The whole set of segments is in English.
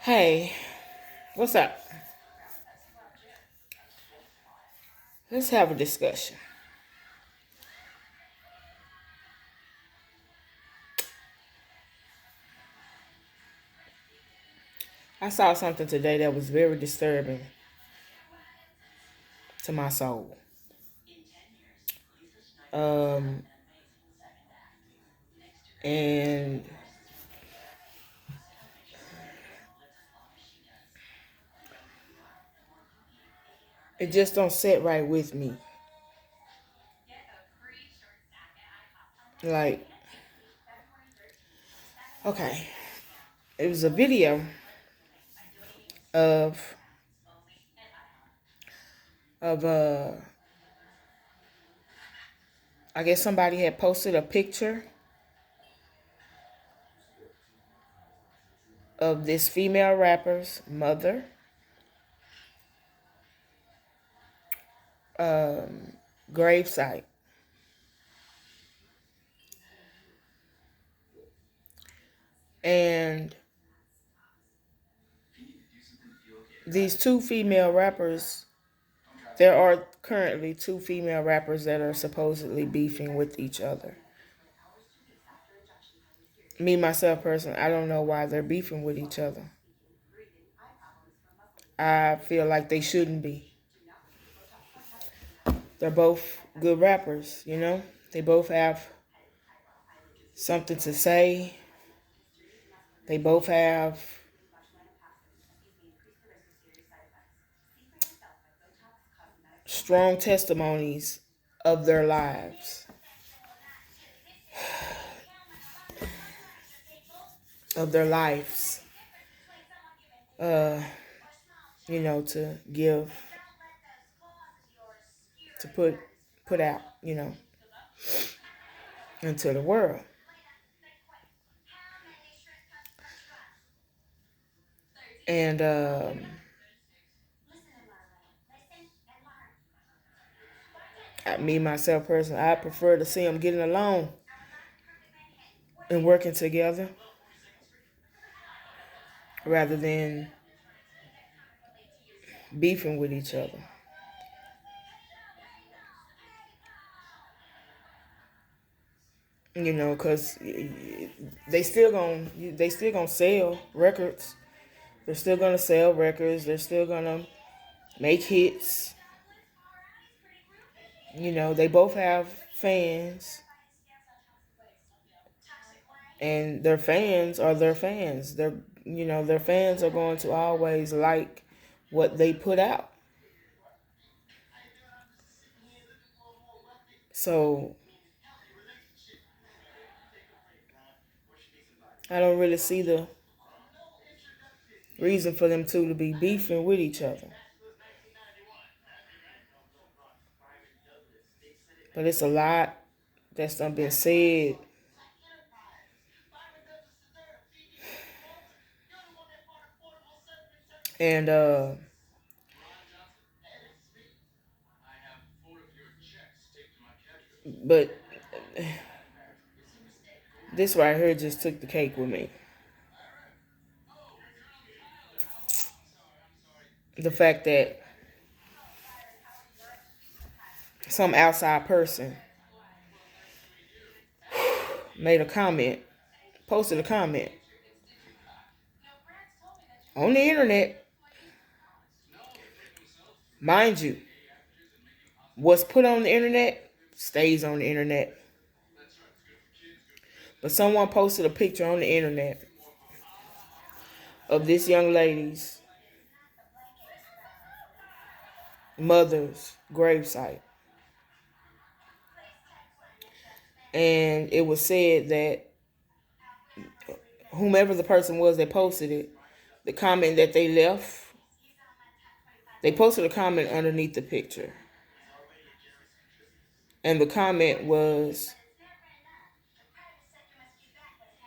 Hey, what's up? Let's have a discussion. I saw something today that was very disturbing to my soul. Um, and it just don't sit right with me. Like, okay, it was a video of of I guess somebody had posted a picture of this female rapper's mother, um, gravesite, and these two female rappers. There are currently two female rappers that are supposedly beefing with each other. Me, myself, personally, I don't know why they're beefing with each other. I feel like they shouldn't be. They're both good rappers, you know? They both have something to say. They both have strong testimonies of their lives, of their lives, uh, to give, to put out, into the world. And me, myself, personally, I prefer to see them getting along and working together rather than beefing with each other. Because they still gonna sell records. They're still gonna sell records. They're still gonna make hits. They both have fans, and their fans are their fans. Their fans are going to always like what they put out. So I don't really see the reason for them two to be beefing with each other. But it's a lot that's done been said. And but this right here just took the cake with me. The fact that some outside person made a comment, posted a comment on the internet. Mind you, what's put on the internet stays on the internet. But someone posted a picture on the internet of this young lady's mother's gravesite. And it was said that whomever the person was that posted it, the comment that they left, they posted a comment underneath the picture. And the comment was,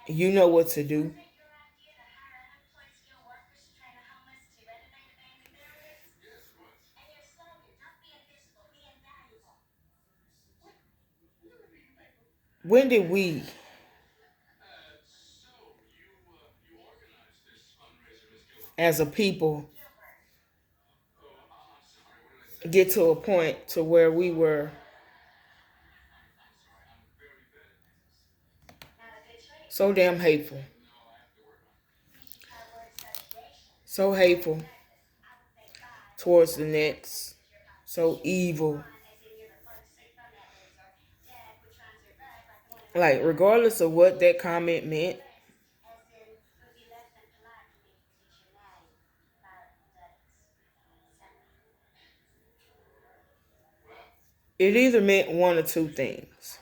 "You know what to do." When did we, as a people get to a point to where we were so damn hateful, so hateful towards the next, so evil. Like, regardless of what that comment meant, it either meant one or two things.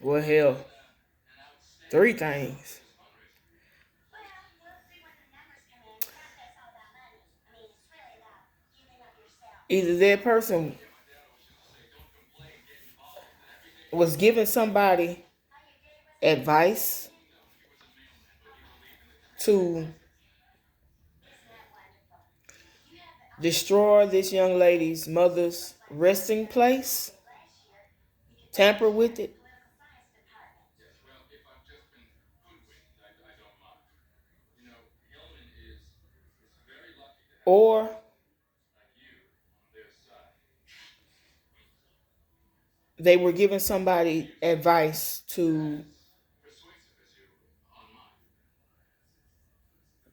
Well, hell, three things. Either that person was giving somebody advice to destroy this young lady's mother's resting place, tamper with it, or they were giving somebody advice to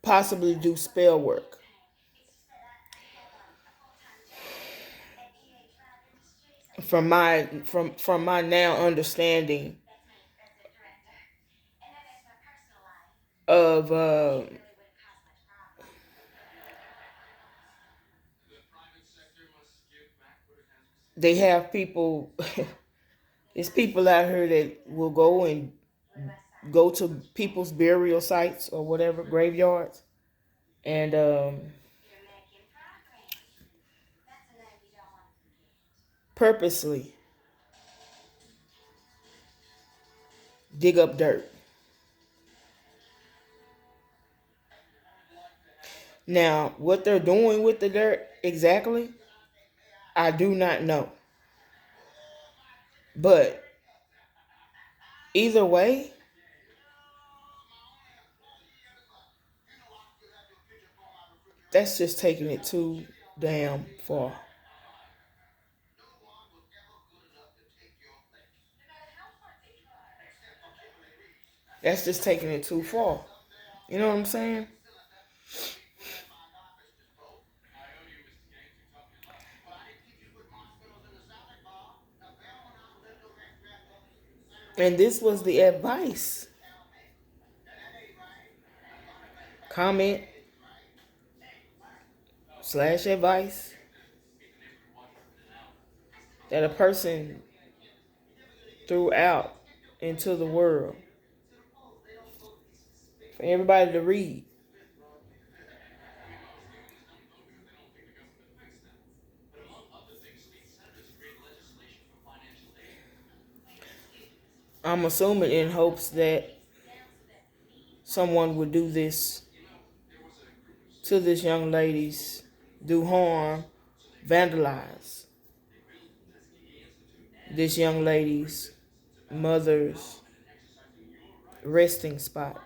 possibly do spell work. From my now understanding of they have people it's people out here that will go to people's burial sites or whatever, graveyards, and purposely dig up dirt. Now, what they're doing with the dirt exactly, I do not know. But either way, that's just taking it too damn far. That's just taking it too far. You know what I'm saying? And this was the advice, comment slash advice that a person threw out into the world for everybody to read. I'm assuming in hopes that someone would do this to this young lady's, do harm, vandalize this young lady's mother's resting spot.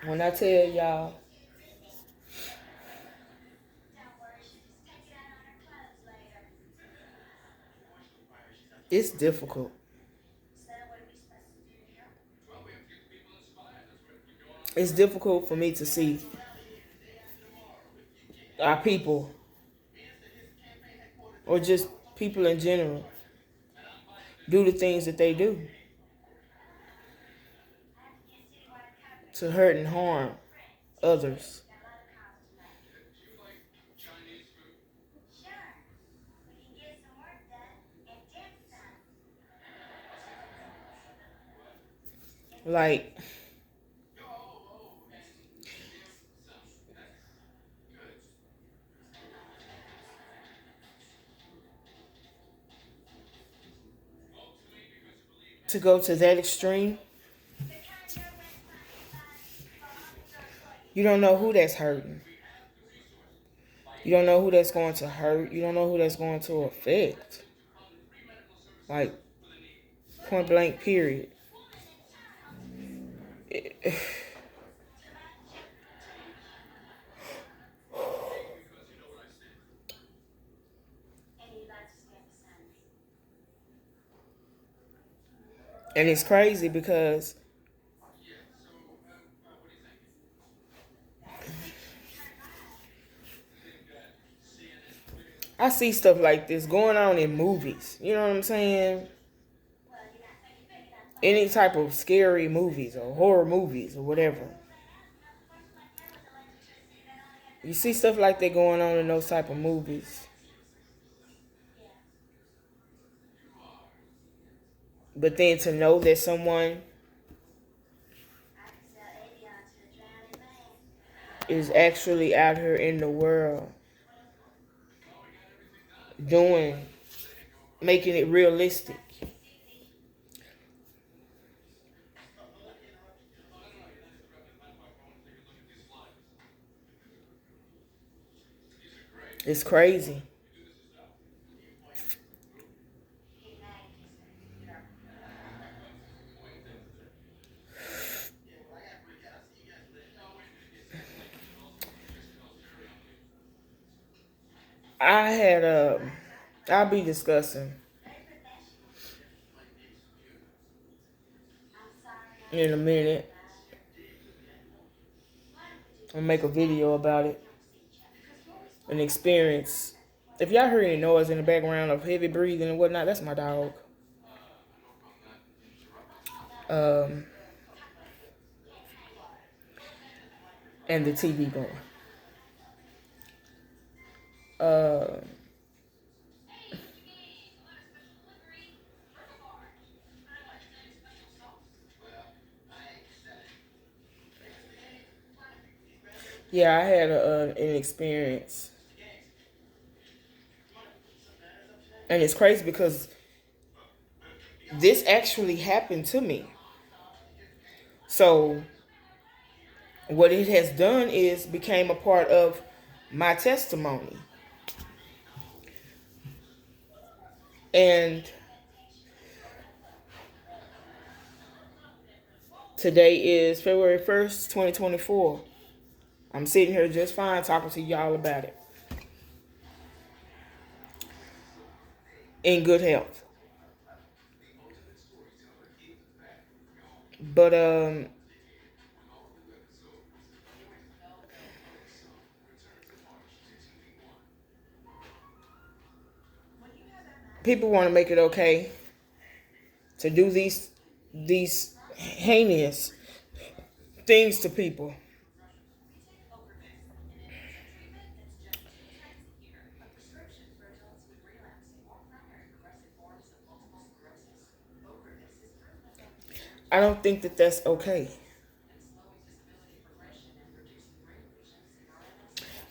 When I tell y'all, it's difficult. It's difficult for me to see our people, or just people in general, do the things that they do to hurt and harm others. Like, to go to that extreme, you don't know who that's hurting. You don't know who that's going to hurt. You don't know who that's going to affect. Like, point blank, period. And it's crazy because I see stuff like this going on in movies. You know what I'm saying? Any type of scary movies or horror movies or whatever. You see stuff like that going on in those type of movies. But then to know that someone is actually out here in the world doing, making it realistic. It's crazy. I'll be discussing in a minute. I'll make a video about it. An experience. If y'all hear any noise in the background of heavy breathing and whatnot, that's my dog. Um, and the TV going. Yeah, I had an experience. And it's crazy because this actually happened to me. So what it has done is became a part of my testimony. And today is February 1st, 2024. I'm sitting here just fine talking to y'all about it. In good health. But people want to make it okay to do these heinous things to people. I don't think that that's okay.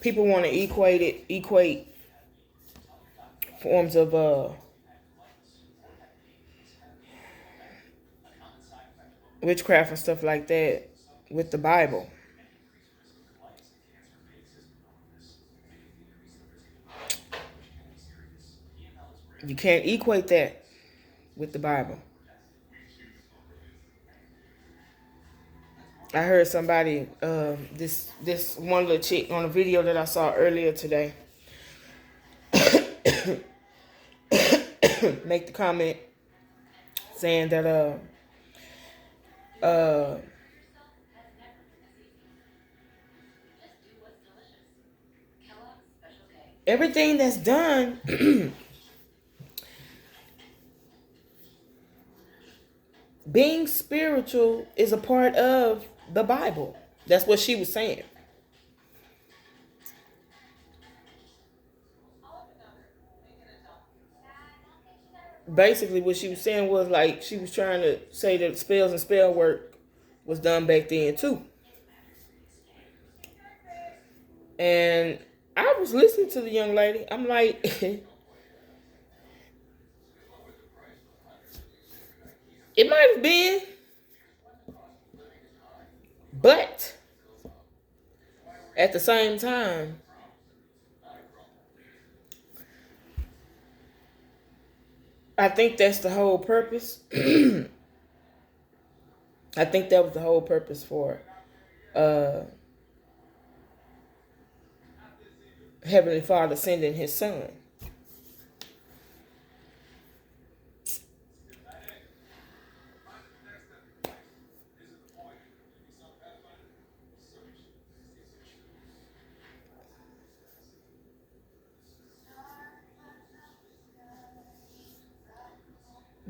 People want to equate forms of witchcraft and stuff like that with the Bible. You can't equate that with the Bible. I heard somebody, this one little chick on a video that I saw earlier today, make the comment saying that everything that's done being spiritual is a part of the Bible. That's what she was saying. Basically, what she was saying was like she was trying to say that spells and spell work was done back then too. And I was listening to the young lady. I'm like, It might have been, but at the same time, I think that's the whole purpose. I think that was the whole purpose for uh, Heavenly Father sending His Son.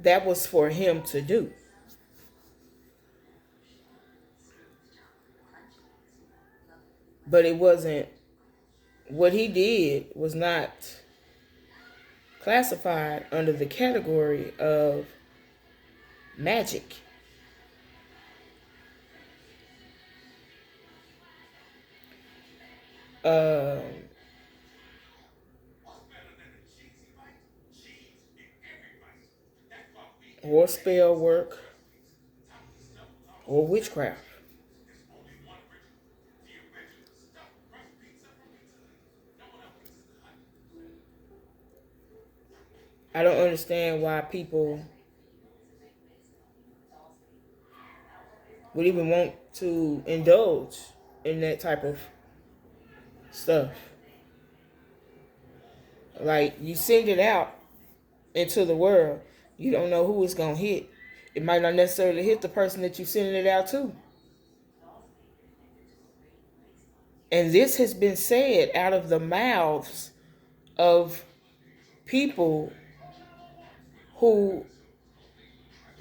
That was for Him to do. But it wasn't, what He did was not classified under the category of magic. Uh, or spell work or witchcraft. I don't understand why people would even want to indulge in that type of stuff. Like, you send it out into the world, you don't know who it's gonna hit. It might not necessarily hit the person that you sending it out to. And this has been said out of the mouths of people who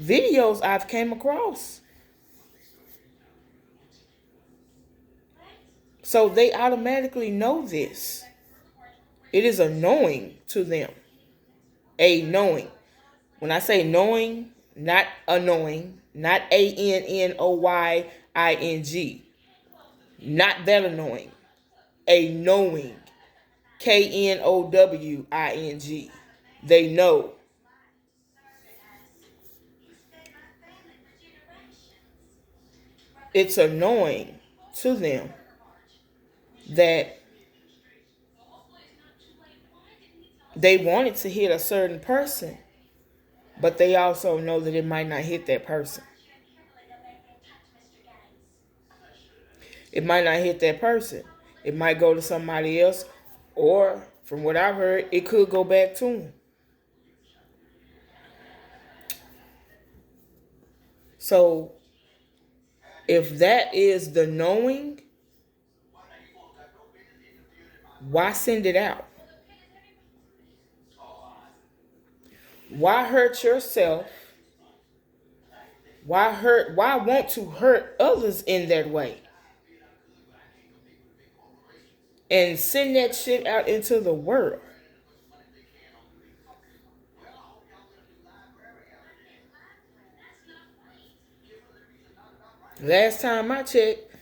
videos I've came across. So they automatically know this. It is a knowing to them. A knowing. When I say knowing, not annoying, not ANNOYING, not that annoying. A knowing. KNOWING. They know. It's annoying to them that they wanted to hit a certain person, but they also know that it might not hit that person. It might not hit that person. It might go to somebody else, or from what I've heard, it could go back to them. So if that is the knowing, why send it out? Why hurt yourself? Why want to hurt others in that way? And send that shit out into the world. Last time I checked,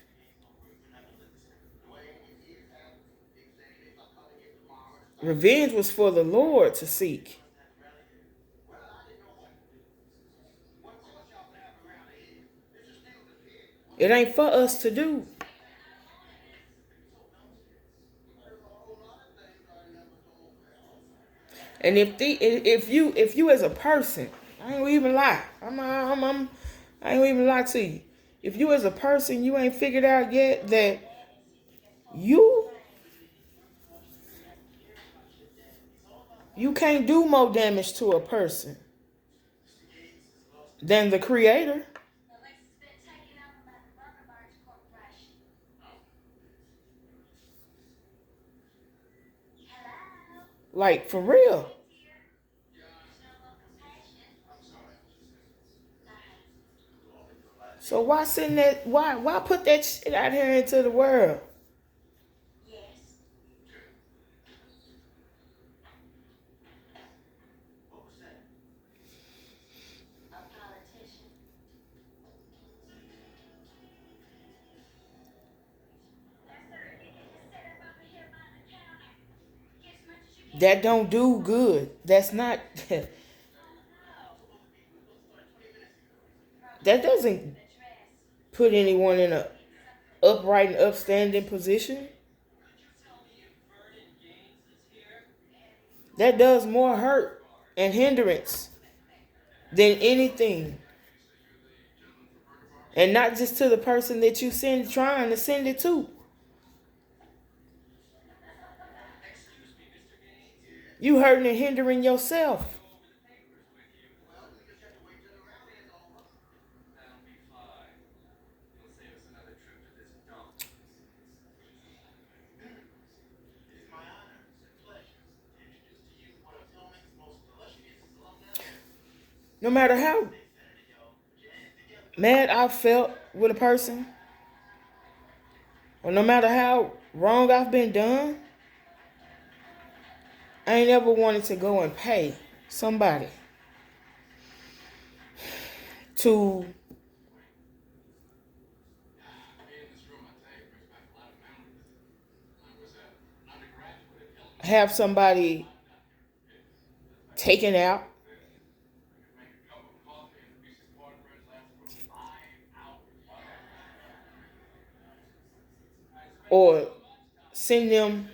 revenge was for the Lord to seek. It ain't for us to do. And if you as a person, I ain't gonna even lie. I ain't gonna even lie to you. If you as a person, you ain't figured out yet that you you can't do more damage to a person than the creator. Like, for real. So why send that? Why put that shit out here into the world? That don't do good. That's not. that doesn't put anyone in a upright and upstanding position. That does more hurt and hindrance than anything. And not just to the person that you send trying to send it to. You hurting and hindering yourself. No matter how mad I felt with a person, or no matter how wrong I've been done, I ain't ever wanted to go and pay somebody to have somebody taken out or send them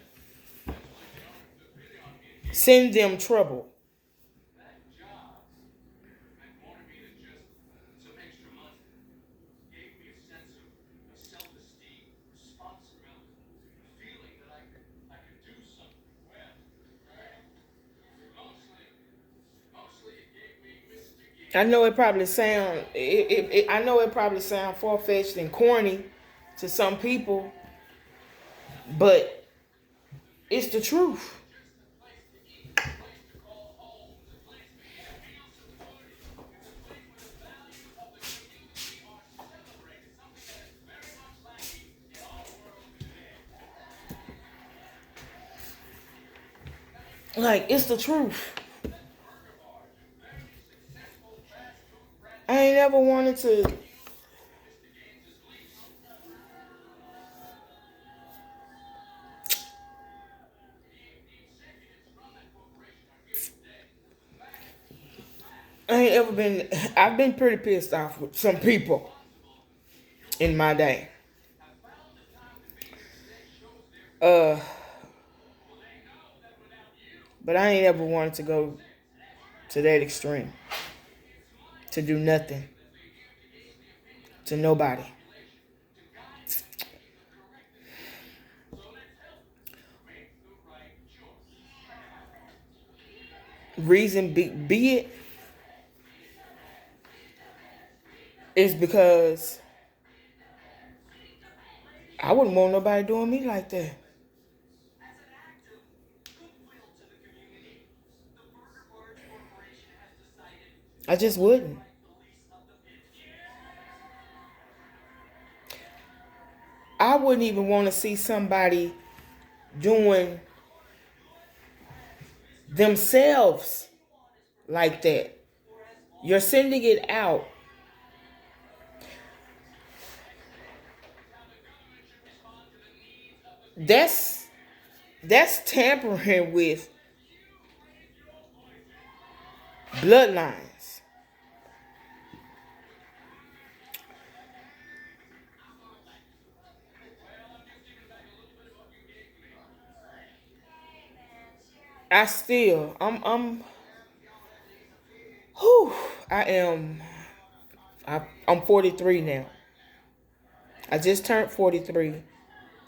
trouble. I know it probably I know it probably sound far fetched and corny to some people, but it's the truth. Like, it's the truth. I ain't ever wanted to. I ain't ever been. I've been pretty pissed off with some people in my day. Uh, but I ain't ever wanted to go to that extreme to do nothing to nobody. Reason be it is because I wouldn't want nobody doing me like that. I just wouldn't. I wouldn't even want to see somebody doing themselves like that. You're sending it out. That's tampering with bloodlines. Whew, I am, I'm 43 now. I just turned 43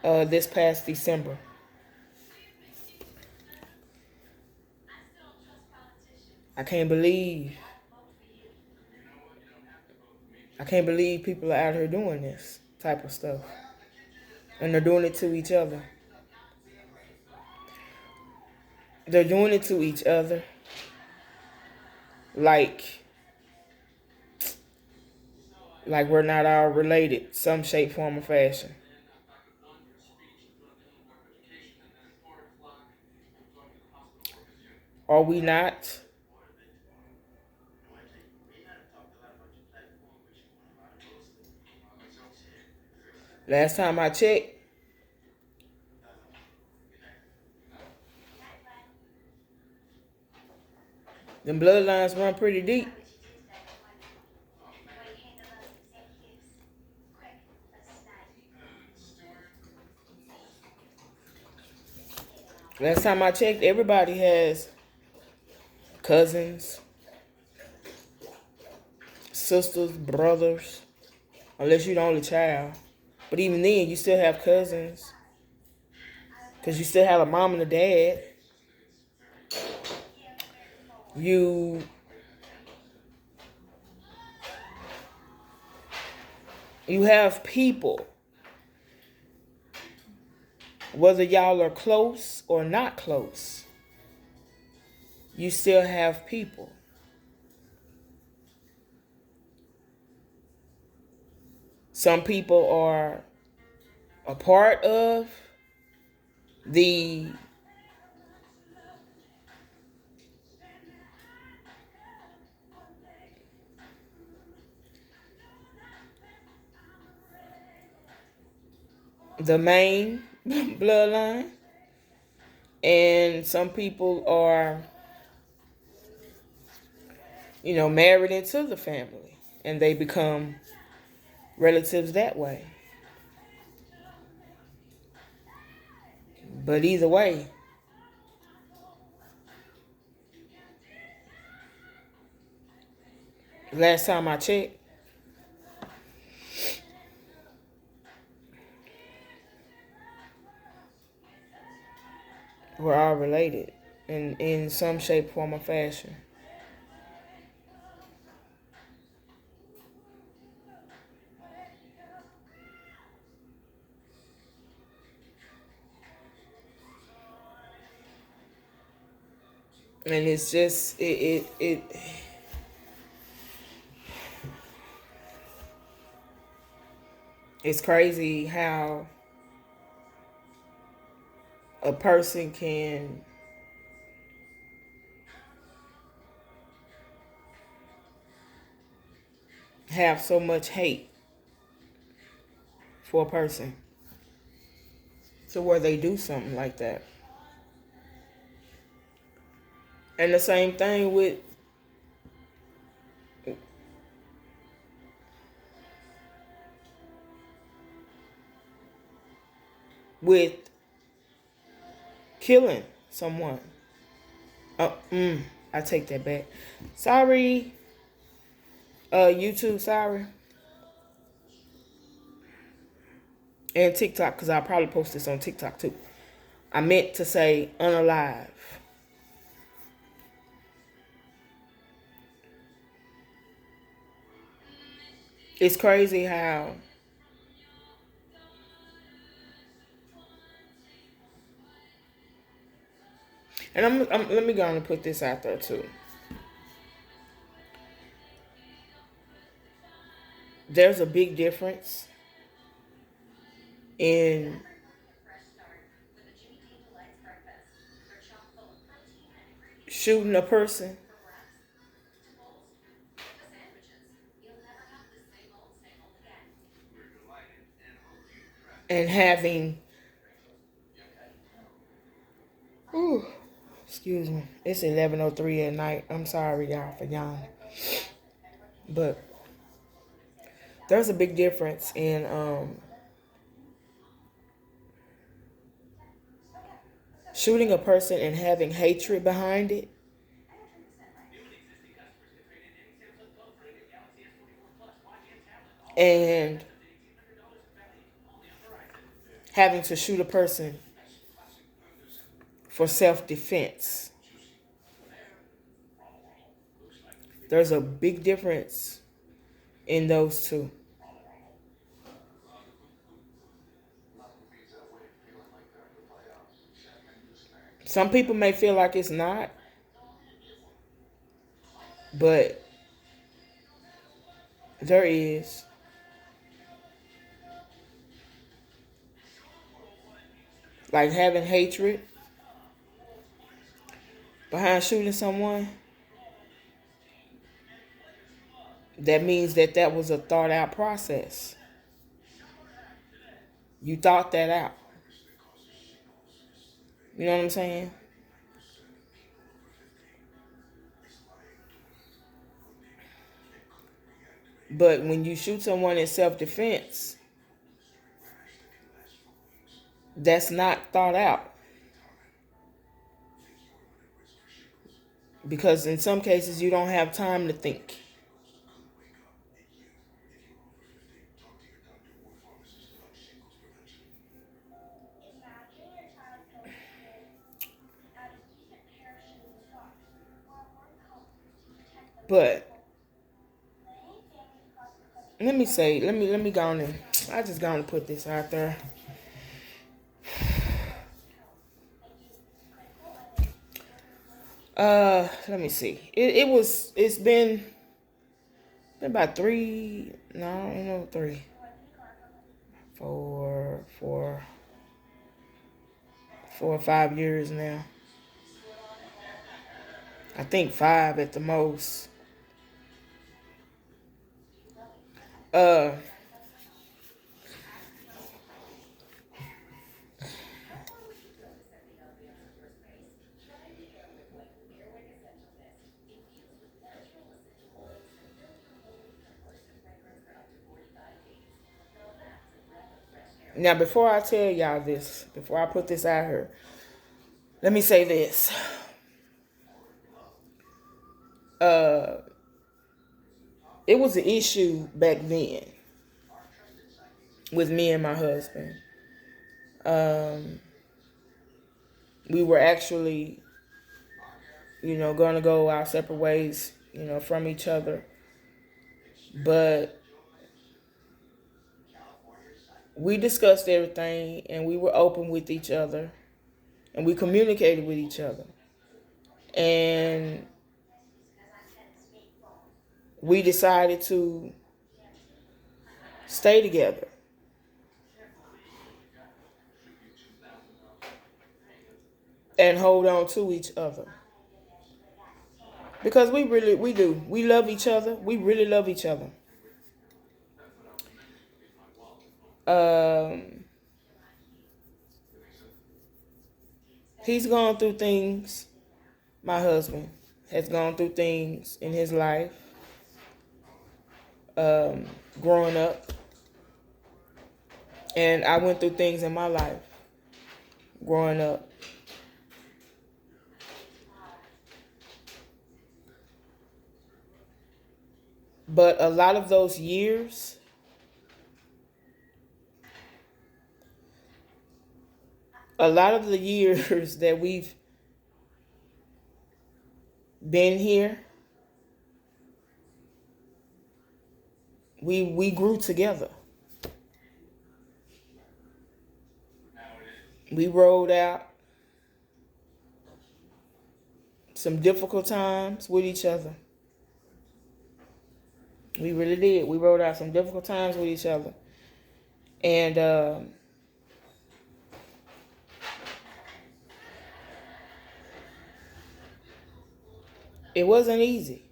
this past December. I can't believe, I can't believe people are out here doing this type of stuff. And they're doing it to each other. They're doing it to each other like we're not all related, some shape, form, or fashion. Are we not? Last time I checked, them bloodlines run pretty deep. Last time I checked, everybody has cousins, sisters, brothers, unless you're the only child. But even then, you still have cousins because you still have a mom and a dad. You you have people, whether y'all are close or not close. You still have people. Some people are a part of the main bloodline, and some people are, married into the family and they become relatives that way. But either way, last time I checked, we're all related in some shape, form, or fashion. And it's just it's crazy how a person can have so much hate for a person to where they do something like that. And the same thing with killing someone. Oh, I take that back. Sorry, YouTube, sorry. And TikTok, because I'll probably post this on TikTok too. I meant to say unalive. It's crazy how and let me go on and put this out there too. There's a big difference in shooting a person and having excuse me, it's 11:03 at night. I'm sorry y'all for yawning. But there's a big difference in shooting a person and having hatred behind it, and having to shoot a person for self-defense. There's a big difference in those two. Some people may feel like it's not, but there is. Like having hatred behind shooting someone, that means that was a thought out process. You thought that out. You know what I'm saying? But when you shoot someone in self-defense, that's not thought out. because in some cases you don't have time to think. But let me go on and I just going to put this out there. Let me see. It's been about three, no, you know, three, four or 5 years now. I think 5 at the most. Uh, Now before I tell y'all this, before I put this out here, let me say this. Uh, it was an issue back then with me and my husband. Um, we were actually, going to go our separate ways, from each other. But we discussed everything and we were open with each other and we communicated with each other. And we decided to stay together. And hold on to each other. Because we do. We love each other. We really love each other. Um, he's gone through things. My husband has gone through things in his life. Growing up. And I went through things in my life. Growing up. But a lot of those years, a lot of the years that we've been here, we grew together. We rode out some difficult times with each other. We really did. We rode out some difficult times with each other. And it wasn't easy.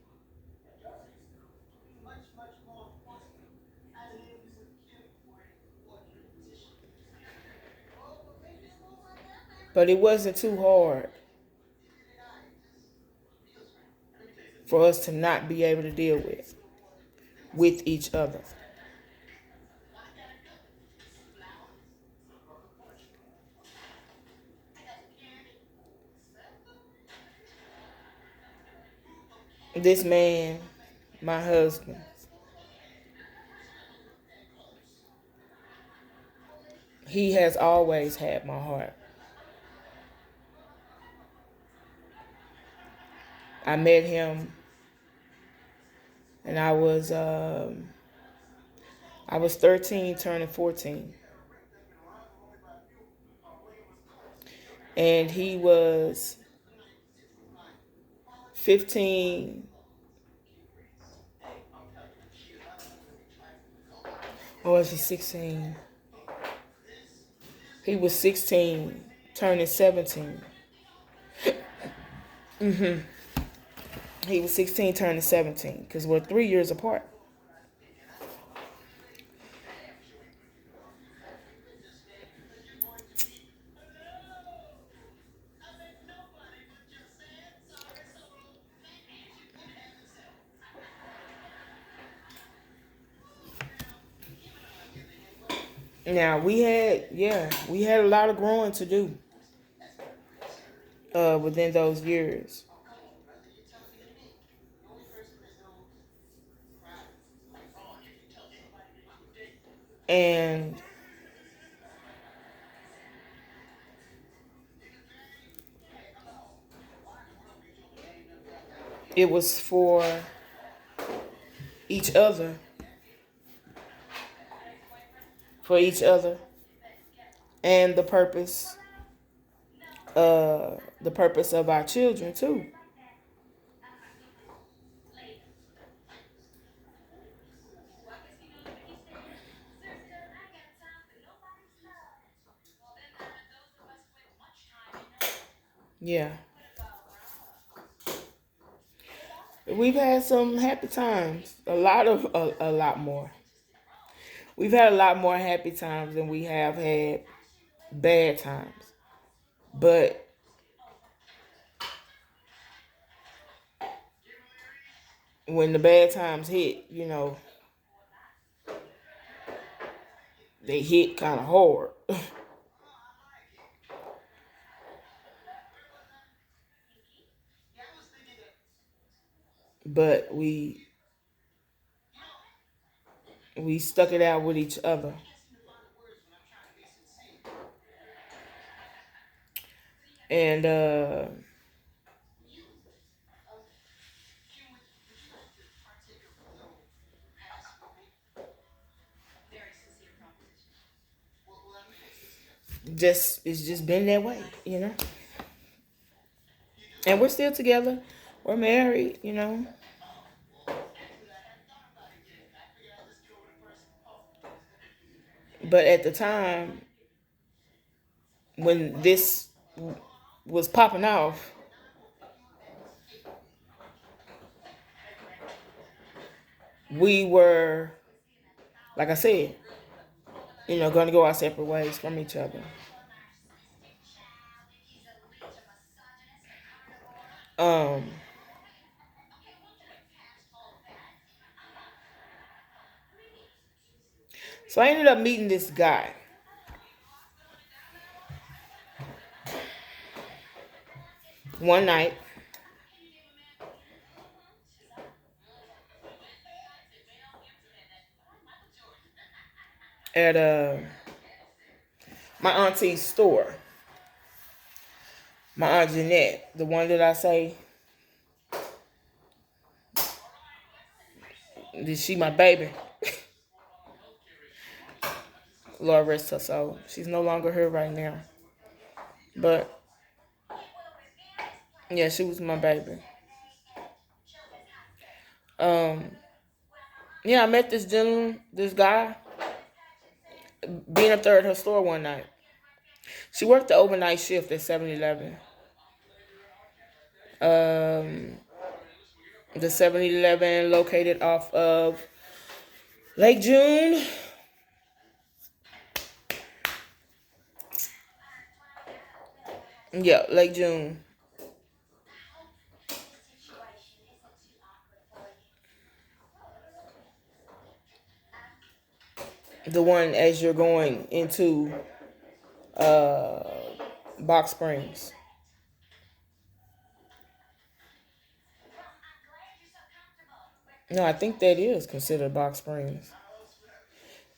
But it wasn't too hard for us to not be able to deal with each other. This man, my husband, he has always had my heart. I met him and I was 13 turning 14. And he was 15. Or was he 16? He was 16 turning 17. He was 16 turning 17 because we're 3 years apart. Now we had a lot of growing to do within those years. And it was for each other, for each other, and the purpose of our children too. Yeah, we've had some happy times. A lot more. We've had a lot more happy times than we have had bad times. But when the bad times hit, they hit kind of hard. But we stuck it out with each other. And just it's just been that way. And we're still together. We're married. But at the time when this was popping off, we were, like I said, going to go our separate ways from each other. Um, so I ended up meeting this guy one night at my auntie's store. My aunt Jeanette, the one that I say that she my baby. Lord rest her soul. She's no longer here right now. But yeah, she was my baby. Um, yeah, I met this gentleman, this guy, being up there at her store one night. She worked the overnight shift at 7-Eleven. Um, the 7-Eleven located off of Lake June. Yeah, Lake June. The one as you're going into uh, Box Springs. No, I think that is considered Box Springs.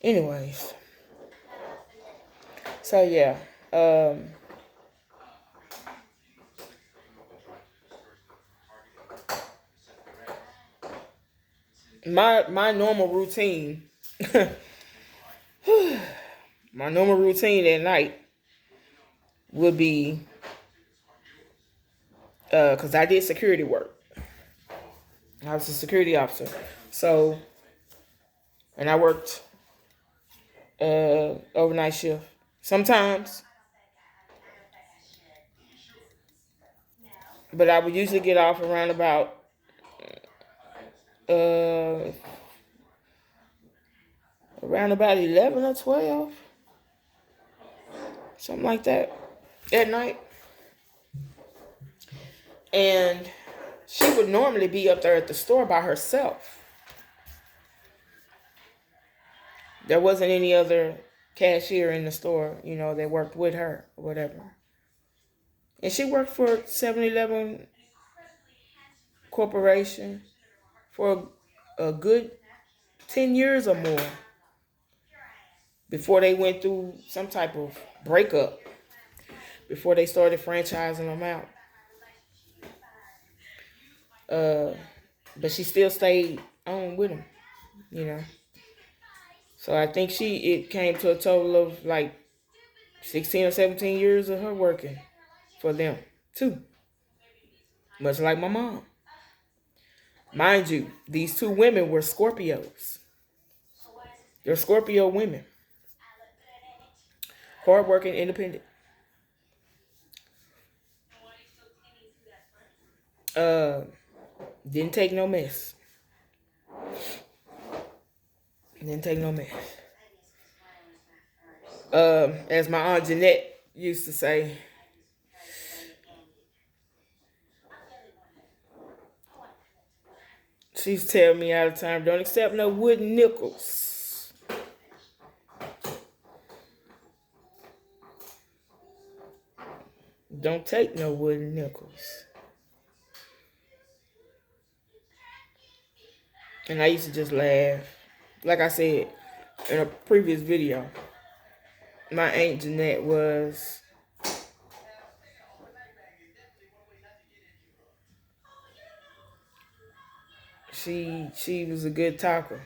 Anyways, so yeah, my normal routine, my normal routine at night would be because I did security work. I was a security officer, so and I worked overnight shift sometimes, but I would usually get off uh around about 11 or 12, something like that, at night. And she would normally be up there at the store by herself. There wasn't any other cashier in the store, that worked with her or whatever. And she worked for 7-Eleven Corporation for a good 10 years or more. before they went through some type of breakup, before they started franchising them out. Uh, but she still stayed on with him, you know. So I think it came to a total of like 16 or 17 years of her working for them too. Much like my mom. Mind you, these two women were Scorpios. They're Scorpio women. Hardworking, independent. Uh, didn't take no mess. Didn't take no mess. As my aunt Jeanette used to say, she's telling me all the time, don't accept no wooden nickels. Don't take no wooden nickels. And I used to just laugh. Like I said in a previous video, my Aunt Jeanette was she was a good talker,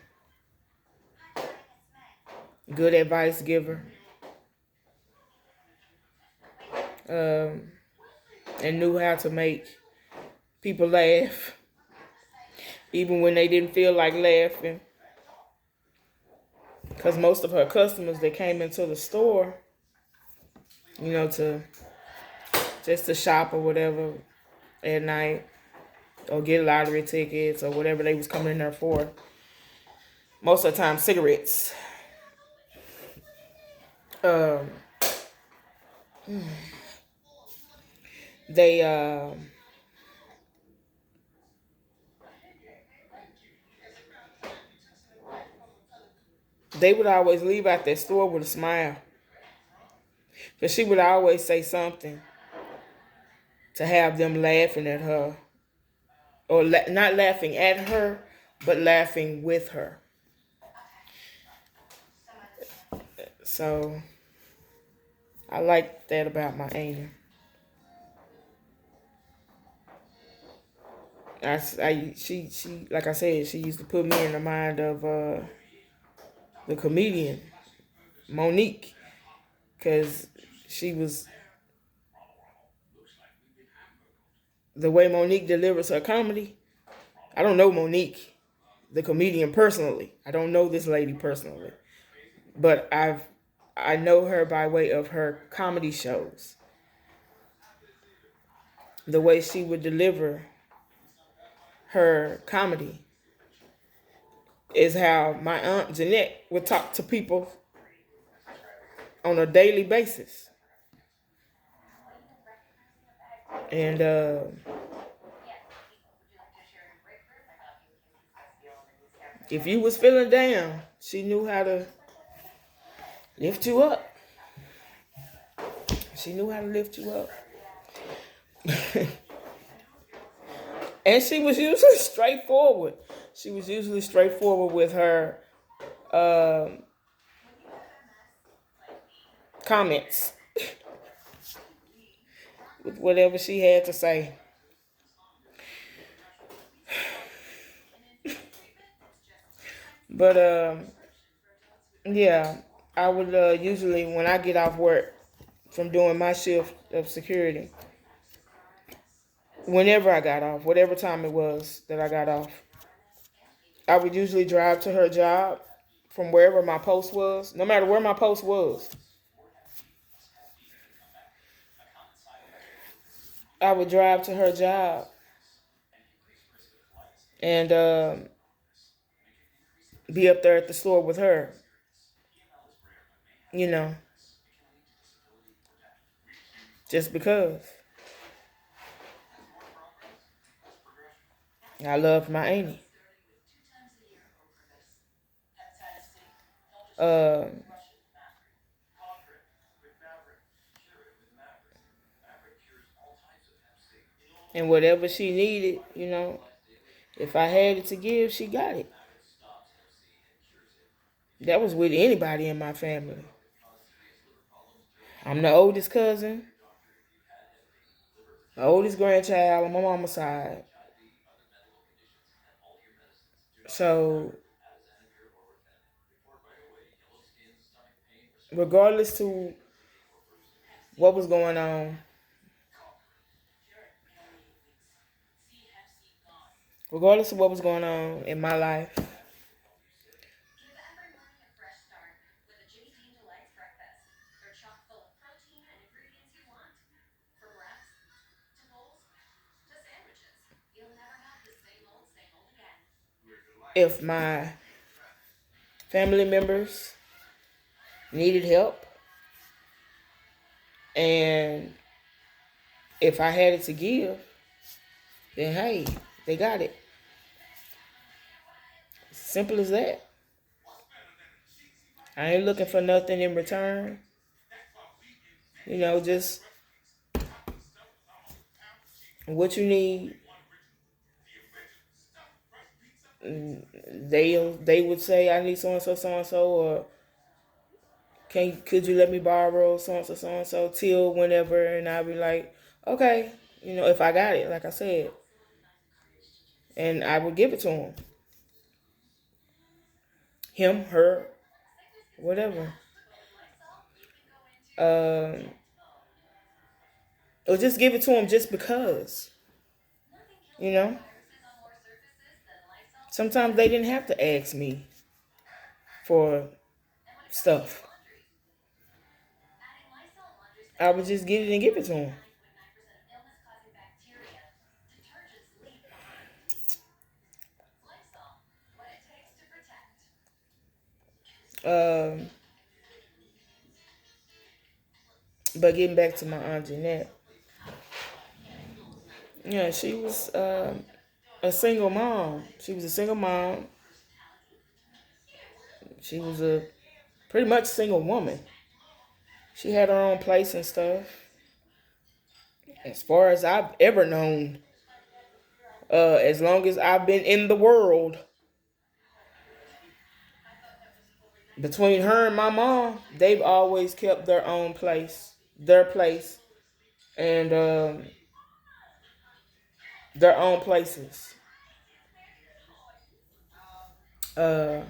good advice giver, um, and knew how to make people laugh, even when they didn't feel like laughing. Because most of her customers that came into the store, you know, to shop or whatever at night, or get lottery tickets or whatever they was coming in there for. Most of the time, cigarettes. Um, they they would always leave out that store with a smile, because she would always say something to have them laughing at her, or not laughing at her, but laughing with her. So I like that about my auntie. She like I said, she used to put me in the mind of the comedian Monique, because she was the way Monique delivers her comedy. I don't know Monique, the comedian, personally. I don't know this lady personally, but I know her by way of her comedy shows. The way she would deliver her comedy is how my aunt Jeanette would talk to people on a daily basis. And if you was feeling down, she knew how to lift you up. She knew how to lift you up. And she was usually straightforward. She was usually straightforward with her comments, with whatever she had to say. But yeah, I would usually, when I get off work from doing my shift of security, whenever I got off, whatever time it was that I got off, I would usually drive to her job from wherever my post was, no matter where my post was. I would drive to her job and be up there at the store with her, you know, just because I loved my auntie. Uh, and whatever she needed, you know, if I had it to give, she got it. That was with anybody in my family. I'm the oldest cousin, the oldest grandchild on my mama's side. So regardless to what was going on, regardless of what was going on in my life, if my family members needed help and if I had it to give, then hey, they got it. Simple as that. I ain't looking for nothing in return. Just what you need. They would say I need so and so, or could you let me borrow so and so till whenever, and I'll be like, okay, if I got it, like I said, and I would give it to him, her, whatever, um, or just give it to him just because, you know. Sometimes they didn't have to ask me for stuff. I would just get it and give it to him. Um, but getting back to my aunt Jeanette, yeah, she was a single mom. She was a single mom. She was a pretty much single woman. She had her own place and stuff. As far as I've ever known, as long as I've been in the world, between her and my mom, they've always kept their own place, their place, and their own places. Uh,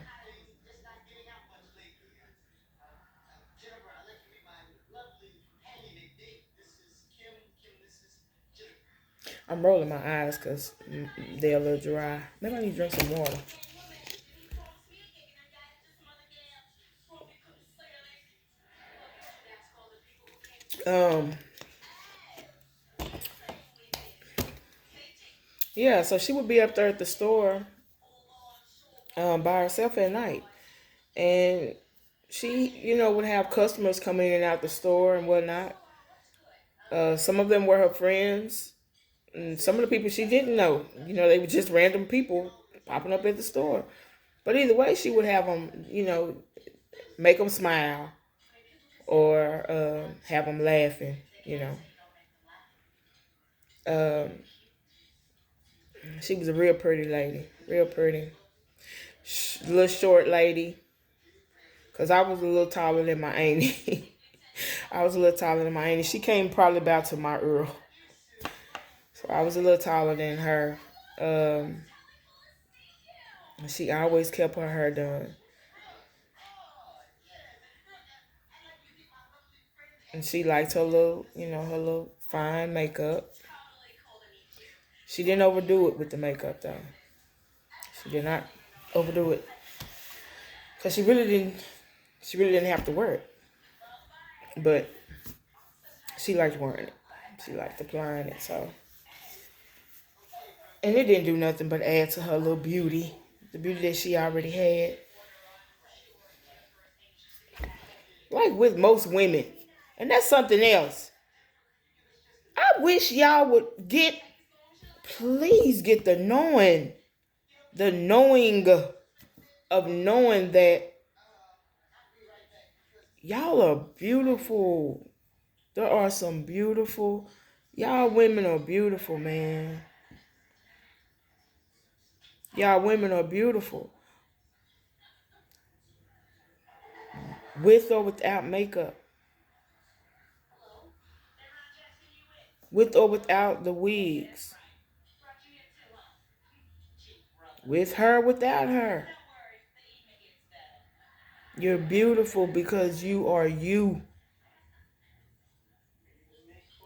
I'm rolling my eyes because they're a little dry. Maybe I need to drink some water. Um, yeah, so she would be up there at the store by herself at night, and she, would have customers coming in and out the store and whatnot. Some of them were her friends, and some of the people she didn't know. They were just random people popping up at the store. But either way, she would have them, make them smile or have them laughing. Um, she was a real pretty lady, real pretty, little short lady. Cause I was a little taller than my auntie. I was a little taller than my auntie. She came probably about to my earl, so I was a little taller than her. Um, she always kept her hair done, and she liked her little, her little fine makeup. She didn't overdo it with the makeup though. She did not overdo it, cause she really didn't. She really didn't have to wear it, but she liked wearing it. She liked applying it, so. And it didn't do nothing but add to her little beauty, the beauty that she already had. Like with most women. And that's something else. I wish y'all would please get the knowing of knowing that y'all are beautiful. There are some y'all women are beautiful, man. Y'all women are beautiful. with or without makeup, with or without the wigs, with her, without her. You're beautiful because you are you.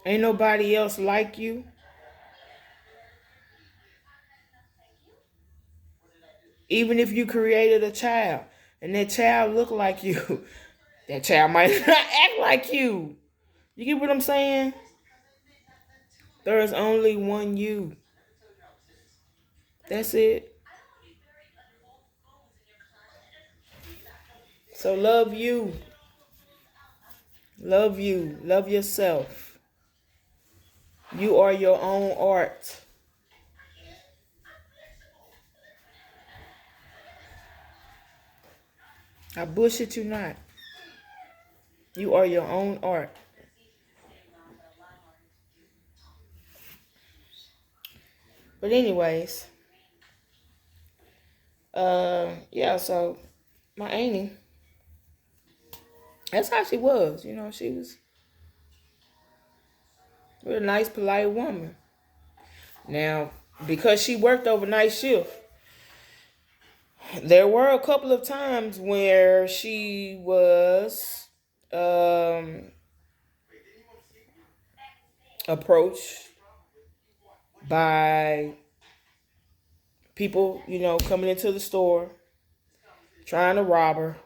Ain't nobody else like you. Even if you created a child and that child look like you, that child might not act like you. You get what I'm saying? There is only one you. That's it. So love you. Love you. Love yourself. You are your own art. I bullshit you not. You are your own art. But anyways, yeah, so my auntie, that's how she was. You know, she was a nice, polite woman. Now, because she worked overnight shift, there were a couple of times where she was approached by people, you know, coming into the store, trying to rob her,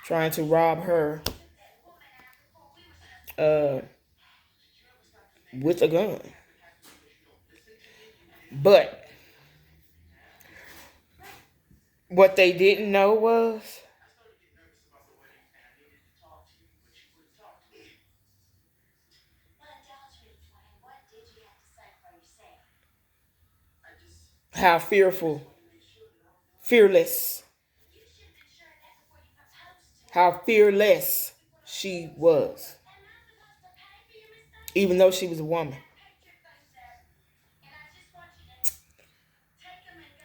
trying to rob her uh, with a gun. But what they didn't know was how fearless, how fearless she was, even though she was a woman.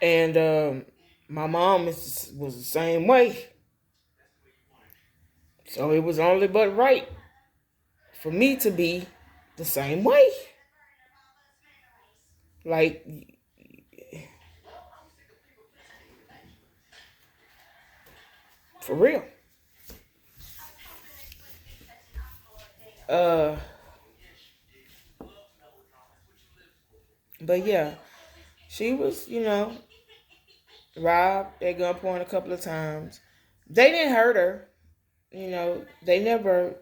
And my mom was the same way. So it was only but right for me to be the same way. Like, for real. Uh, but yeah, she was, you know, robbed at gunpoint a couple of times. They didn't hurt her. You know, they didn't ever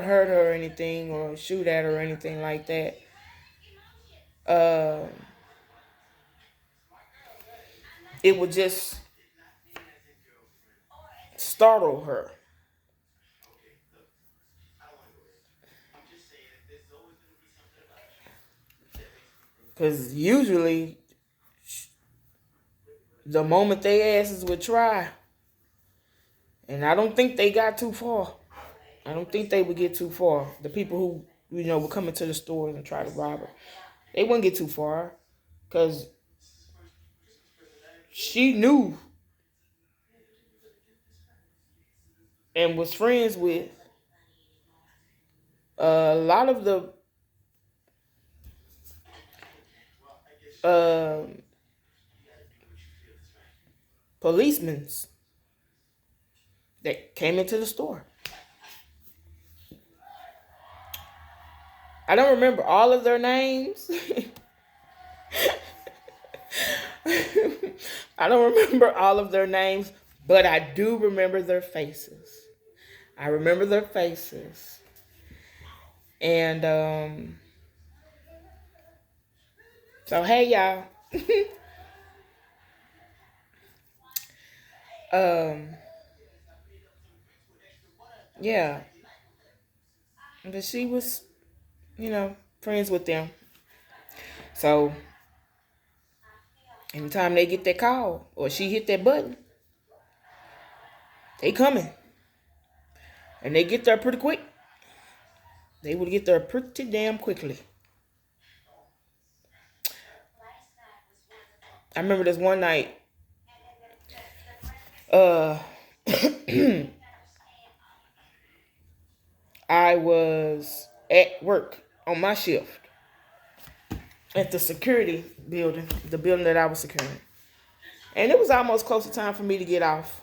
hurt her or anything or shoot at her or anything like that. Uh, it would just startle her. Because usually, the moment they asses would try, and I don't think they got too far. I don't think they would get too far. The people who, you know, would come into the stores and try to rob her, they wouldn't get too far. Because she knew and was friends with a lot of the uh, policemen that came into the store. I don't remember all of their names. I don't remember all of their names, but I do remember their faces. I remember their faces. And so hey y'all. um yeah. But she was, you know, friends with them. So anytime they get that call or she hit that button, they coming. And they get there pretty quick. They would get there pretty damn quickly. I remember this one night, Uh, I was at work on my shift at the security building, the building that I was securing. And it was almost close to time for me to get off.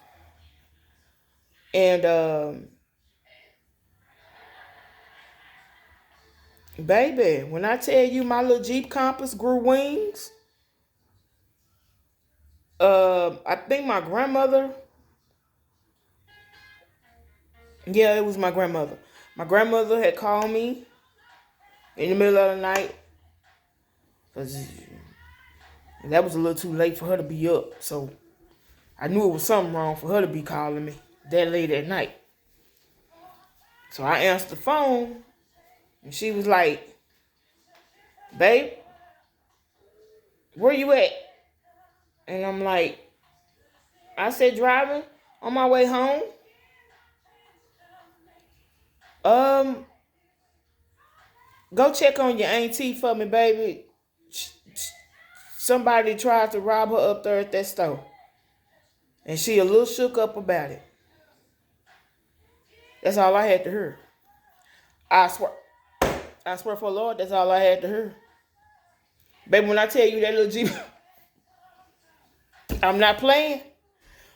And baby, when I tell you my little Jeep Compass grew wings, I think my grandmother, yeah, it was my grandmother. My grandmother had called me in the middle of the night because that was a little too late for her to be up. So I knew it was something wrong for her to be calling me that late at night. So I answered the phone and she was like, babe, where you at? And I'm like, I said, driving on my way home. Um, Go check on your auntie for me, baby. Somebody tried to rob her up there at that store. And she a little shook up about it. That's all I had to hear. I swear. I swear for the Lord, that's all I had to hear. Baby, when I tell you that little Jeep, I'm not playing.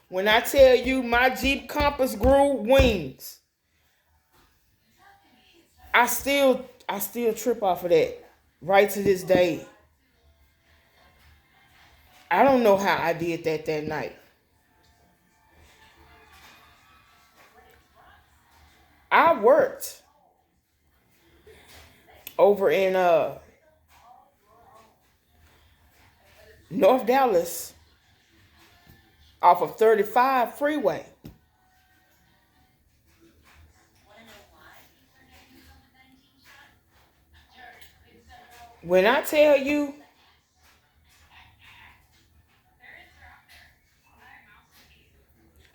When I tell you my Jeep Compass grew wings, I still trip off of that right to this day. I don't know how I did that night. I worked over in North Dallas off of 35 freeway. When I tell you,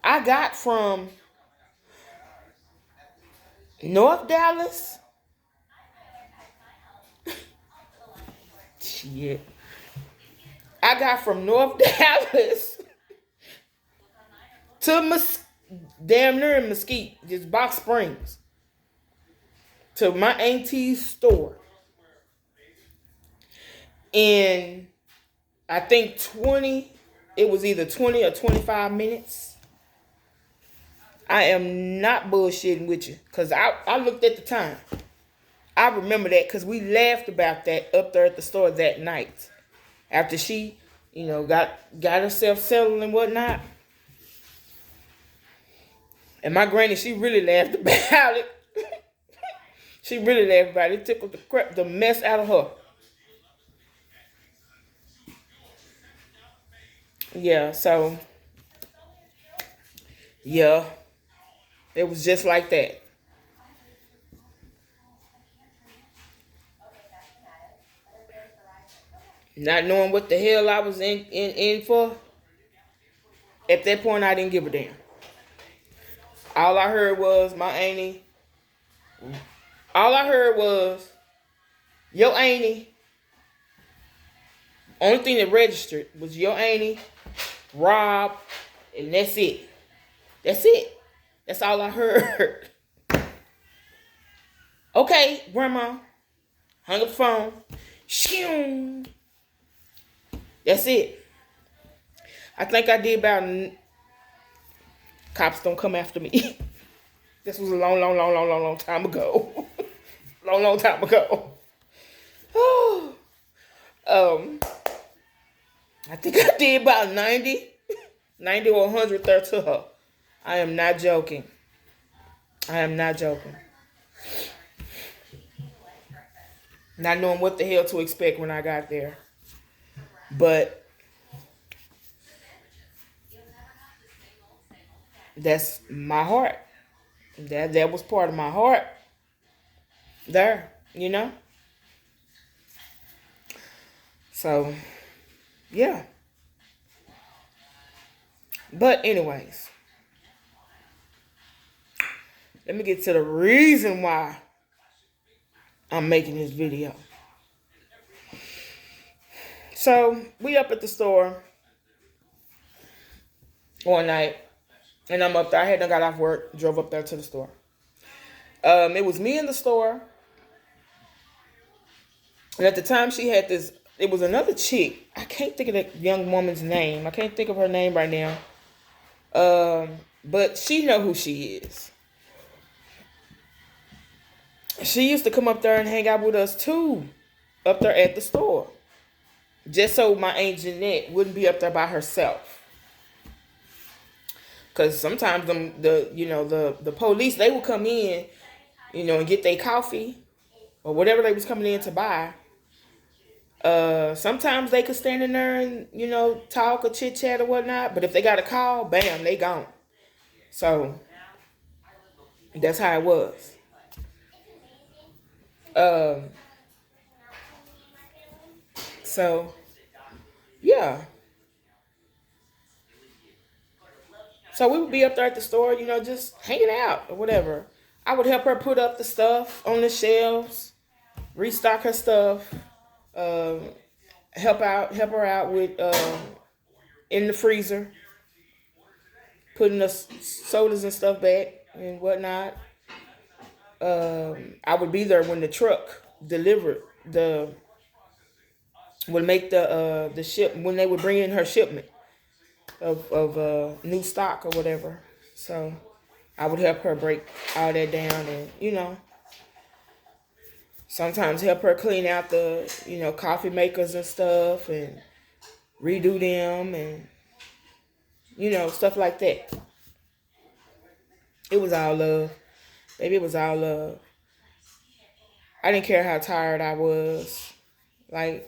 I got from North Dallas, shit. I got from North Dallas to damn near Mesquite, just Box Springs, to my auntie's store in, I think 20, it was either 20 or 25 minutes. I am not bullshitting with you because I looked at the time. I remember that because we laughed about that up there at the store that night. After she, got herself settled and whatnot. And my granny, she really laughed about it. She really laughed about it. It tickled the mess out of her. Yeah, so, yeah, it was just like that. Not knowing what the hell I was in for, at that point, I didn't give a damn. All I heard was my auntie. All I heard was, your auntie. Only thing that registered was your auntie, Rob, and that's it. That's it. That's all I heard. Okay, grandma. Hung up the phone. Shoo. That's it. I think I did about... Cops don't come after me. This was a long time ago. long time ago. I think I did about 90 or 100 there to her. I am not joking. Not knowing what the hell to expect when I got there. But that's my heart. That was part of my heart. There, So, yeah. But anyways, let me get to the reason why I'm making this video. So, we up at the store one night. And I'm up there. I had done got off work, drove up there to the store. It was me in the store, and at the time she had this. It was another chick. I can't think of that young woman's name. I can't think of her name right now. But she know who she is. She used to come up there and hang out with us too, up there at the store, just so my Aunt Jeanette wouldn't be up there by herself. Cause sometimes the police, they would come in, and get their coffee or whatever they was coming in to buy. Sometimes they could stand in there and talk or chit chat or whatnot. But if they got a call, bam, they gone. So that's how it was. Um, so yeah. So we would be up there at the store, just hanging out or whatever. I would help her put up the stuff on the shelves, restock her stuff, um, help her out with in the freezer, putting the sodas and stuff back and whatnot. I would be there when the truck delivered would make the ship when they would bring in her shipment of new stock or whatever. So I would help her break all that down and sometimes help her clean out the coffee makers and stuff and redo them and stuff like that. It was all love. Baby, it was all love. I didn't care how tired I was. Like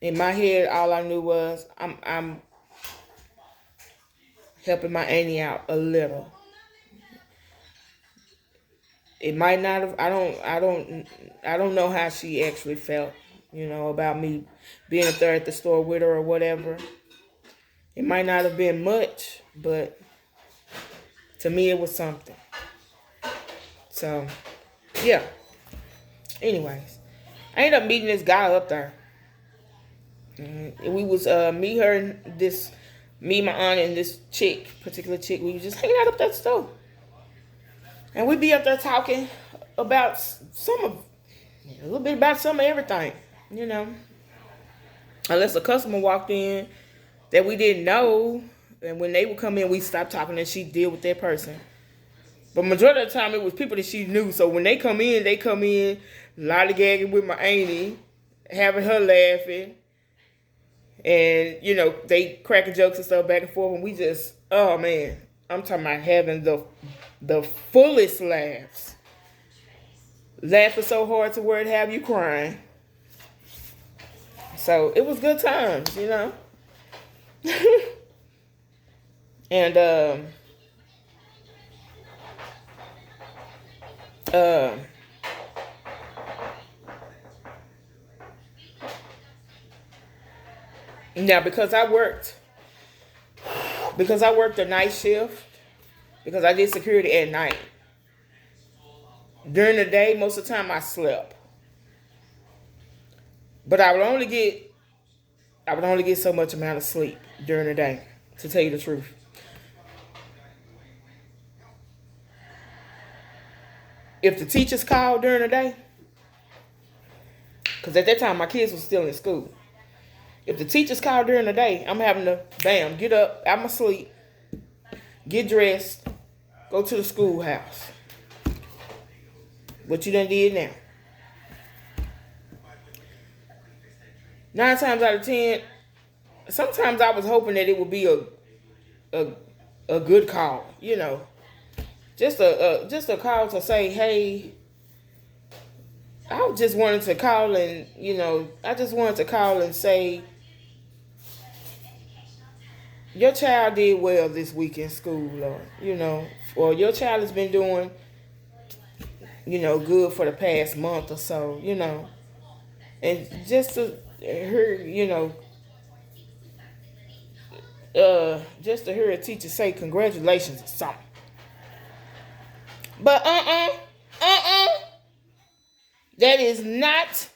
in my head, all I knew was I'm helping my auntie out a little. It might not have. I don't know how she actually felt. About me being up there at the store with her or whatever. It might not have been much, but to me it was something. So yeah. Anyways, I ended up meeting this guy up there. We was me, her, and my aunt, and this particular chick. We was just hanging out up that store, and we'd be up there talking about a little bit about some of everything, Unless a customer walked in that we didn't know, and when they would come in, we stopped talking and she deal with that person. But majority of the time, it was people that she knew. So when they come in, lollygagging with my auntie, having her laughing. And, they cracking jokes and stuff back and forth. And we just, oh, man. I'm talking about having the fullest laughs. Laughing so hard to where it have you crying. So it was good times, And, now because I worked the night shift, because I did security at night. During the day, most of the time I slept. But I would only get so much amount of sleep during the day, to tell you the truth. If the teachers called during the day, because at that time my kids were still in school. If the teachers called during the day, I'm having to, bam, get up out my sleep, get dressed, go to the schoolhouse. What you done did now. 9 times out of 10, sometimes I was hoping that it would be a good call, Just a call to say, hey, I just wanted to call and say, your child did well this week in school, or your child has been doing, good for the past month or so, and just to hear, just to hear a teacher say congratulations or something. But that is not,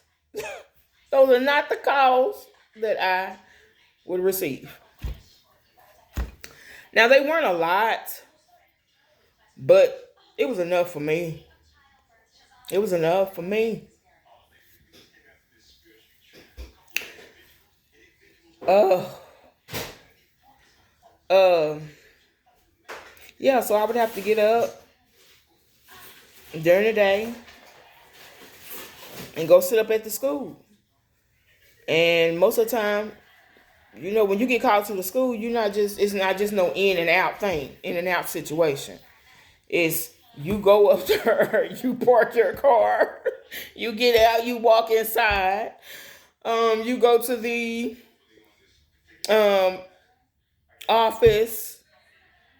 those are not the calls that I would receive. Now they weren't a lot, but it was enough for me. It was enough for me. Uh, uh, yeah. So I would have to get up during the day and go sit up at the school. And most of the time, when you get called to the school, it's not just no in and out thing, in and out situation. It's you go up there, you park your car, you get out, you walk inside, you go to the um office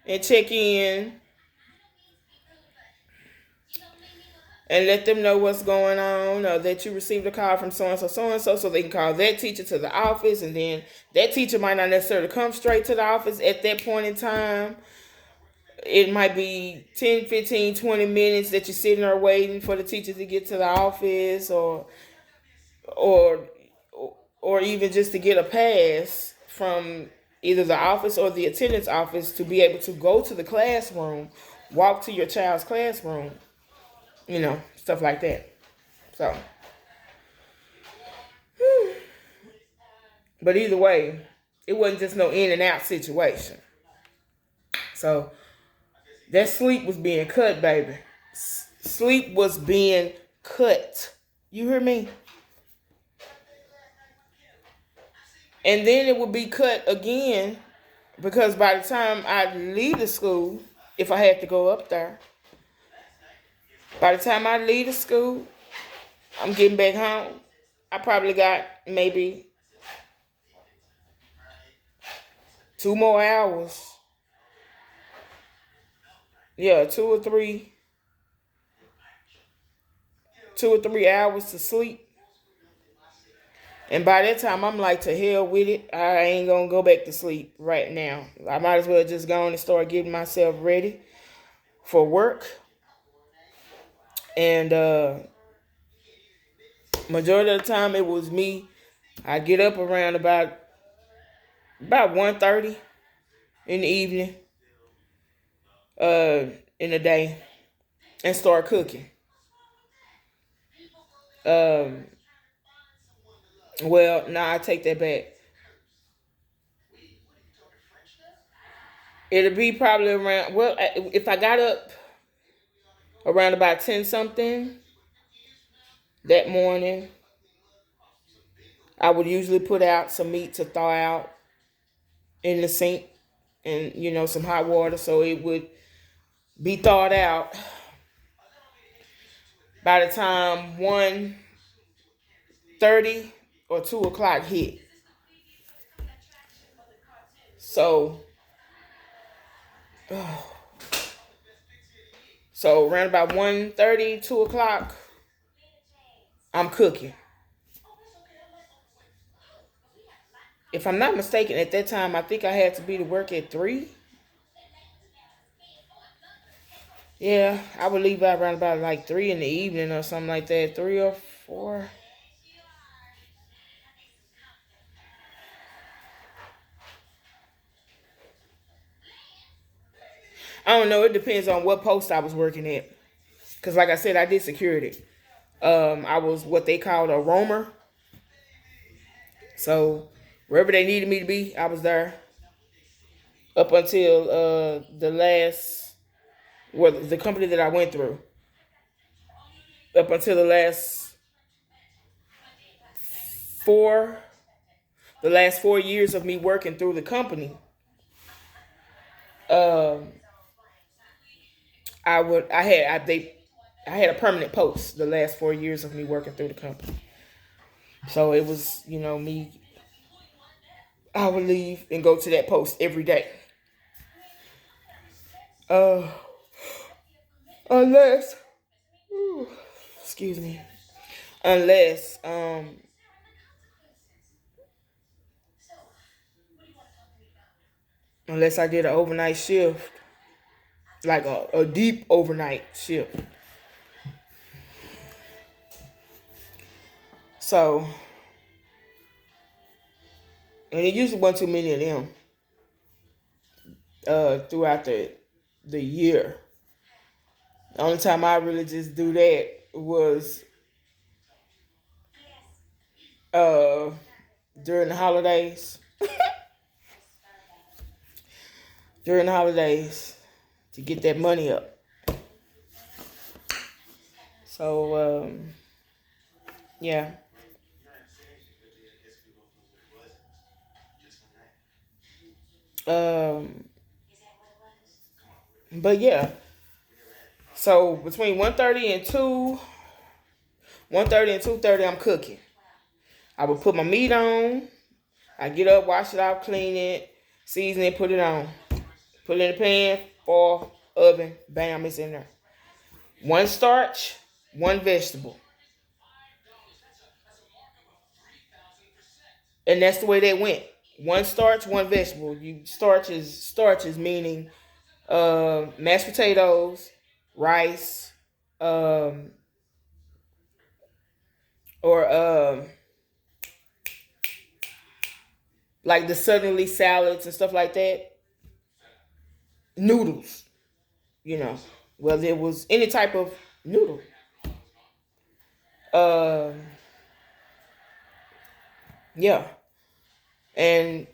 and check in and let them know what's going on, or that you received a call from so and so they can call that teacher to the office, and then that teacher might not necessarily come straight to the office at that point in time. It might be 10, 15, 20 minutes that you're sitting there waiting for the teacher to get to the office, or or even just to get a pass from either the office or the attendance office to be able to go to the classroom, walk to your child's classroom, stuff like that. So, but either way, it wasn't just no in and out situation. So that sleep was being cut, baby. Sleep was being cut. You hear me? And then it would be cut again because by the time I leave the school, if I had to go up there, by the time I leave the school, I'm getting back home. I probably got maybe 2 more hours. Yeah, 2 or 3 hours to sleep. And by that time, I'm like, to hell with it. I ain't gonna go back to sleep right now. I might as well just go on and start getting myself ready for work. And majority of the time, it was me. I get up around about 1:30 in the evening, uh, in the day, and start cooking. Um, well, nah, I take that back. It'll be probably around. Well, if I got up around about 10 something that morning, I would usually put out some meat to thaw out in the sink, and some hot water so it would be thawed out by the time 1:30 or 2 o'clock hit. So so around about 1:30, 2 o'clock, I'm cooking. If I'm not mistaken, at that time I think I had to be to work at 3. Yeah, I would leave out around about like 3 in the evening or something like that. 3 or 4. I don't know. It depends on what post I was working at. Cause like I said, I did security. I was what they called a roamer. So wherever they needed me to be, I was there. Up until the last, well, the company that I went through. Up until four, the last 4 years of me working through the company, um, I had a permanent post the last 4 years of me working through the company. So it was, me. I would leave and go to that post every day. Uh, unless, excuse me, unless unless I did an overnight shift, like a deep overnight shift. So, and it usually wasn't too many of them. throughout the year. The only time I really just do that was uh during the holidays. During the holidays to get that money up. So yeah. Um, but yeah. So between 1:30 and 1:30 and 2:30, I'm cooking. I would put my meat on. I get up, wash it out, clean it, season it, put it on. Put it in the pan, or oven. Bam, it's in there. One starch, one vegetable. And that's the way they went. One starch, one vegetable. You starches meaning mashed potatoes, rice, um, or like the suddenly salads and stuff like that. Noodles, you know, whether it was any type of noodle. Uh, yeah, and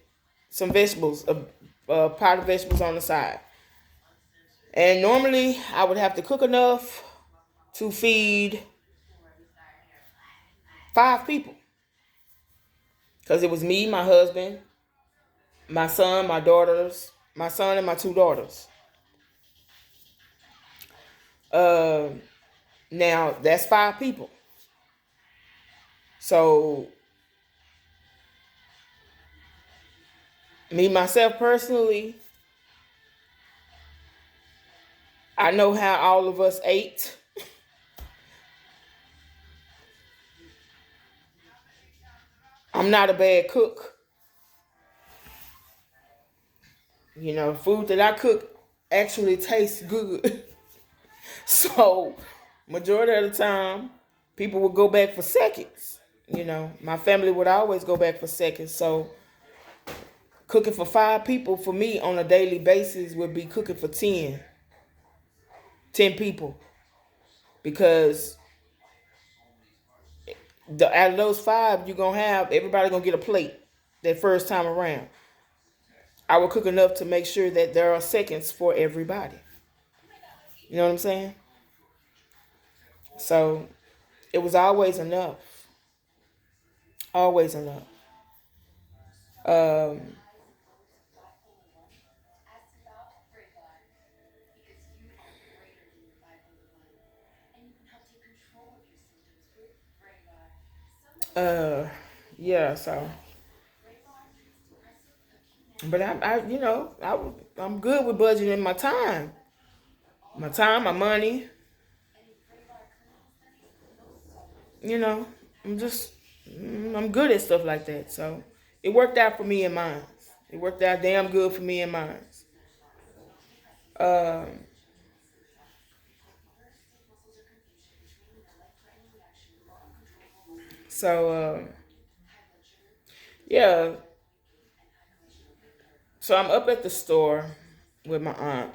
some vegetables, a pot of vegetables on the side. And normally I would have to cook enough to feed 5 people because it was me, my husband, my son, my son and my 2 daughters. Uh, Now that's 5 people. So me myself personally, I know how all of us ate. I'm not a bad cook. You know, food that I cook actually tastes good. So majority of the time, people would go back for seconds. You know, my family would always go back for seconds. So cooking for 5 people for me on a daily basis would be cooking for 10 people because out of those 5, you're gonna have everybody gonna get a plate that first time around. I will cook enough to make sure that there are seconds for everybody. You know what I'm saying? So it was always enough. Always enough. Um, uh, yeah. So, but I'm good with budgeting my time, my money. You know, I'm good at stuff like that. So it worked out for me and mine. It worked out damn good for me and mine. Um, so yeah, so I'm up at the store with my aunt,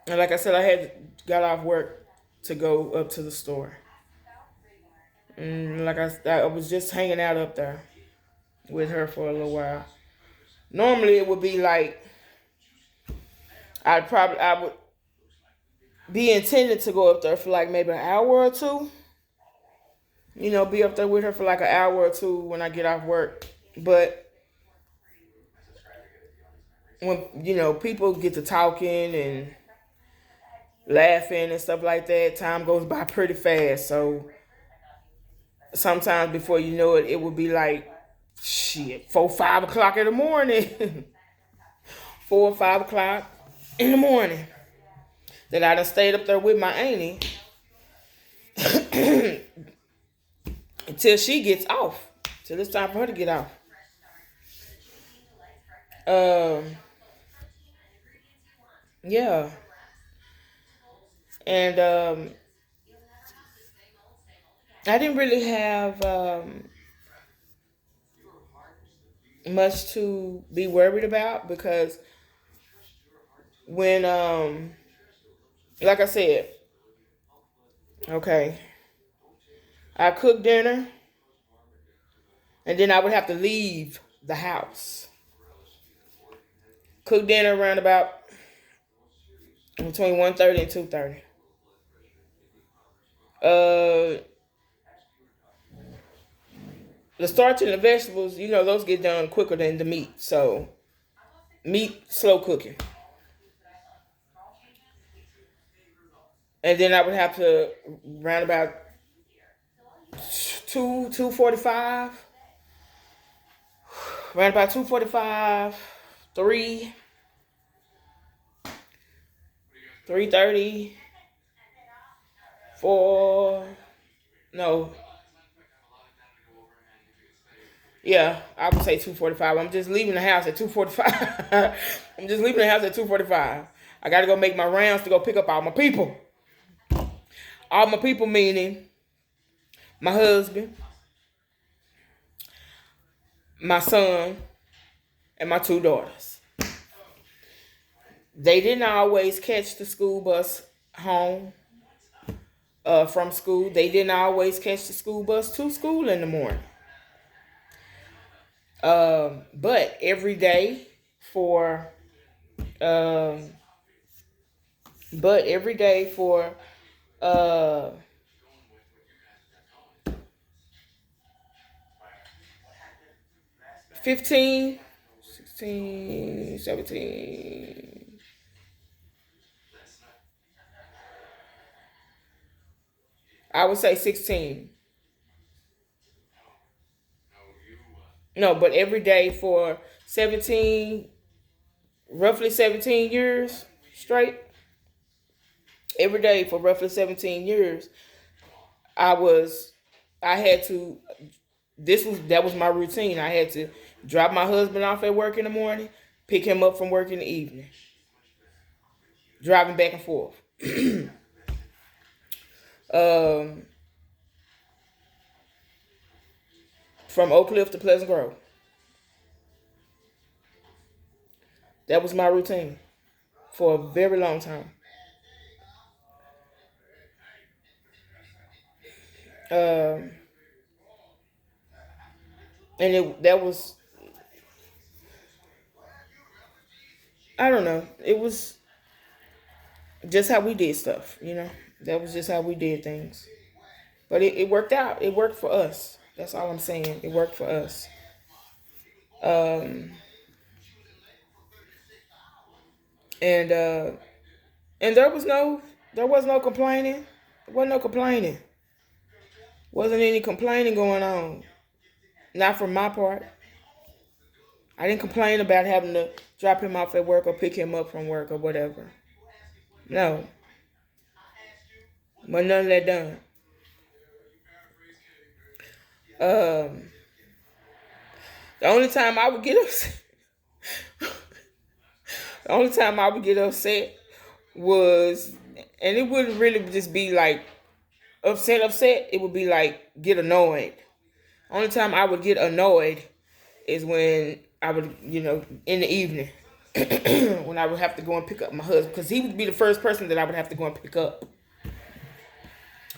and like I said, I had got off work to go up to the store, and I was just hanging out up there with her for a little while. Normally, it would be like I would be intended to go up there for like maybe an hour or two. You know, be up there with her for like an hour or two when I get off work. But when people get to talking and laughing and stuff like that, time goes by pretty fast. So sometimes before you know it, it will be like shit 4, 5 o'clock in the morning, 4 or 5 o'clock in the morning. That I done stayed up there with my auntie until she gets off. Till it's time for her to get off. Um, yeah, and I didn't really have much to be worried about because when like I said, okay, I cook dinner and then I would have to leave the house. Cook dinner around about between 1:30 and 2:30. Uh, the starch and the vegetables, those get done quicker than the meat. So meat slow cooking, and then I would have to round about 2:45, round about 2:45, 3:30, 4. No, yeah, I would say 2:45. I'm just leaving the house at 2:45. I'm just leaving the house at 2:45. I got to go make my rounds to go pick up all my people. All my people meaning my husband, my son, and my two daughters. They didn't always catch the school bus home from school. They didn't always catch the school bus to school in the morning. But every day for um, but every day for uh 15, 16, 17. I would say 16. No, but every day for 17, roughly 17 years straight. Every day for roughly 17 years, I was, I had to, that was my routine. I had to drop my husband off at work in the morning, pick him up from work in the evening, driving back and forth. um, from Oak Cliff to Pleasant Grove. That was my routine for a very long time. Um, and that was, I don't know, it was just how we did stuff. That was just how we did things. But it worked out. It worked for us. That's all I'm saying. It worked for us. Um, and and there was no complaining. There wasn't no complaining. Wasn't any complaining going on. Not from my part. I didn't complain about having to drop him off at work or pick him up from work or whatever. No, but none of that done. Um, the only time I would get upset, the only time I would get upset was, and it wouldn't really just be like upset. It would be like get annoyed. Only time I would get annoyed is when I would, in the evening, when I would have to go and pick up my husband, because he would be the first person that I would have to go and pick up.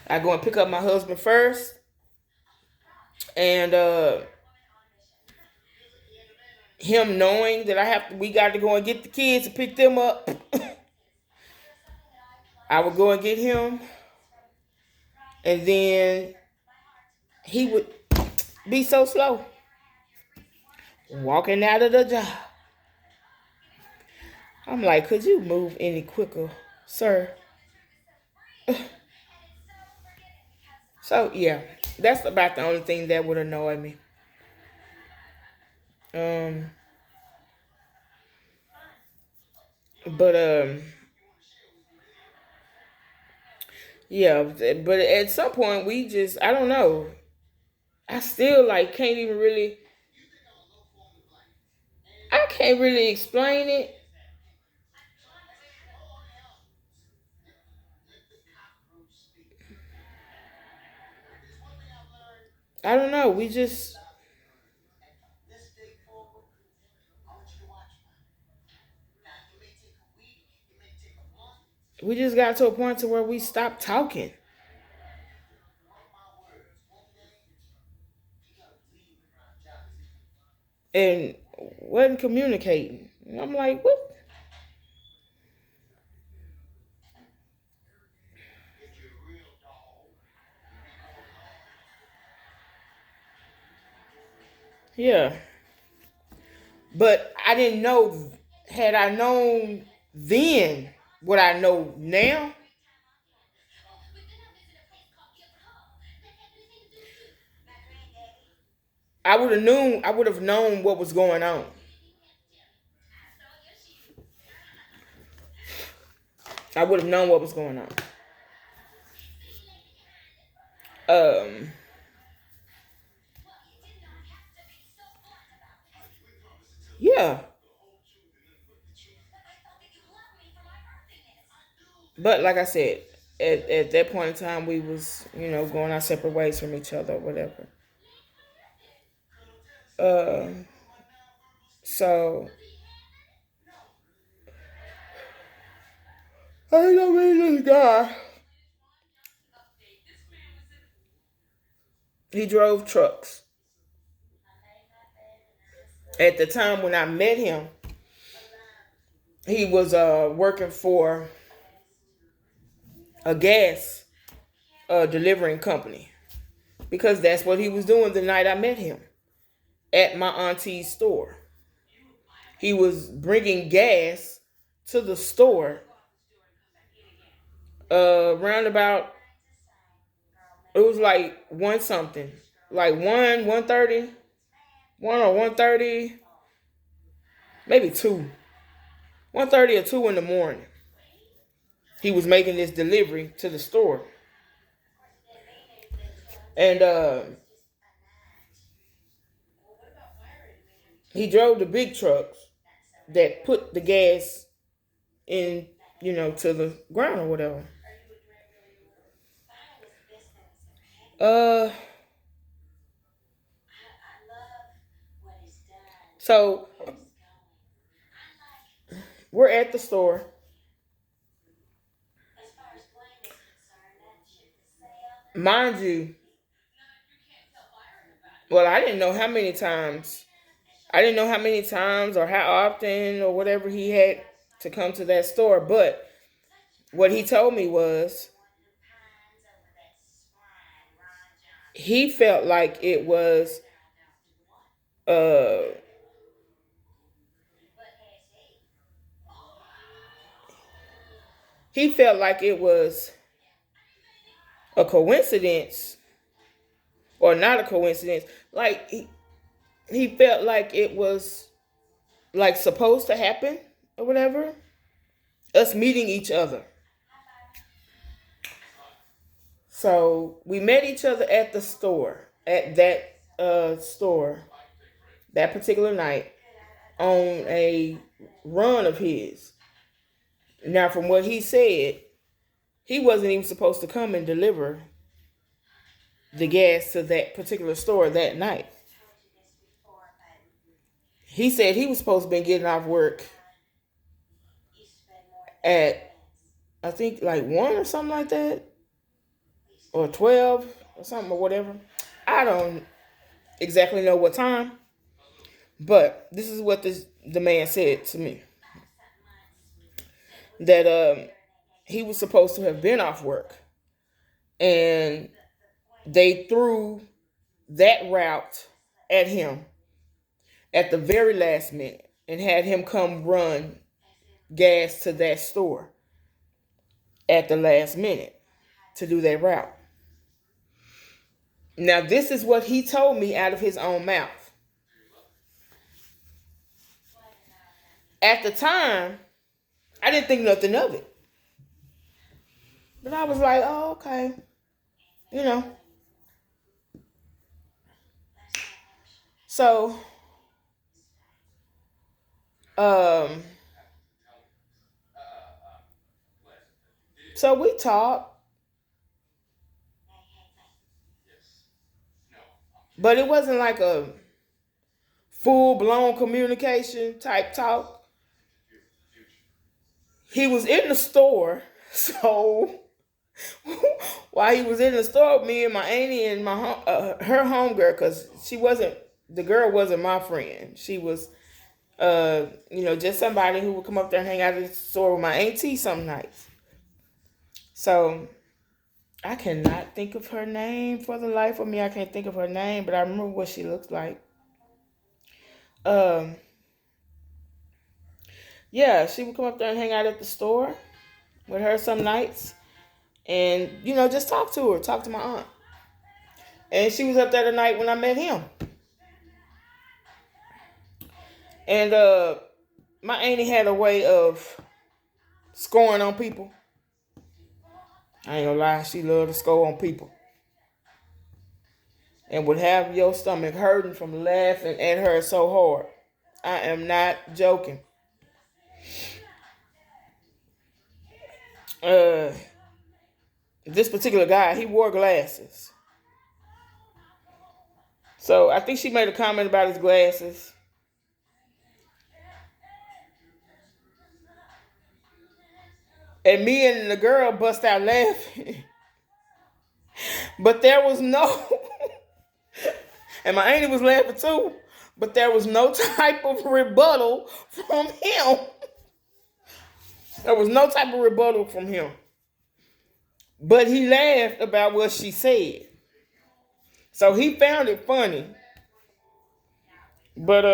I go and pick up my husband first, and him knowing that we got to go and get the kids and pick them up. I would go and get him, and then he would be so slow walking out of the job. I'm like, could you move any quicker, sir? So yeah, that's about the only thing that would annoy me. Um, but yeah, but at some point we just, I don't know. I still like can't even really, I can't really explain it. I don't know. We just, we just got to a point to where we stopped talking and wasn't communicating. And I'm like, what? Yeah. But I didn't know, had I known then what I know now, I would have known what was going on. I would have known what was going on. Um, yeah. But like I said, at that point in time, we was going our separate ways from each other, or whatever. Um, so I know this guy. He drove trucks. At the time when I met him, he was working for a gas delivering company because that's what he was doing the night I met him at my auntie's store. He was bringing gas to the store around about, it was like one something, like 1:30, 1 or 1:30, maybe 1:30 or 2 in the morning. He was making this delivery to the store, and he drove the big trucks that put the gas in, to the ground or whatever. Uh, so we're at the store. Mind you, well, I didn't know how many times. I didn't know how many times or how often or whatever he had to come to that store, but what he told me was he felt like it was uh he felt like it was a coincidence or not a coincidence. Like he felt like it was like supposed to happen or whatever. Us meeting each other. So we met each other at the store, at that store, that particular night on a run of his. Now, from what he said, he wasn't even supposed to come and deliver the gas to that particular store that night. He said he was supposed to be getting off work at, I think, like 1 or something like that, or 12 or something or whatever. I don't exactly know what time, but this is what the man said to me, that he was supposed to have been off work, and they threw that route at him at the very last minute and had him come run gas to that store at the last minute to do that route. Now, this is what he told me out of his own mouth. At the time, I didn't think nothing of it. But I was like, oh, okay. You know. So, um, so we talked, but it wasn't like a full blown communication type talk. He was in the store So while he was in the store with me and my auntie and her homegirl, because the girl wasn't my friend. She was, just somebody who would come up there and hang out at the store with my auntie some nights. So I cannot think of her name for the life of me. I can't think of her name, but I remember what she looks like. Um, yeah, she would come up there and hang out at the store with her some nights, and just talk to my aunt. And she was up there the night when I met him, and my auntie had a way of scoring on people. I ain't gonna lie, she loved to score on people, and would have your stomach hurting from laughing at her so hard. I am not joking. Uh, this particular guy, he wore glasses. So I think she made a comment about his glasses. And me and the girl bust out laughing. But there was no, and my auntie was laughing too, but there was no type of rebuttal from him. There was no type of rebuttal from him. But he laughed about what she said. So he found it funny. But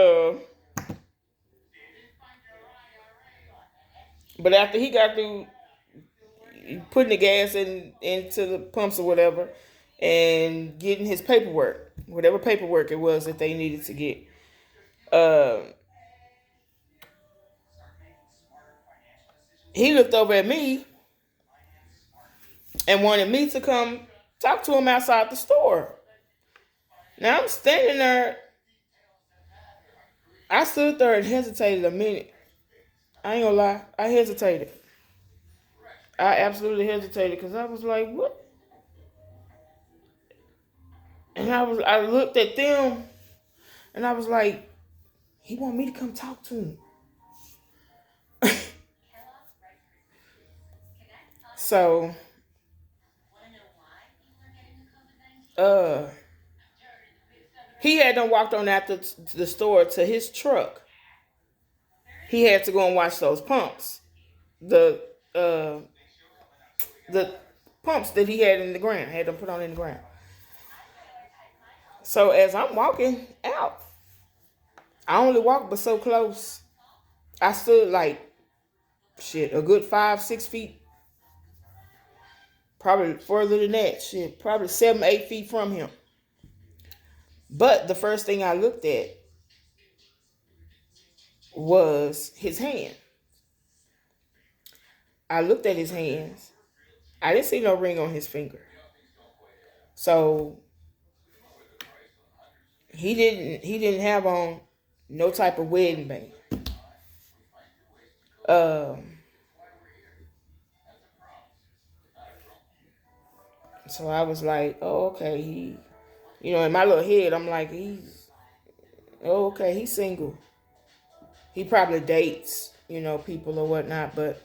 after he got through putting the gas into the pumps or whatever, and getting his paperwork, whatever paperwork it was that they needed to get, uh, he looked over at me and wanted me to come talk to him outside the store. Now I'm standing there. I stood there and hesitated a minute. I ain't gonna lie, I hesitated. I absolutely hesitated because I was like, "What?" And I looked at them, and I was like, "He want me to come talk to him." So, uh, he had done walked on out the store to his truck. He had to go and watch those pumps, the uh, the pumps that he had in the ground, had them put on in the ground. So as I'm walking out, I only walked but so close. I stood like a good 5, 6 feet, probably further than that. Probably 7, 8 feet from him. But the first thing I looked at was his hand. I looked at his hands. I didn't see no ring on his finger. So he didn't have on no type of wedding band. So I was like, oh, okay, in my little head, I'm like, he's single. He probably dates, people or whatnot, but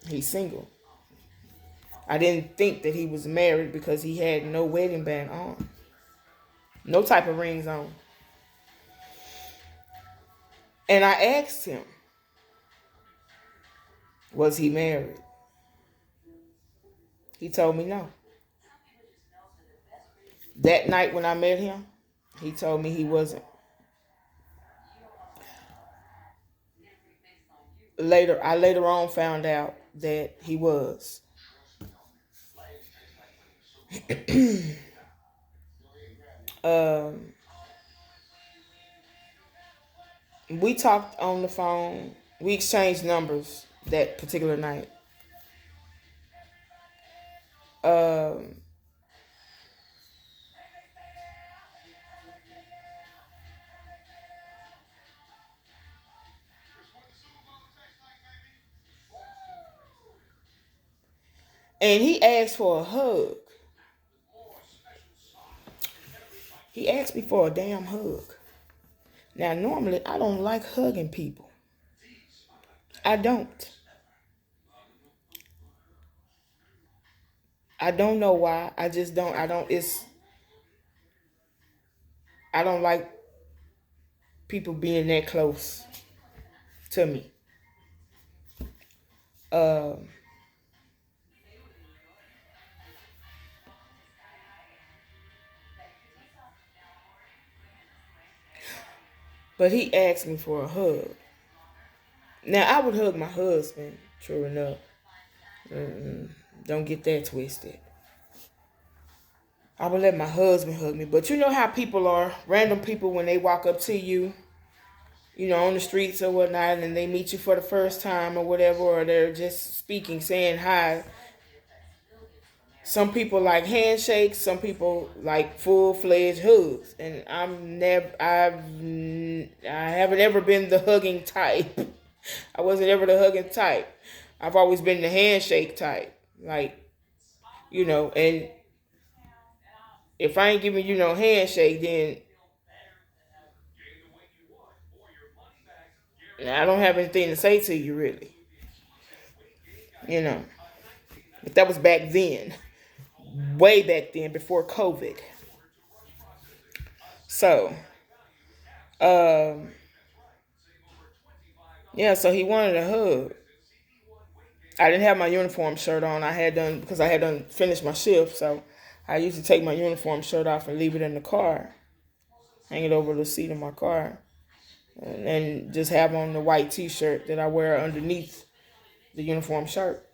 he's single. I didn't think that he was married because he had no wedding band on. No type of rings on. And I asked him, was he married? He told me no. That night when I met him, he told me he wasn't. I later on found out that he was. um, we talked on the phone. We exchanged numbers that particular night. Um, and he asked for a hug. He asked me for a damn hug. Now, normally, I don't like hugging people. I don't. I don't know why. I just don't. I don't. It's. I don't like people being that close to me. Um, but he asked me for a hug. Now I would hug my husband. True enough. Mm-mm. Don't get that twisted. I would let my husband hug me. But you know how people are, random people, when they walk up to you, on the streets or whatnot, and they meet you for the first time or whatever, or they're just speaking, saying hi. Some people like handshakes, some people like full-fledged hugs, and I haven't ever been the hugging type. I wasn't ever the hugging type. I've always been the handshake type, like and if I ain't giving you no handshake, then I don't have anything to say to you, really. You know. But that was back then, way back then, before COVID. So, um, yeah. So he wanted a hug. I didn't have my uniform shirt on. I had done because I had done finished my shift. So I used to take my uniform shirt off and leave it in the car, hang it over the seat of my car, and just have on the white T-shirt that I wear underneath the uniform shirt.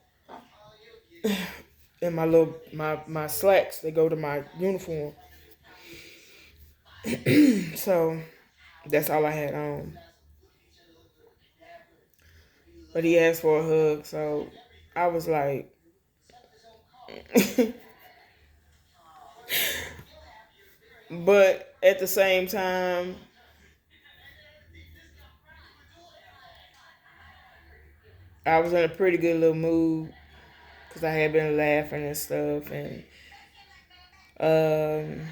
And my slacks, they go to my uniform. So that's all I had on. But he asked for a hug, so I was like, but at the same time, I was in a pretty good little mood because I had been laughing and stuff, and um,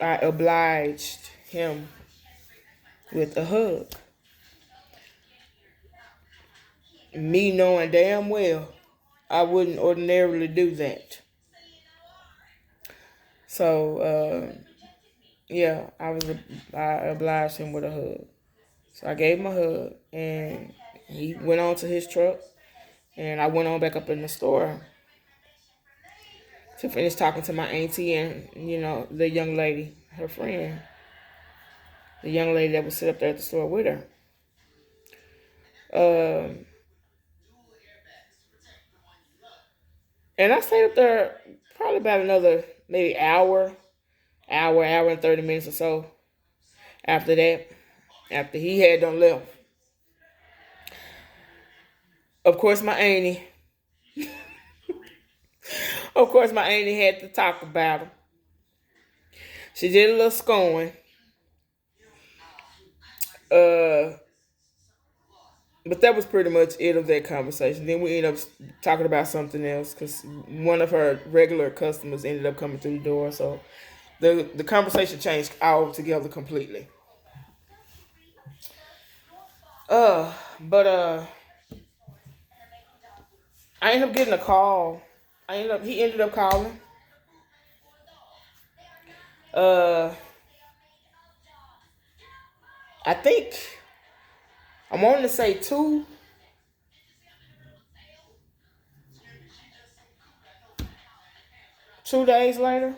I obliged him with a hug. Me knowing damn well I wouldn't ordinarily do that. So yeah, I obliged him with a hug. So I gave him a hug, and he went on to his truck, and I went on back up in the store to finish talking to my auntie and the young lady, her friend, the young lady that would sit up there at the store with her. Um, and I stayed up there probably about another maybe hour and 30 minutes or so. After that, after he had done left, of course my auntie, had to talk about him. She did a little scorn. Uh, but that was pretty much it of that conversation. Then we ended up talking about something else because one of her regular customers ended up coming through the door. So the conversation changed altogether completely. But I ended up getting a call. He ended up calling. Uh, I think I'm wanting to say 2 days later.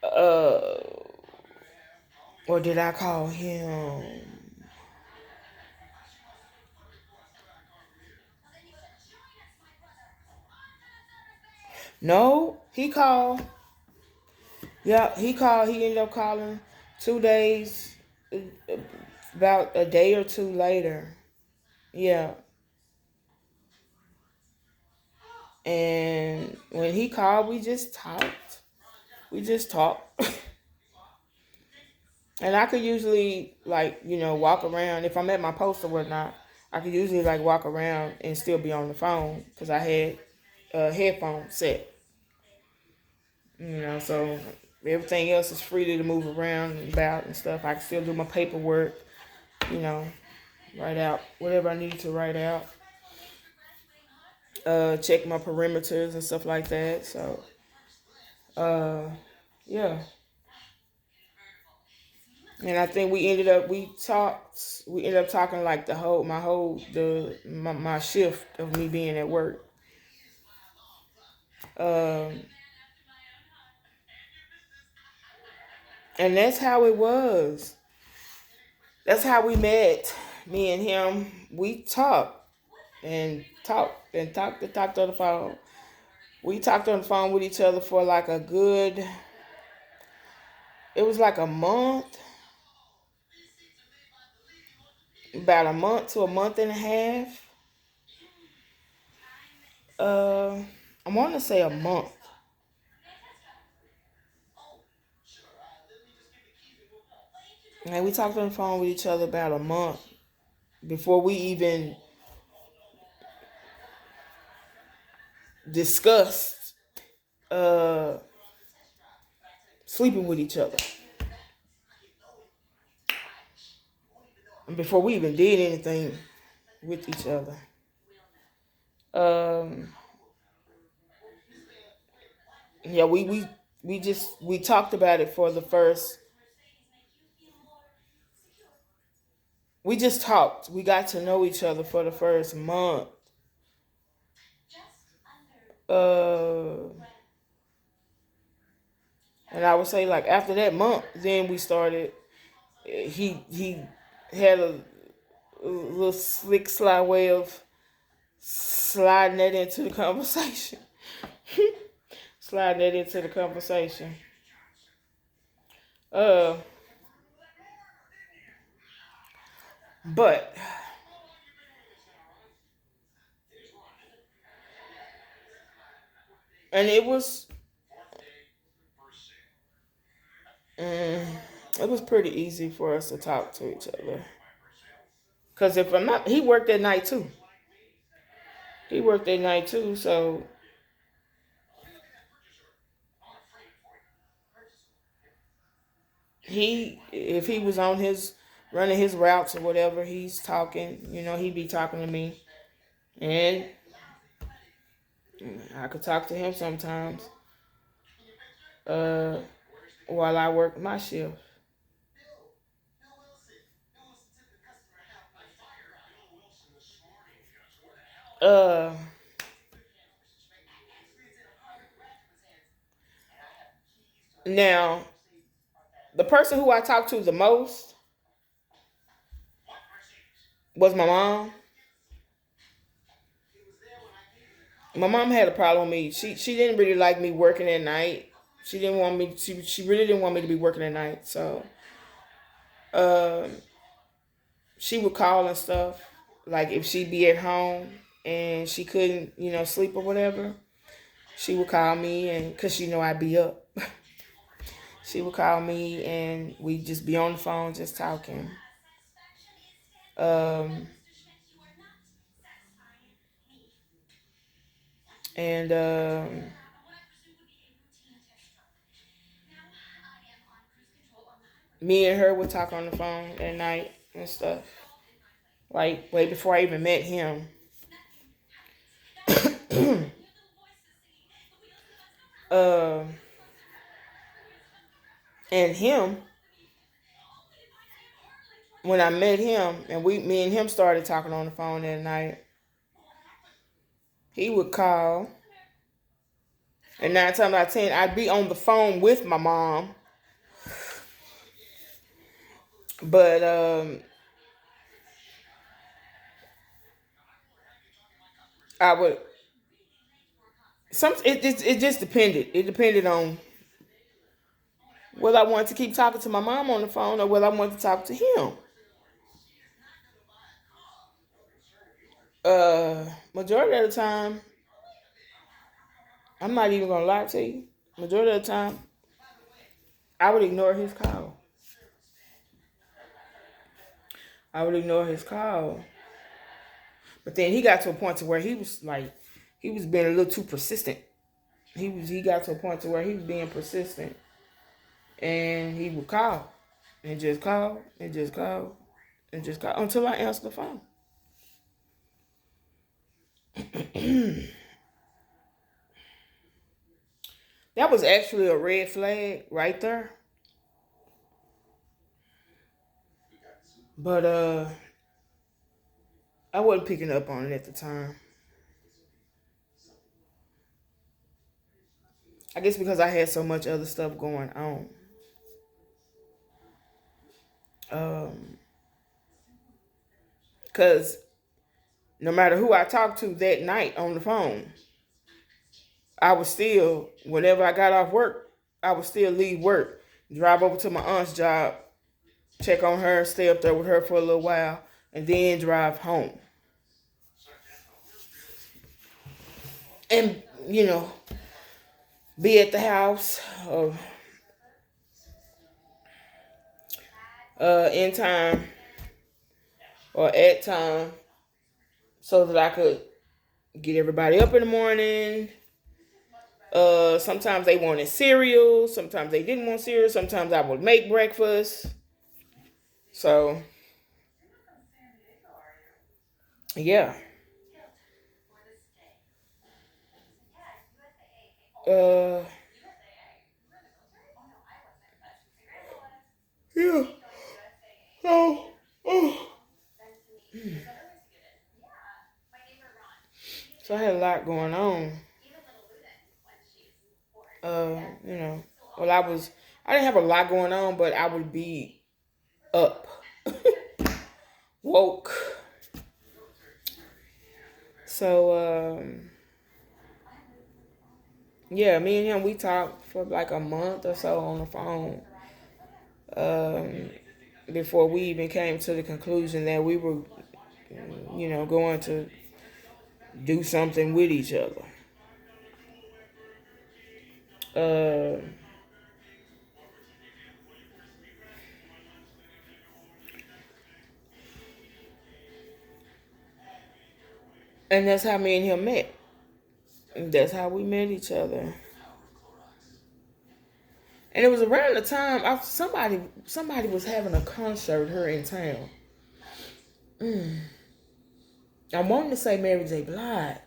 Uh, or did I call him? No, he called. Yeah, he called. He ended up calling 2 days, uh, about a day or two later. Yeah, and when he called, we just talked. We just talked. And I could usually walk around if I'm at my post or whatnot. I could usually walk around and still be on the phone because I had a headphone set. So Everything else is freely to move around and about and stuff. I can still do my paperwork, you know, write out whatever I need to write out. Check my perimeters and stuff like that. So, uh, yeah. And I think we ended up talking like my shift of me being at work. Um, and that's how it was. That's how we met. Me and him, we talked on the phone. We talked on the phone with each other for like it was like a month, about a month to a month and a half. Uh, I want to say a month. And we talked on the phone with each other about a month before we even discussed uh, sleeping with each other. And before we even did anything with each other. Um, yeah, we talked about it for the first. We just talked. We got to know each other for the first month. Uh, and I would say like after that month, then we started. He had a little slick, sly way of sliding that into the conversation. Sliding that into the conversation. Uh, but and mm, it was pretty easy for us to talk to each other. Cause if I'm not, he worked at night too. He worked at night too, so if he was on his running his routes or whatever, he's talking. You know, he'd be talking to me, and I could talk to him sometimes. Uh, while I worked my shift. Uh, Now the person who I talked to the most was my mom. My mom had a problem with me. She didn't really like me working at night. She didn't want me. She really didn't want me to be working at night. So, um, she would call and stuff. Like if she'd be at home and she couldn't, sleep or whatever, she would call me and cause she know I'd be up. She would call me and we'd just be on the phone just talking. Um, and me and her would talk on the phone at night and stuff. Like way before I even met him. um, and him, when I met him, and me and him started talking on the phone that night, he would call, and 9 times out of 10, I'd be on the phone with my mom, but I would it just depended. It depended on whether I wanted to keep talking to my mom on the phone or whether I wanted to talk to him. Majority of the time, I'm not even gonna lie to you. Majority of the time, I would ignore his call. I would ignore his call. But then he got to a point to where he was being a little too persistent. He got to a point to where he was being persistent. And he would call and just call and just call and just call until I answered the phone. That was actually a red flag right there. But I wasn't picking up on it at the time. I guess because I had so much other stuff going on. Because no matter who I talked to that night on the phone, I would still, whenever I got off work, I would still leave work, drive over to my aunt's job, check on her, stay up there with her for a little while, and then drive home. And, be at the house in time or at time so that I could get everybody up in the morning. Sometimes they wanted cereal. Sometimes they didn't want cereal. Sometimes I would make breakfast. So, yeah. Uh, yeah. Oh, oh. So I had a lot going on. You know, well, I didn't have a lot going on, but I would be up, woke. So, yeah, me and him, we talked for like a month or so on the phone. Um, Before we even came to the conclusion that we were, going to do something with each other. Uh, and that's how me and him met. That's how we met each other. And it was around the time somebody was having a concert here in town. I wanted to say Mary J. Blige.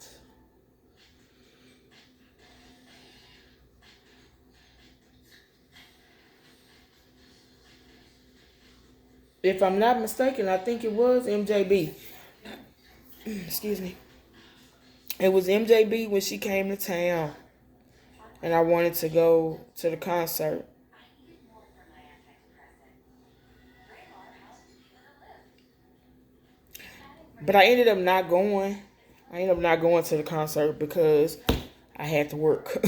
If I'm not mistaken, I think it was MJB. Excuse me. It was MJB when she came to town. And I wanted to go to the concert. But I ended up not going. I ended up not going to the concert because I had to work.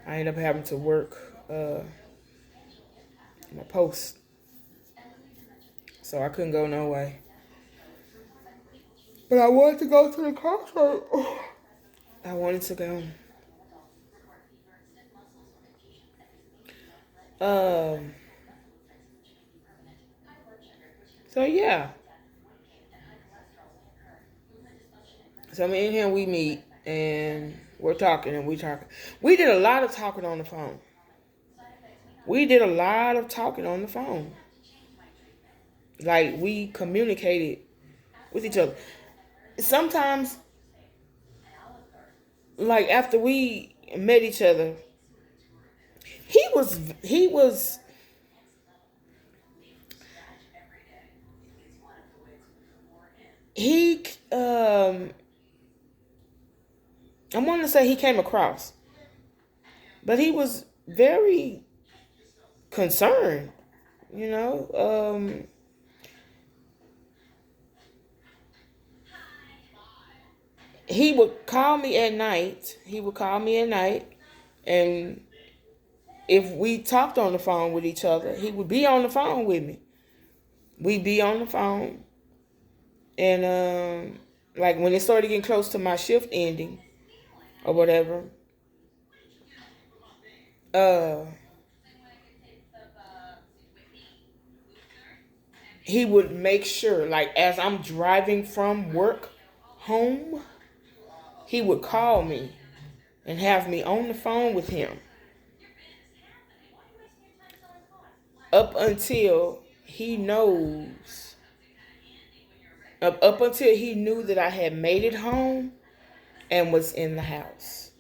I ended up having to work my post. So I couldn't go no way. But I wanted to go to the concert. I wanted to go. Um. So yeah. So me and him, we meet and we're talking and we talking. We did a lot of talking on the phone. We did a lot of talking on the phone. Like we communicated with each other. Sometimes, like after we met each other, he was he I want to say he came across, but he was very concerned. You know, he would call me at night. He would call me at night, and if we talked on the phone with each other, he would be on the phone with me. We'd be on the phone, and like when it started getting close to my shift ending or whatever, uh, he would make sure, like as I'm driving from work home, he would call me and have me on the phone with him. up until he knows, up until he knew that I had made it home and was in the house.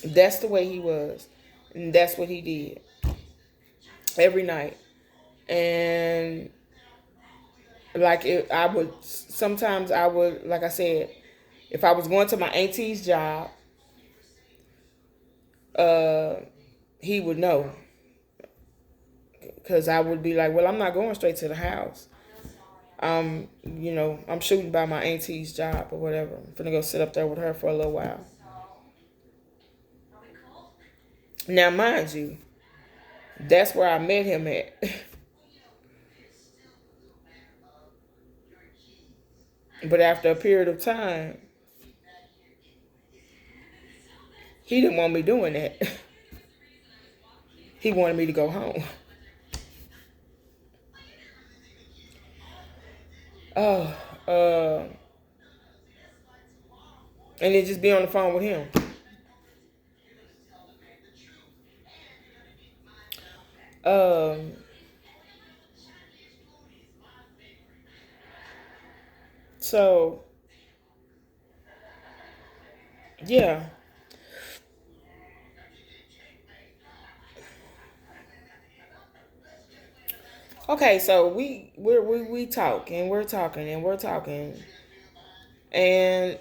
That's the way he was. And that's what he did every night. And like I would sometimes I would, like I said, if I was going to my auntie's job, uh, he would know, because I would be like, well, I'm not going straight to the house. I'm shooting by my auntie's job or whatever. I'm gonna go sit up there with her for a little while. Now, mind you, that's where I met him at. But after a period of time, he didn't want me doing that. He wanted me to go home. Oh, and then just be on the phone with him. Um, so yeah. Okay, so we talk and we're talking and we're talking, and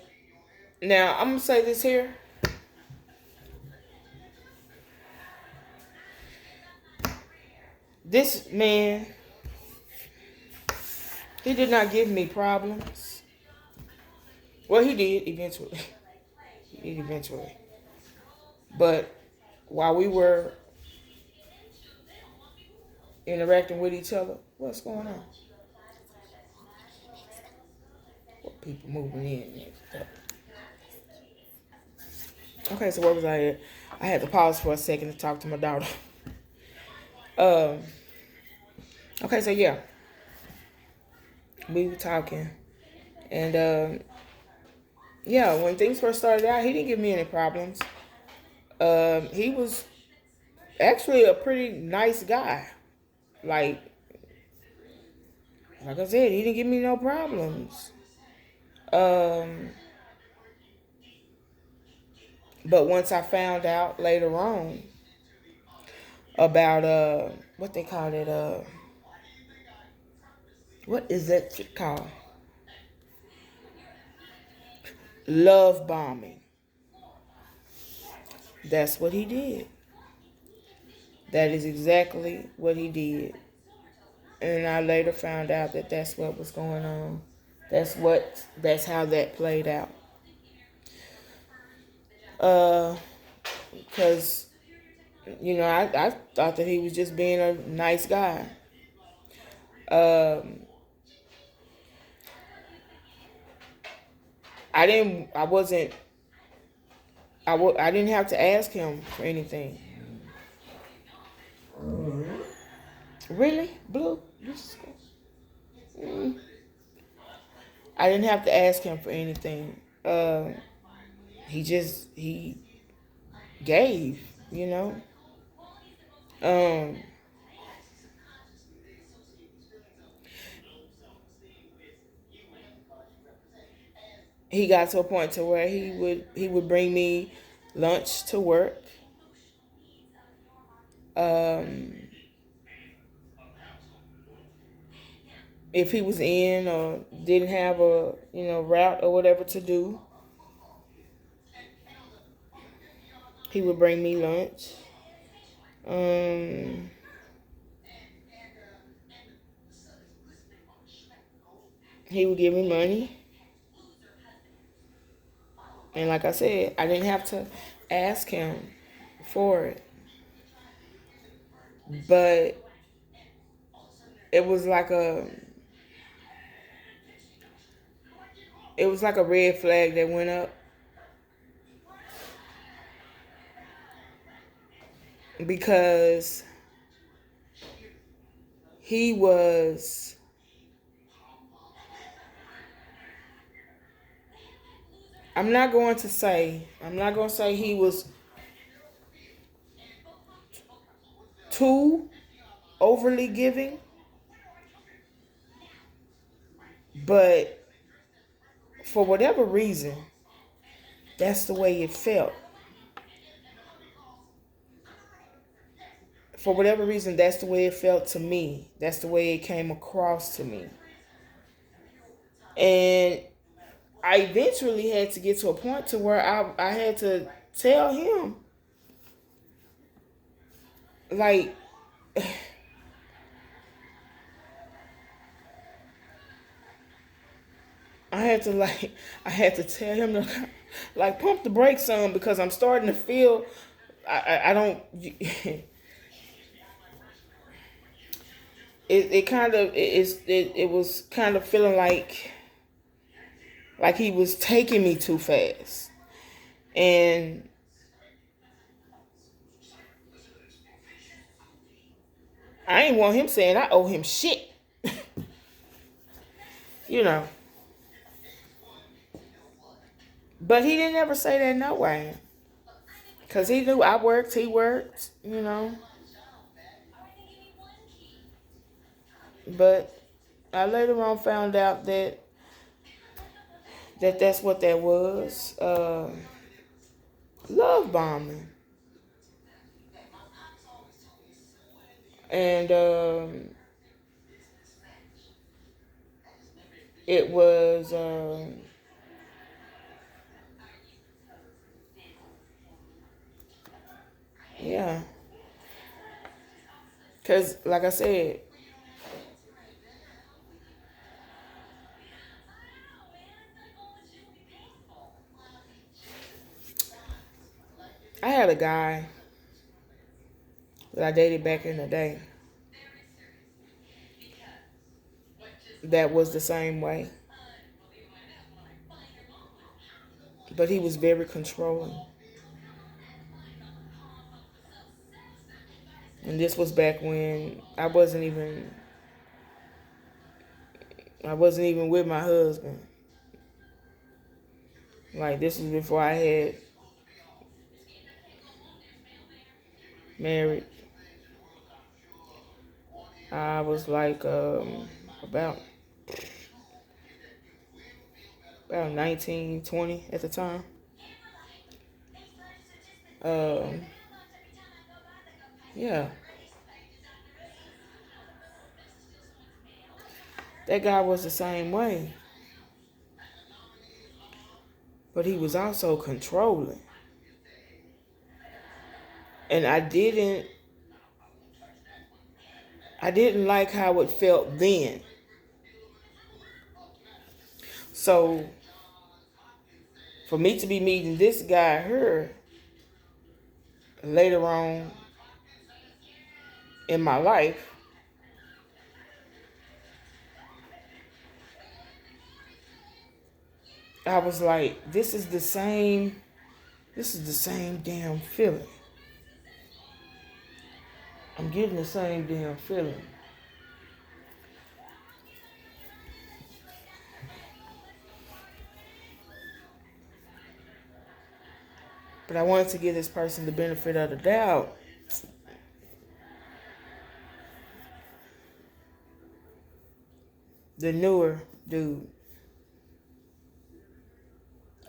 now I'm gonna say this here. This man, he did not give me problems. Well, he did eventually. He did eventually. But while we were interacting with each other, what's going on? What people moving in and stuff. Okay, so where was I at? I had to pause for a second to talk to my daughter. Um. Okay, so yeah, we were talking, and yeah, when things first started out, he didn't give me any problems. He was actually a pretty nice guy. Like, like I said, he didn't give me no problems. Um, but once I found out later on about what they call it, what is that shit called? Love bombing. That's what he did. That is exactly what he did. And I later found out that that's what was going on. That's how that played out. Because I thought that he was just being a nice guy. Um, I didn't. I wasn't. I didn't have to ask him for anything. Really, Blue? Mm. I didn't have to ask him for anything. He gave. You know. Um, he got to a point to where he would bring me lunch to work. Um, if he was in or didn't have a route or whatever to do, he would bring me lunch. Um, he would give me money, and like I said, I didn't have to ask him for it, but it was like a red flag that went up because he was. I'm not going to say he was too overly giving, but for whatever reason, that's the way it felt. For whatever reason, that's the way it felt to me. That's the way it came across to me. And I eventually had to get to a point to where I had to tell him, like, I had to tell him to like pump the brakes on, because I'm starting to feel I don't it kind of it was kind of feeling like he was taking me too fast. And I ain't want him saying I owe him shit. you know. But he didn't ever say that no way. Because he knew I worked, he worked, But I later on found out that's what that was. Love bombing. And it was yeah. Because like I said, I had a guy that I dated back in the day that was the same way. But he was very controlling. And this was back when I wasn't even with my husband. Like, this was before I had married. I was like about 19, 20 at the time. Yeah. That guy was the same way. But he was also controlling. And I didn't like how it felt then. So for me to be meeting this guy here later on in my life, I was like, this is the same damn feeling. I'm getting the same damn feeling. But I wanted to give this person the benefit of the doubt. The newer dude.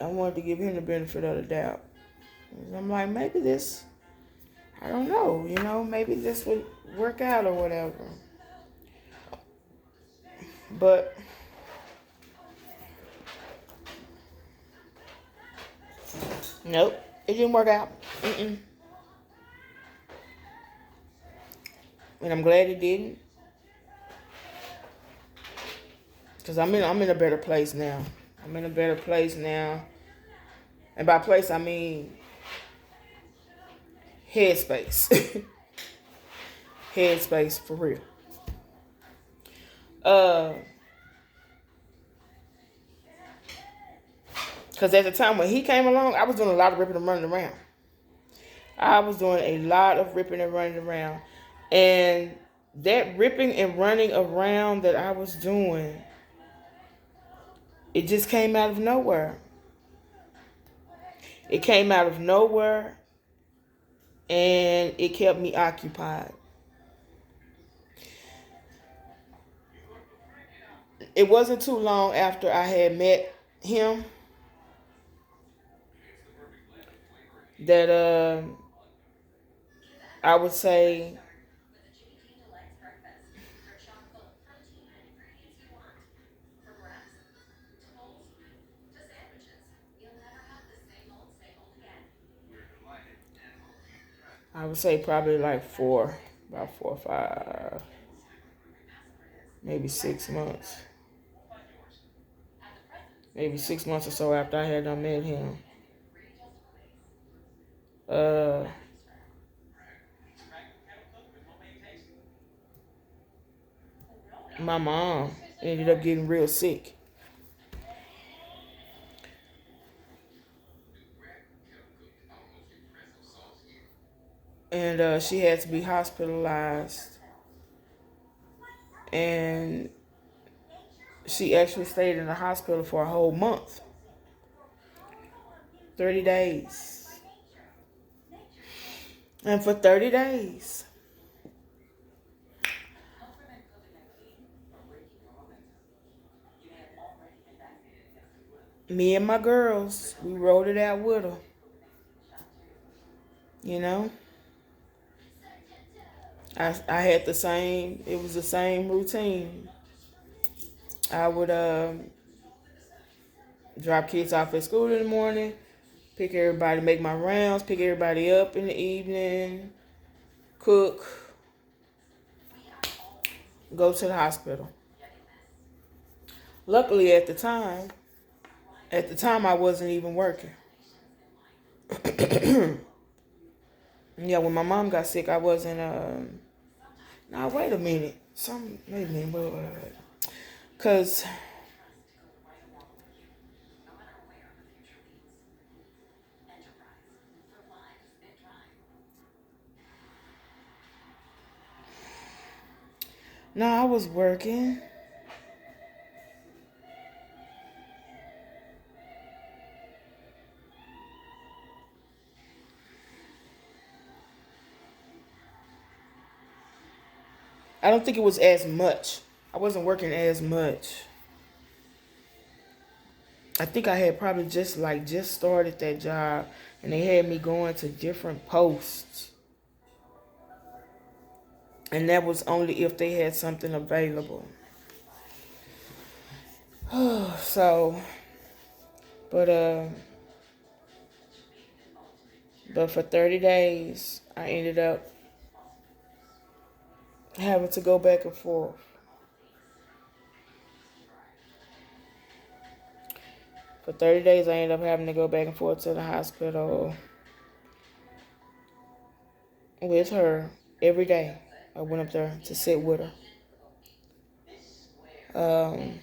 I wanted to give him the benefit of the doubt. I'm like, maybe this, I don't know, maybe this would work out or whatever. But nope, it didn't work out. And I'm glad it didn't. Because I'm in a better place now. I'm in a better place now. And by place, I mean headspace. Headspace, for real. Because at the time when he came along, I was doing a lot of ripping and running around. And that ripping and running around that I was doing, it just came out of nowhere. It came out of nowhere, and it kept me occupied. it wasn't too long after I had met him that I would say probably like about 4 or 5, maybe 6 months, maybe 6 months or so after I had done met him. Uh, my mom ended up getting real sick, and she had to be hospitalized, and she actually stayed in the hospital for a whole month, 30 days. And for 30 days, me and my girls, we rode it out with her. You know, I had it was the same routine. I would drop kids off at school in the morning, pick everybody, make my rounds, pick everybody up in the evening, cook, go to the hospital. Luckily at the time I wasn't even working. Yeah, when my mom got sick, I wasn't. Now wait a minute. Wait a minute. Wait. Cause no, I was working. I don't think it was as much. I wasn't working as much. I think I had probably just started that job, and they had me going to different posts, and that was only if they had something available. So, but but for 30 days, I ended up having to go back and forth. For 30 days, I ended up having to go back and forth to the hospital with her every day. I went up there to sit with her. Um,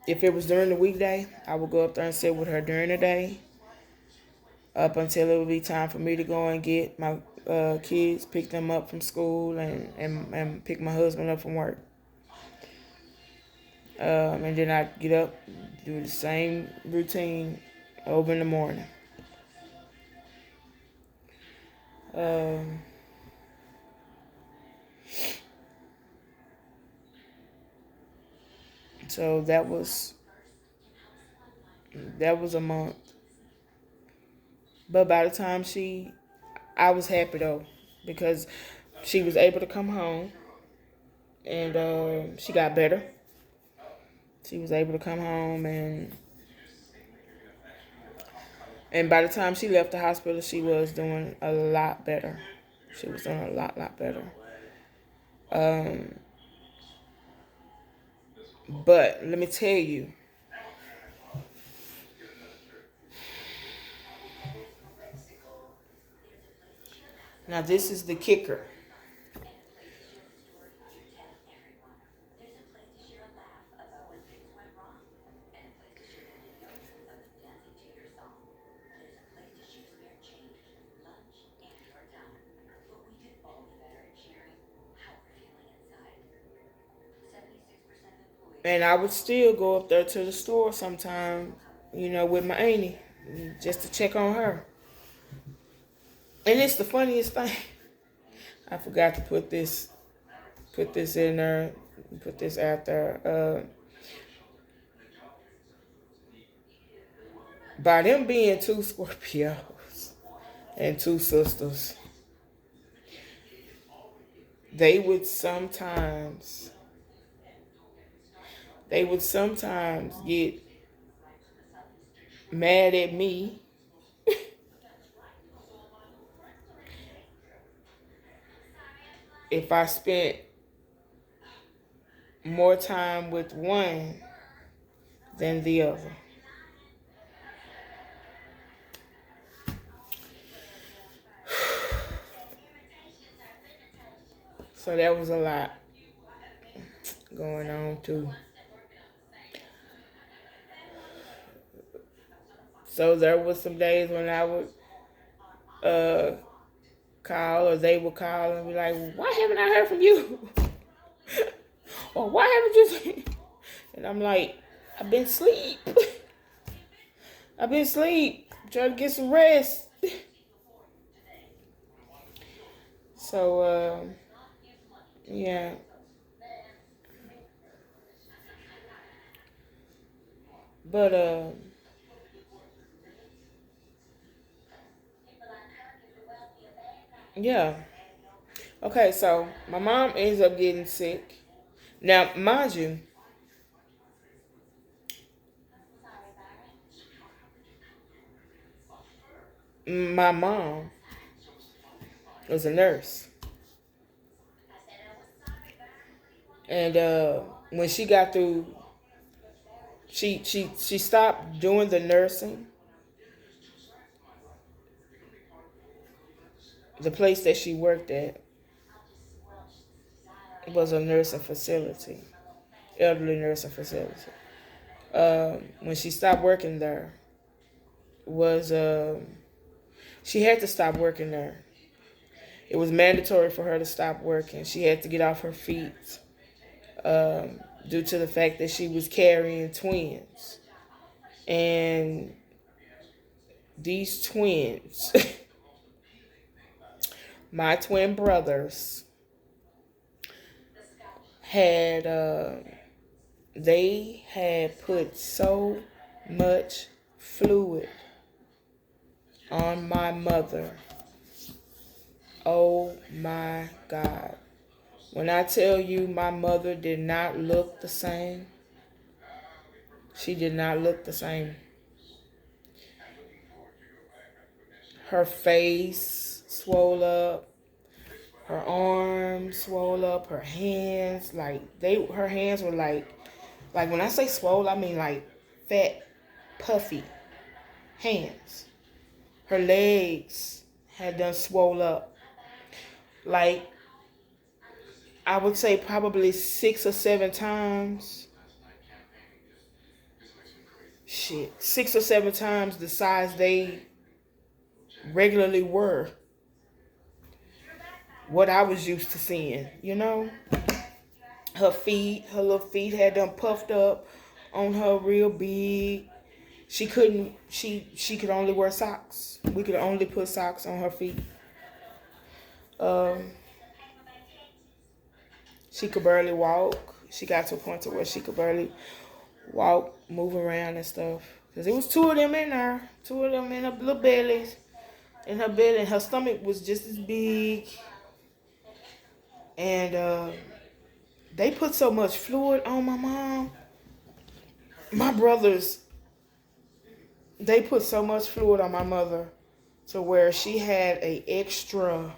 if it was during the weekday, I would go up there and sit with her during the day up until it would be time for me to go and get my kids, pick them up from school, and pick my husband up from work. And then I get up, do the same routine over in the morning. Um, so that was a month. But by the time I was happy though, because she was able to come home, and she got better. She was able to come home, and by the time she left the hospital, she was doing a lot better. She was doing a lot better. But let me tell you, now this is the kicker. And I would still go up there to the store sometime, with my auntie, just to check on her. And it's the funniest thing. I forgot to put this in there. put this out there. By them being two Scorpios and two sisters, they would sometimes get mad at me if I spent more time with one than the other. So that was a lot going on too. So there was some days when I would call, or they would call and be like, "Why haven't I heard from you?" Or "Why haven't you seen?" And I'm like, "I've been asleep. I've been asleep. Trying to get some rest." So yeah. But yeah. Okay, so my mom ends up getting sick. Now, mind you, my mom was a nurse. And when she got through, she stopped doing the nursing. The place that she worked at was a nursing facility, elderly nursing facility. When she stopped working there, was she had to stop working there. It was mandatory for her to stop working. She had to get off her feet due to the fact that she was carrying twins. And these twins, my twin brothers, had they had put so much fluid on my mother. Oh my God. When I tell you my mother did not look the same, she did not look the same. Her face swole up, her arms swole up, her hands, her hands were like when I say swole, I mean like fat, puffy hands. Her legs had done swole up. Like, I would say probably 6 or 7 times. 6 or 7 times the size they regularly were. What I was used to seeing, Her little feet had them puffed up on her real big. She could only wear socks. We could only put socks on her feet. She could barely walk. She got to a point to where she could barely walk, move around and stuff. Because it was 2 of them in there. 2 of them in her little bellies. In her belly. And her stomach was just as big. And they put so much fluid on my mom. My brothers, they put so much fluid on my mother to where she had a extra,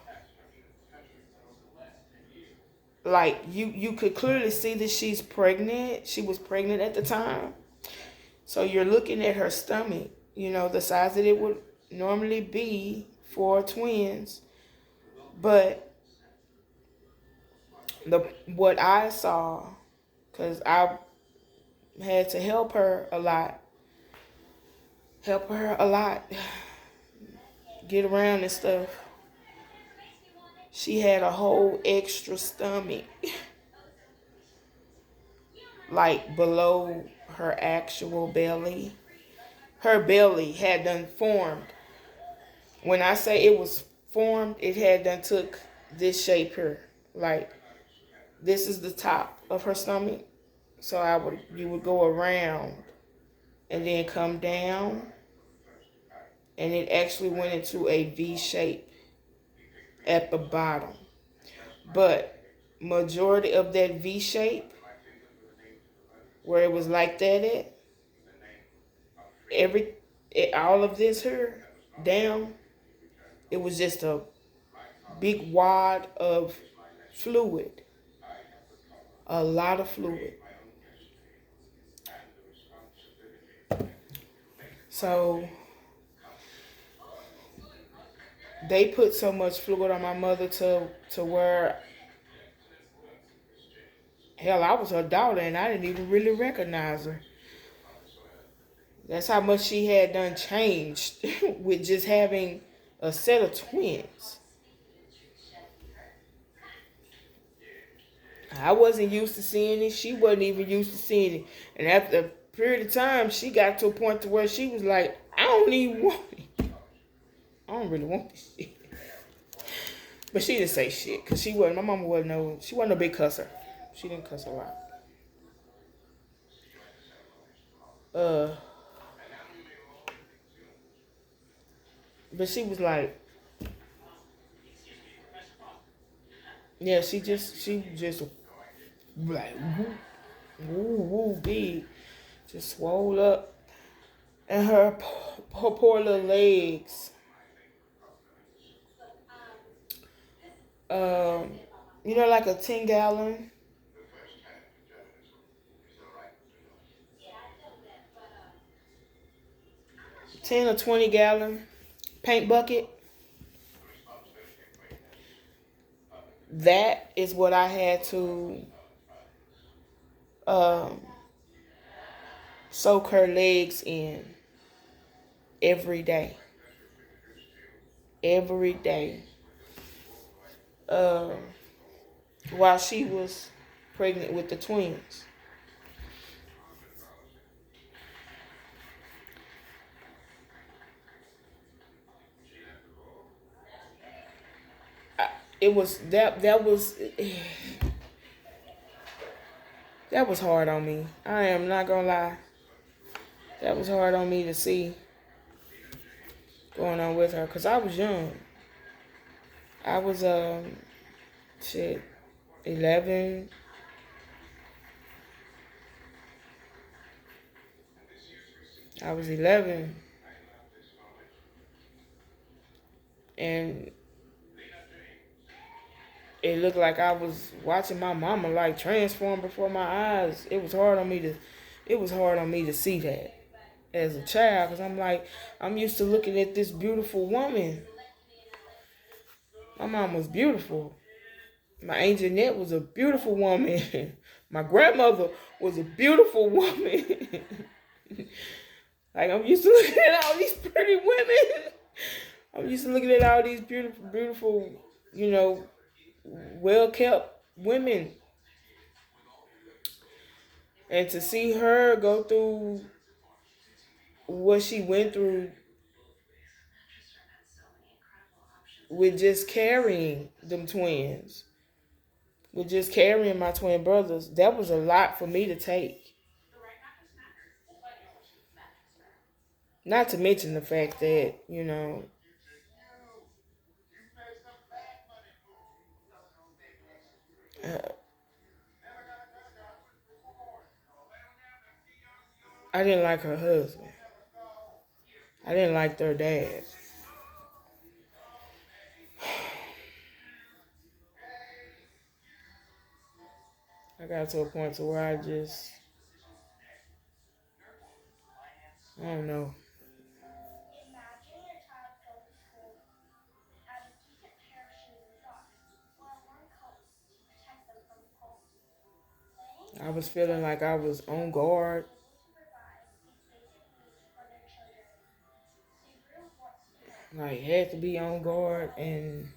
like, you could clearly see that she's pregnant. She was pregnant at the time. So you're looking at her stomach, the size that it would normally be for twins. But what I saw, because I had to help her a lot, get around and stuff. She had a whole extra stomach, like below her actual belly. Her belly had done formed. When I say it was formed, it had done took this shape here. Like, this is the top. of her stomach. So you would go around and then come down, and it actually went into a V shape at the bottom. But majority of that V shape, where it was like that at, all of this here down, it was just a big wad of fluid, a lot of fluid. So they put so much fluid on my mother to where, hell, I was her daughter and I didn't even really recognize her. That's how much she had done changed with just having a set of twins. I wasn't used to seeing it. She wasn't even used to seeing it. And after a period of time, she got to a point to where she was like, I don't even want it. I don't really want this shit. But she didn't say shit. Because my mama she wasn't a big cusser. She didn't cuss a lot. Uh, but she was like, yeah, she just like, woo, big. Just swole up. And her poor little legs. Um, like a 10-gallon, 10 or 20-gallon paint bucket. That is what I had to um, soak her legs in every day. Every day. Um, while she was pregnant with the twins. It was that was hard on me. I am not gonna lie. That was hard on me to see going on with her because I was young. I was shit 11. I was 11, and it looked like I was watching my mama like transform before my eyes. It was hard on me to see that as a child because I'm used to looking at this beautiful woman. My mom was beautiful. My Aunt Jeanette was a beautiful woman. My grandmother was a beautiful woman. Like, I'm used to looking at all these pretty women. I'm used to looking at all these beautiful, well kept women. And to see her go through what she went through with just carrying them twins, with just carrying my twin brothers, that was a lot for me to take. Not to mention the fact that, uh, I didn't like her husband. I didn't like their dad. I got to a point to where I don't know. I was feeling like I was on guard. Like, had to be on guard and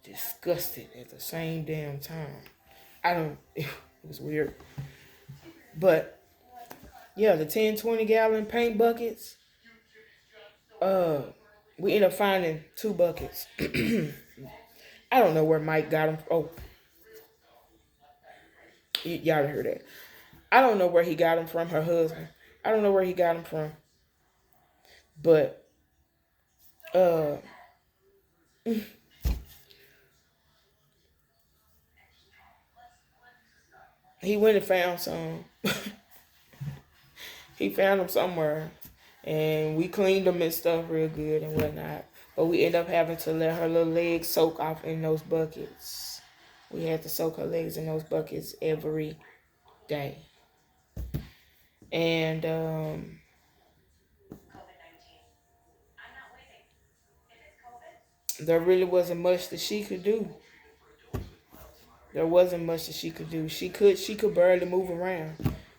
disgusted at the same damn time. It was weird. But, yeah, the 10, 20-gallon paint buckets, uh, we ended up finding 2 buckets. I don't know where Mike got them. Oh, Y'all heard that. I don't know where he got them from. Her husband. I don't know where he got them from, but uh, he went and found some. He found them somewhere, and we cleaned them and stuff real good and whatnot. But we end up having to let her little legs soak off in those buckets. We had to soak her legs in those buckets every day, and there really wasn't much that she could do. There wasn't much that she could do. She could barely move around.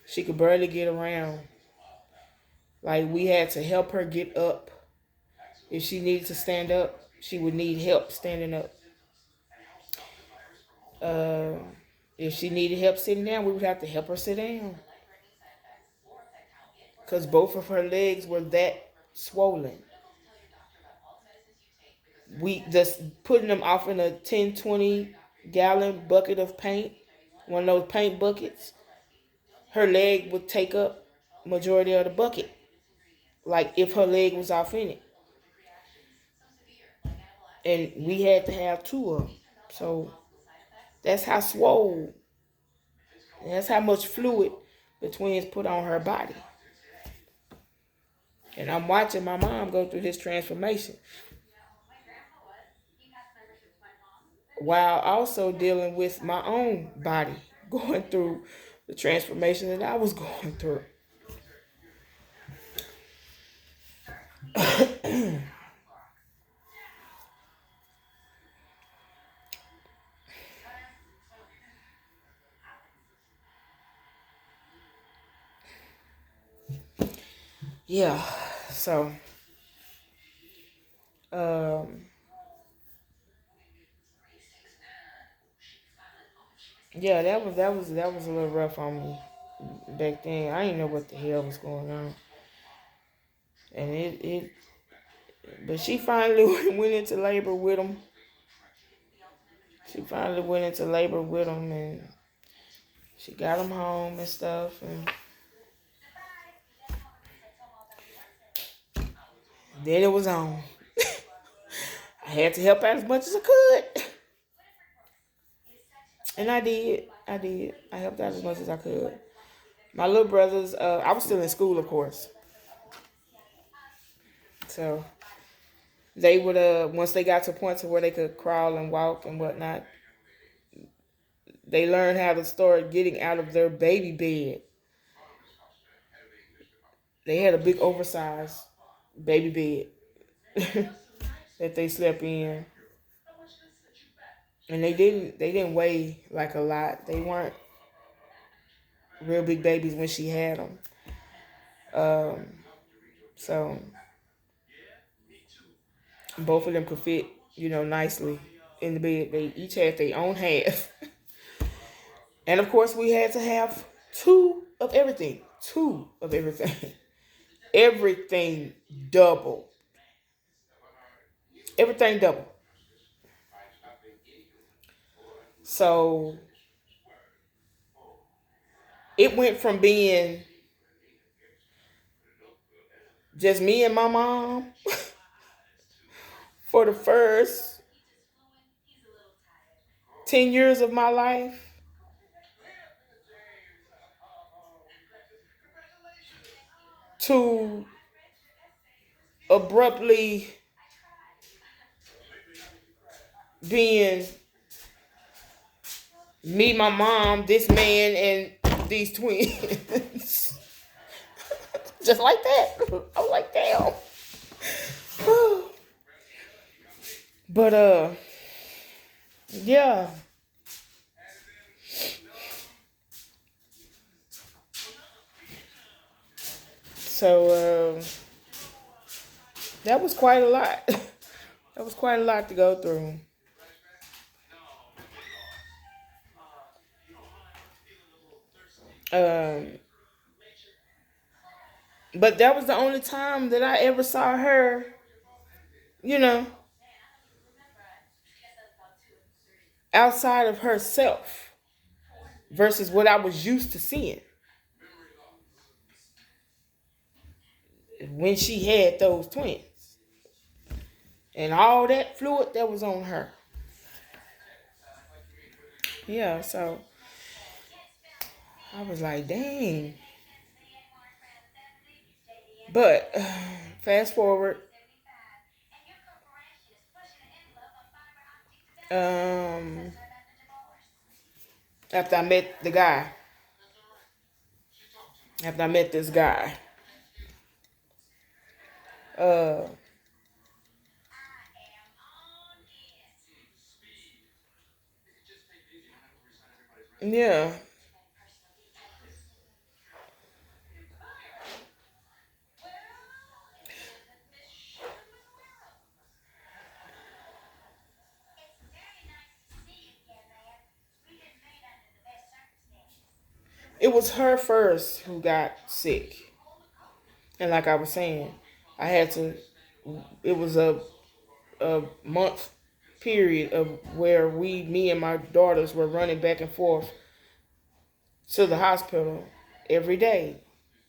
She could barely get around. Like we had to help her get up. If she needed to stand up, she would need help standing up. Uh, if she needed help sitting down, we would have to help her sit down because both of her legs were that swollen. We just putting them off in a 10, 20 gallon bucket of paint, one of those paint buckets. Her leg would take up majority of the bucket. Like if her leg was off in it, and we had to have two of them. So that's how swole. That's how much fluid the twins put on her body. And I'm watching my mom go through this transformation while also dealing with my own body, going through the transformation that I was going through. Yeah. So, um, yeah, that was a little rough on me back then. I didn't know what the hell was going on, and it. But she finally went into labor with him. She finally went into labor with him, and she got him home and stuff, and then it was on. I had to help out as much as I could. And I did. I did. I helped out as much as I could. My little brothers, I was still in school, of course. So they would, once they got to points where they could crawl and walk and whatnot, they learned how to start getting out of their baby bed. They had a big oversized baby bed that they slept in. And they didn't weigh like a lot. They weren't real big babies when she had them. Um, so both of them could fit, nicely in the bed. They each had their own half. And of course, we had to have two of everything. Two of everything. Everything double. Everything double. So it went from being just me and my mom for the first 10 years of my life to abruptly being me, my mom, this man, and these twins. Just like that. I was like, damn. But yeah. So that was quite a lot. That was quite a lot to go through. Um, but that was the only time that I ever saw her, you know, outside of herself. versus what I was used to seeing when she had those twins. And all that fluid that was on her. Yeah, so I was like, dang. But fast forward, um, after I met the guy, after I met this guy, uh, yeah, it was her first who got sick, and like I was saying, I had to. It was a month period of where me and my daughters were running back and forth to the hospital every day.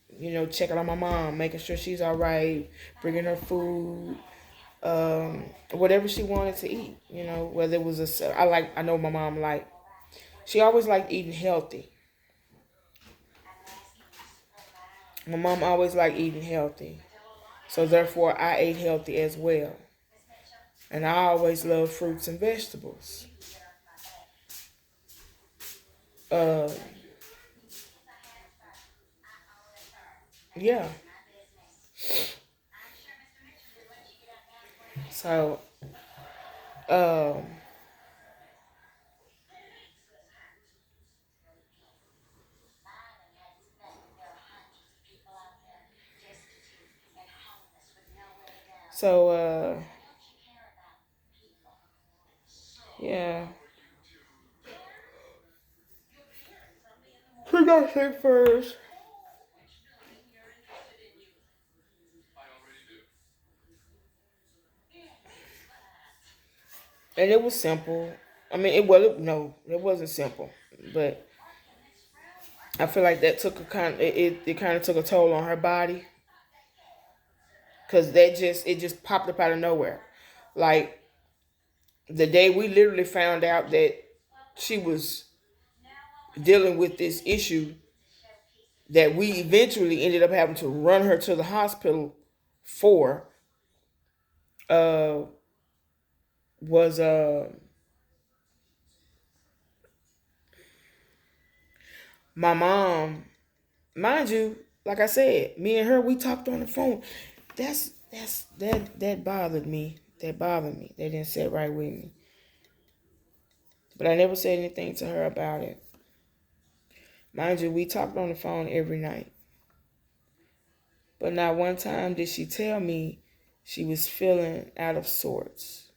You know, checking on my mom, making sure she's all right, bringing her food, whatever she wanted to eat. You know, whether it was I know my mom she always liked eating healthy. My mom always liked eating healthy. So therefore, I ate healthy as well. And I always loved fruits and vegetables. Uh, yeah. So, um, so, yeah. She got sick first. And it was simple. I mean, no, it wasn't simple. But I feel like that took a it kind of took a toll on her body because it just popped up out of nowhere. Like the day we literally found out that she was dealing with this issue, that we eventually ended up having to run her to the hospital for, uh, was my mom. Mind you, like I said, me and her we talked on the phone. That bothered me. That bothered me. That didn't sit right with me. But I never said anything to her about it. Mind you, we talked on the phone every night. But not one time did she tell me she was feeling out of sorts.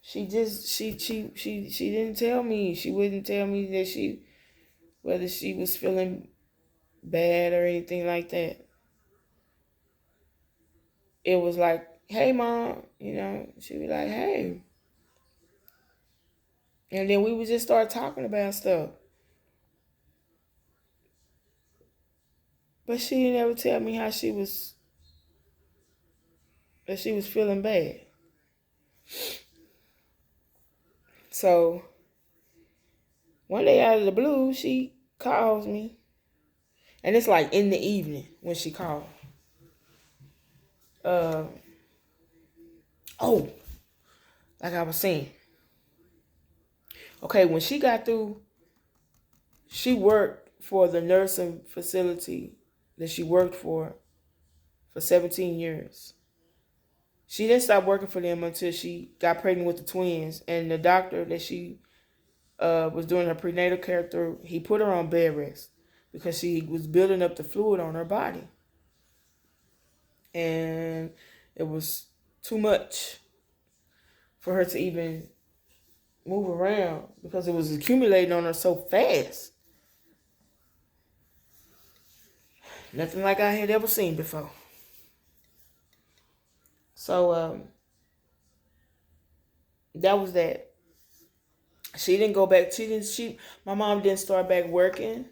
She didn't tell me. She wouldn't tell me that whether she was feeling bad or anything like that. It was like, hey mom, she'd be like, hey. And then we would just start talking about stuff. But she didn't ever tell me that she was feeling bad. So one day out of the blue, she calls me. And it's like in the evening when she called. Uh, oh, like I was saying. Okay, when she got through, she worked for the nursing facility that she worked for 17 years. She didn't stop working for them until she got pregnant with the twins. And the doctor that she was doing her prenatal care through, he put her on bed rest because she was building up the fluid on her body. And it was too much for her to even move around because it was accumulating on her so fast. Nothing like I had ever seen before. So that was that. She didn't go back. She didn't. She My mom didn't start back working.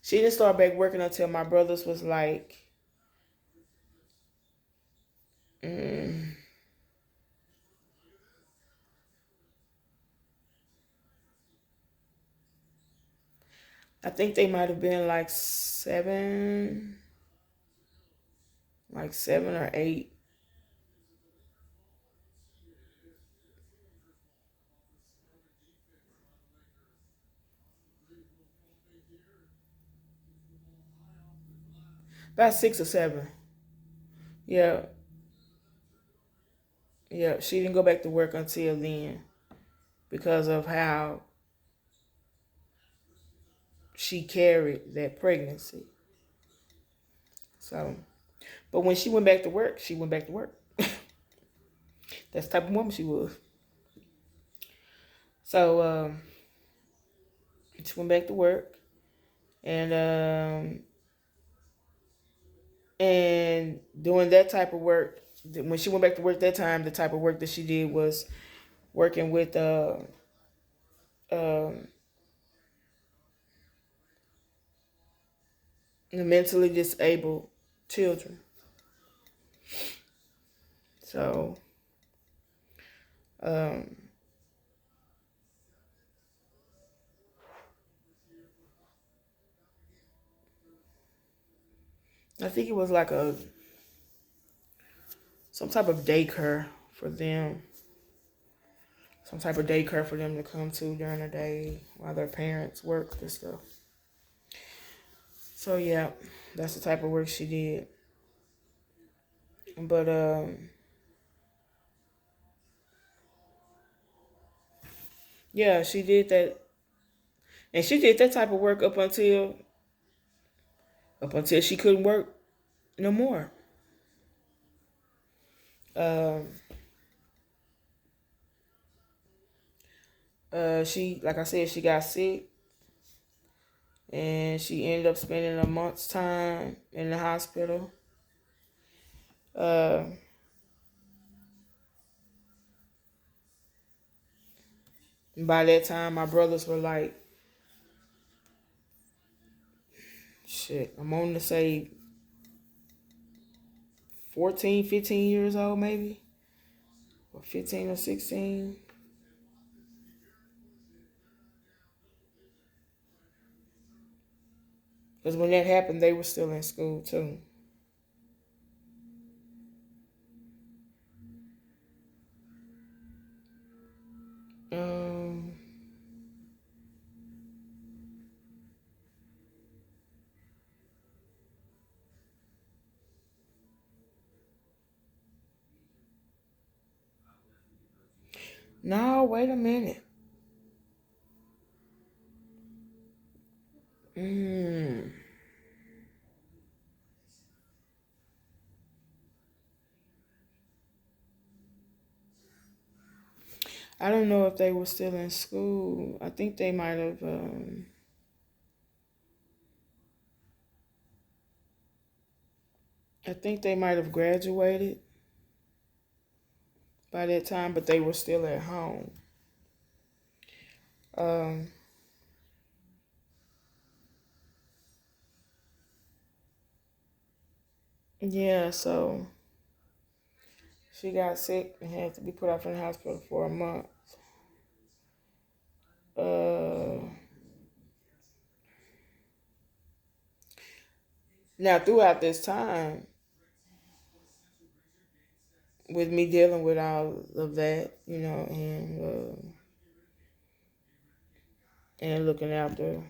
She didn't start back working until my brothers was like, mm, I think they might have been like 7 or 8. About 6 or 7. Yeah, yeah. She didn't go back to work until then because of how she carried that pregnancy. So, but when she went back to work, she went back to work. That's the type of woman she was. So she went back to work, and doing that type of work. When she went back to work that time, the type of work that she did was working with um, mentally disabled children. So um, I think it was like a some type of daycare for them, some type of daycare for them to come to during the day while their parents worked and stuff. So yeah, that's the type of work she did. But yeah, she did that, and she did that type of work up until she couldn't work no more. Um, she, like I said, she got sick, and she ended up spending a month's time in the hospital. Uh, by that time, my brothers were like, shit, I'm on to say 14, 15 years old, maybe, or 15 or 16. Because when that happened, they were still in school too. Um, no, wait a minute. Mm, I don't know if they were still in school. I think they might have. I think they might have graduated by that time, but they were still at home. Um, yeah, so she got sick and had to be put out in the hospital for a month. Uh, Now throughout this time, with me dealing with all of that, and looking after,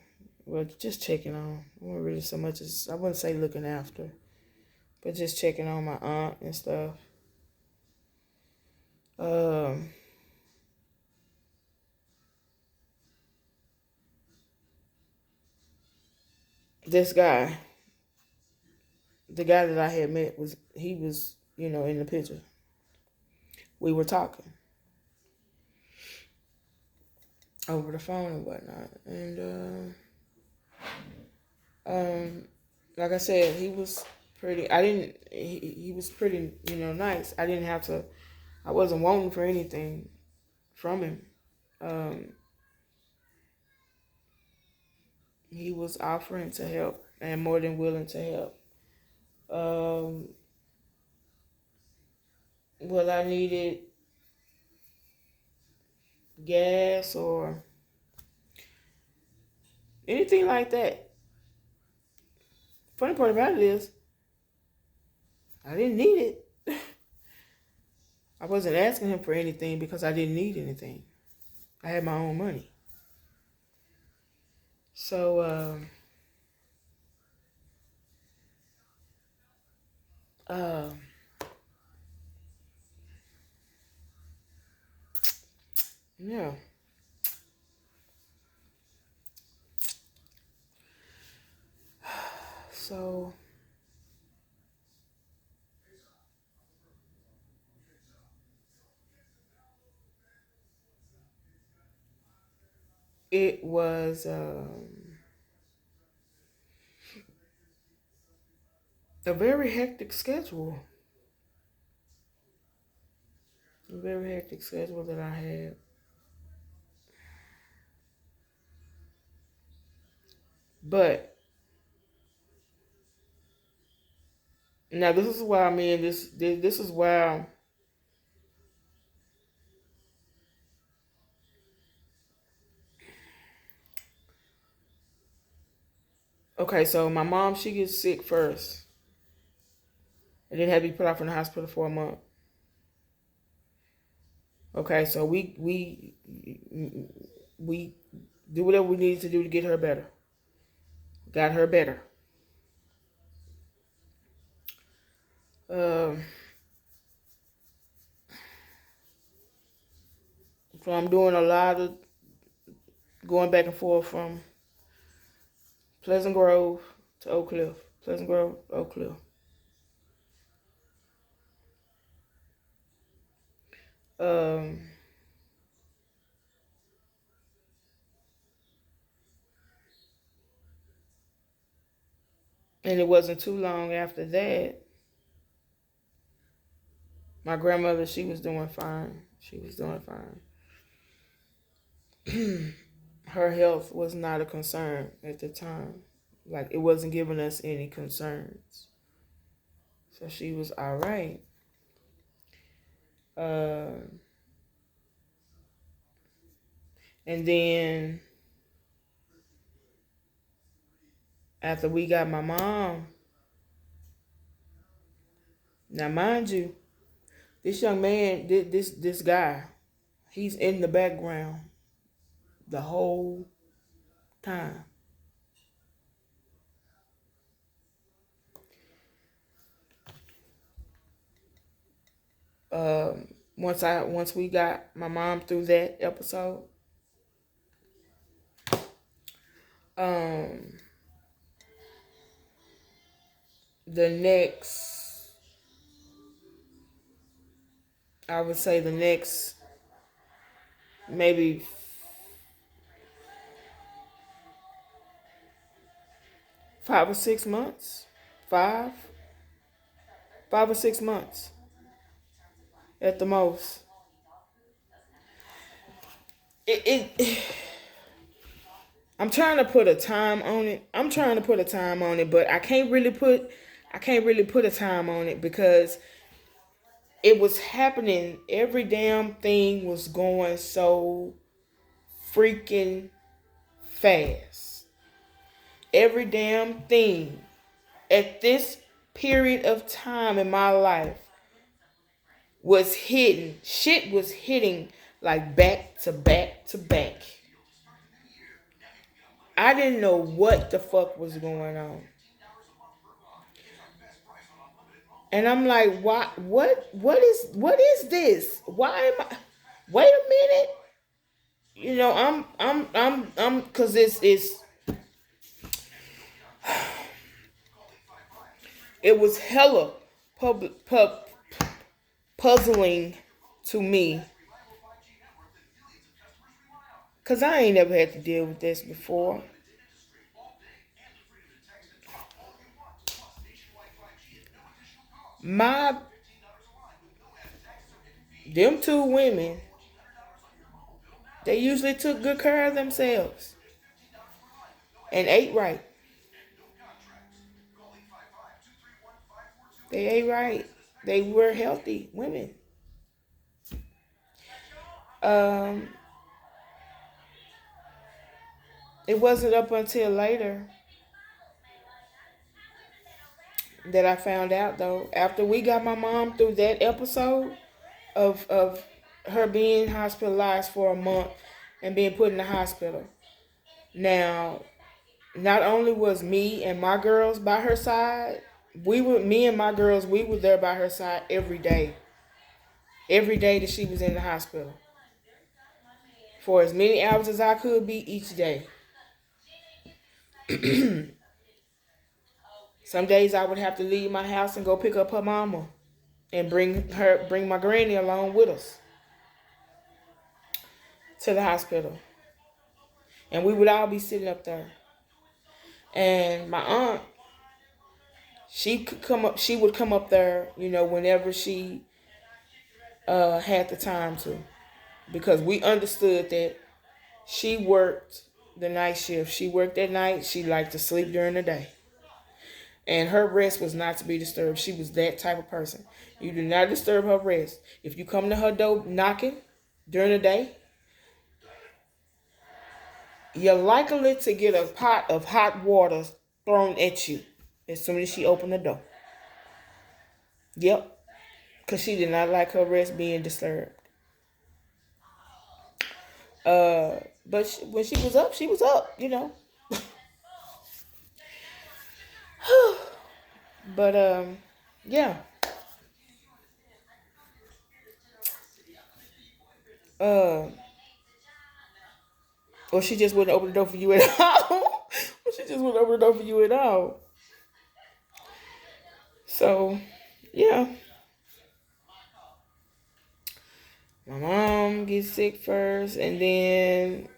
well, just checking on. I wasn't really so much as I wouldn't say looking after, but just checking on my aunt and stuff. Um, this guy, the guy that I had met was in the picture. We were talking over the phone and whatnot, and like I said, he was pretty. I didn't. He was pretty, nice. I didn't have to. I wasn't wanting for anything from him. he was offering to help and more than willing to help. Um, well, I needed gas or anything like that. Funny part about it is, I didn't need it. I wasn't asking him for anything because I didn't need anything. I had my own money. So, uh, yeah. So, it was a very hectic schedule. A very hectic schedule that I had. But now this is why this is why. Okay, so my mom, she gets sick first, and then had to be put out from the hospital for a month. Okay, so we do whatever we needed to do to get her better. Got her better. Um, so I'm doing a lot of going back and forth from Pleasant Grove to Oak Cliff. Pleasant Grove, Oak Cliff. Um, and it wasn't too long after that. My grandmother, she was doing fine. She was doing fine. Her health was not a concern at the time. Like, it wasn't giving us any concerns. So she was all right. Uh, and then after we got my mom, now mind you, this young man, this guy, he's in the background the whole time. Once we got my mom through that episode, um, the next, I would say the next maybe 5 or 6 months, five, 5 or 6 months at the most. It I'm trying to put a time on it. But I can't really put a time on it because it was happening. Every damn thing was going so freaking fast. Every damn thing at this period of time in my life was hitting. Shit was hitting like back to back to back. I didn't know what the fuck was going on. And I'm like, why what is this? Why am I wait a minute? You know, I'm cause it's it was hella puzzling to me. Cause I ain't never had to deal with this before. My them two women, they usually took good care of themselves. and ate right. They ate right. They were healthy women. Um, it wasn't up until later that I found out, though. After we got my mom through that episode of her being hospitalized for a month and being put in the hospital. Now, not only was me and my girls by her side, me and my girls, we were there by her side every day that she was in the hospital, for as many hours as I could be each day. Some days I would have to leave my house and go pick up her mama and bring my granny along with us to the hospital, and we would all be sitting up there. And my aunt, she would come up there, whenever she had the time to, because we understood that she worked the night shift. She worked at night. She liked to sleep during the day. And her rest was not to be disturbed. She was that type of person. You do not disturb her rest. If you come to her door knocking during the day, you're likely to get a pot of hot water thrown at you as soon as she opened the door. Yep. Because she did not like her rest being disturbed. But when she was up, she was up, But yeah. Uh, or she just wouldn't open the door for you at all. Or she just wouldn't open the door for you at all. So, yeah. My mom gets sick first, and then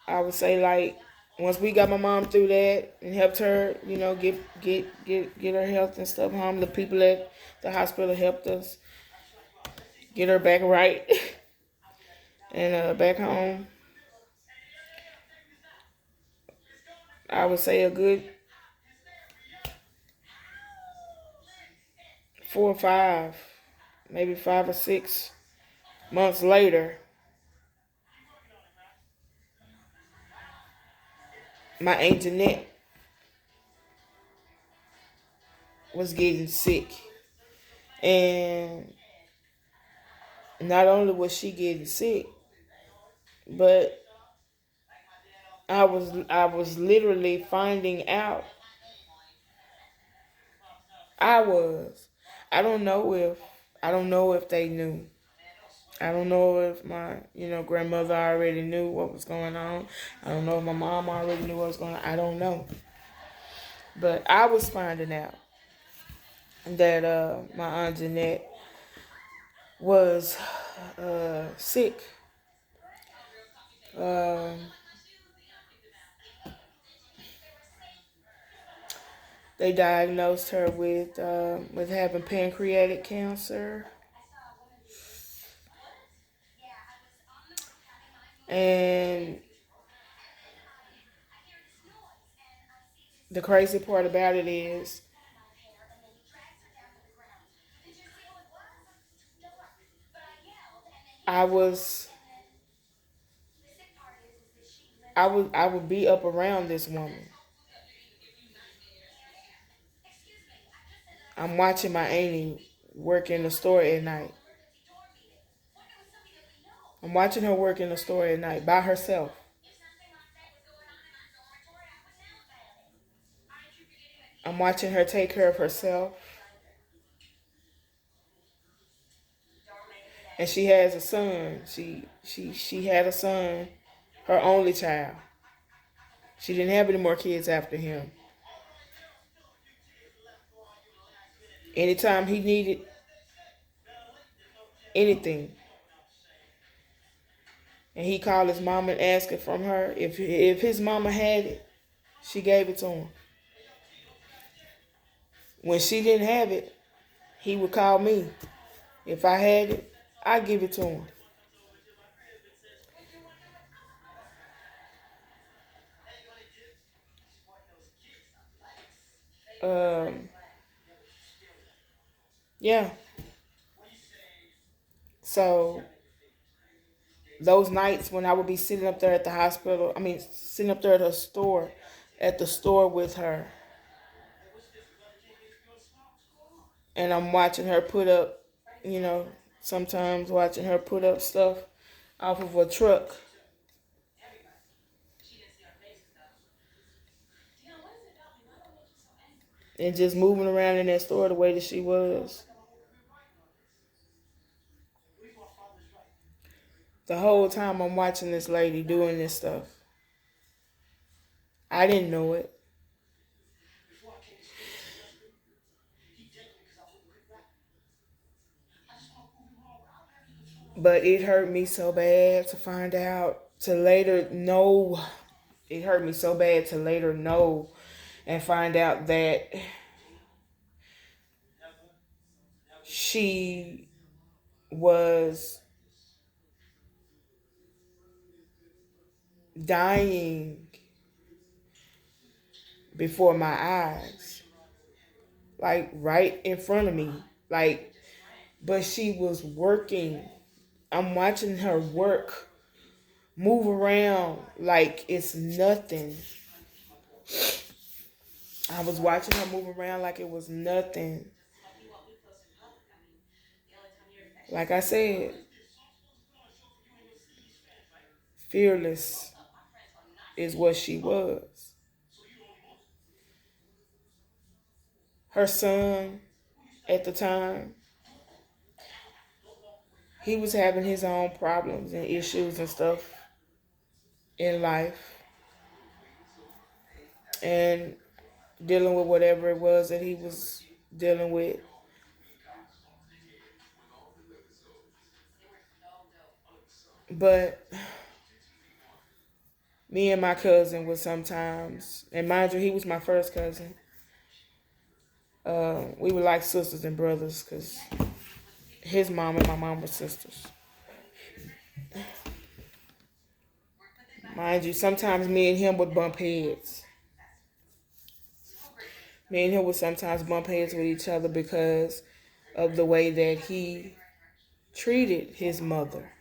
I would say, like, once we got my mom through that and helped her, get her health and stuff home, the people at the hospital helped us get her back right and back home. I would say a good 4 or 5, maybe 5 or 6 months later, my Aunt Jeanette was getting sick. And not only was she getting sick, but I was literally finding out. I was. I don't know if they knew. I don't know if my grandmother already knew what was going on. I don't know if my mom already knew what was going on. I don't know. But I was finding out that my Aunt Jeanette was sick. They diagnosed her with having pancreatic cancer, and the crazy part about it is I was I would be up around this woman. I'm watching my auntie work in the store at night. I'm watching her work in the store at night by herself. I'm watching her take care of herself. And she has a son. She had a son, her only child. She didn't have any more kids after him. Anytime he needed anything, and he called his mama and asked it from her, if his mama had it, she gave it to him. When she didn't have it, he would call me. If I had it, I'd give it to him. Um, yeah. So those nights when I would be sitting up there at the hospital, I mean, sitting up there at the store with her, and I'm watching her put up, you know, sometimes watching her put up stuff off of a truck and just moving around in that store the way that she was. The whole time I'm watching this lady doing this stuff. I didn't know it, but it hurt me so bad to find out, to later know. It hurt me so bad to later know and find out that she was dying before my eyes, like right in front of me. Like, but she was working. I'm watching her work, move around like it's nothing. I was watching her move around like it was nothing. Like I said, fearless is what she was. Her son at the time, he was having his own problems and issues and stuff in life and dealing with whatever it was that he was dealing with. But me and my cousin would sometimes, and mind you, he was my first cousin. We were like sisters and brothers because his mom and my mom were sisters. Mind you, sometimes me and him would bump heads. Me and him would sometimes bump heads with each other because of the way that he treated his mother.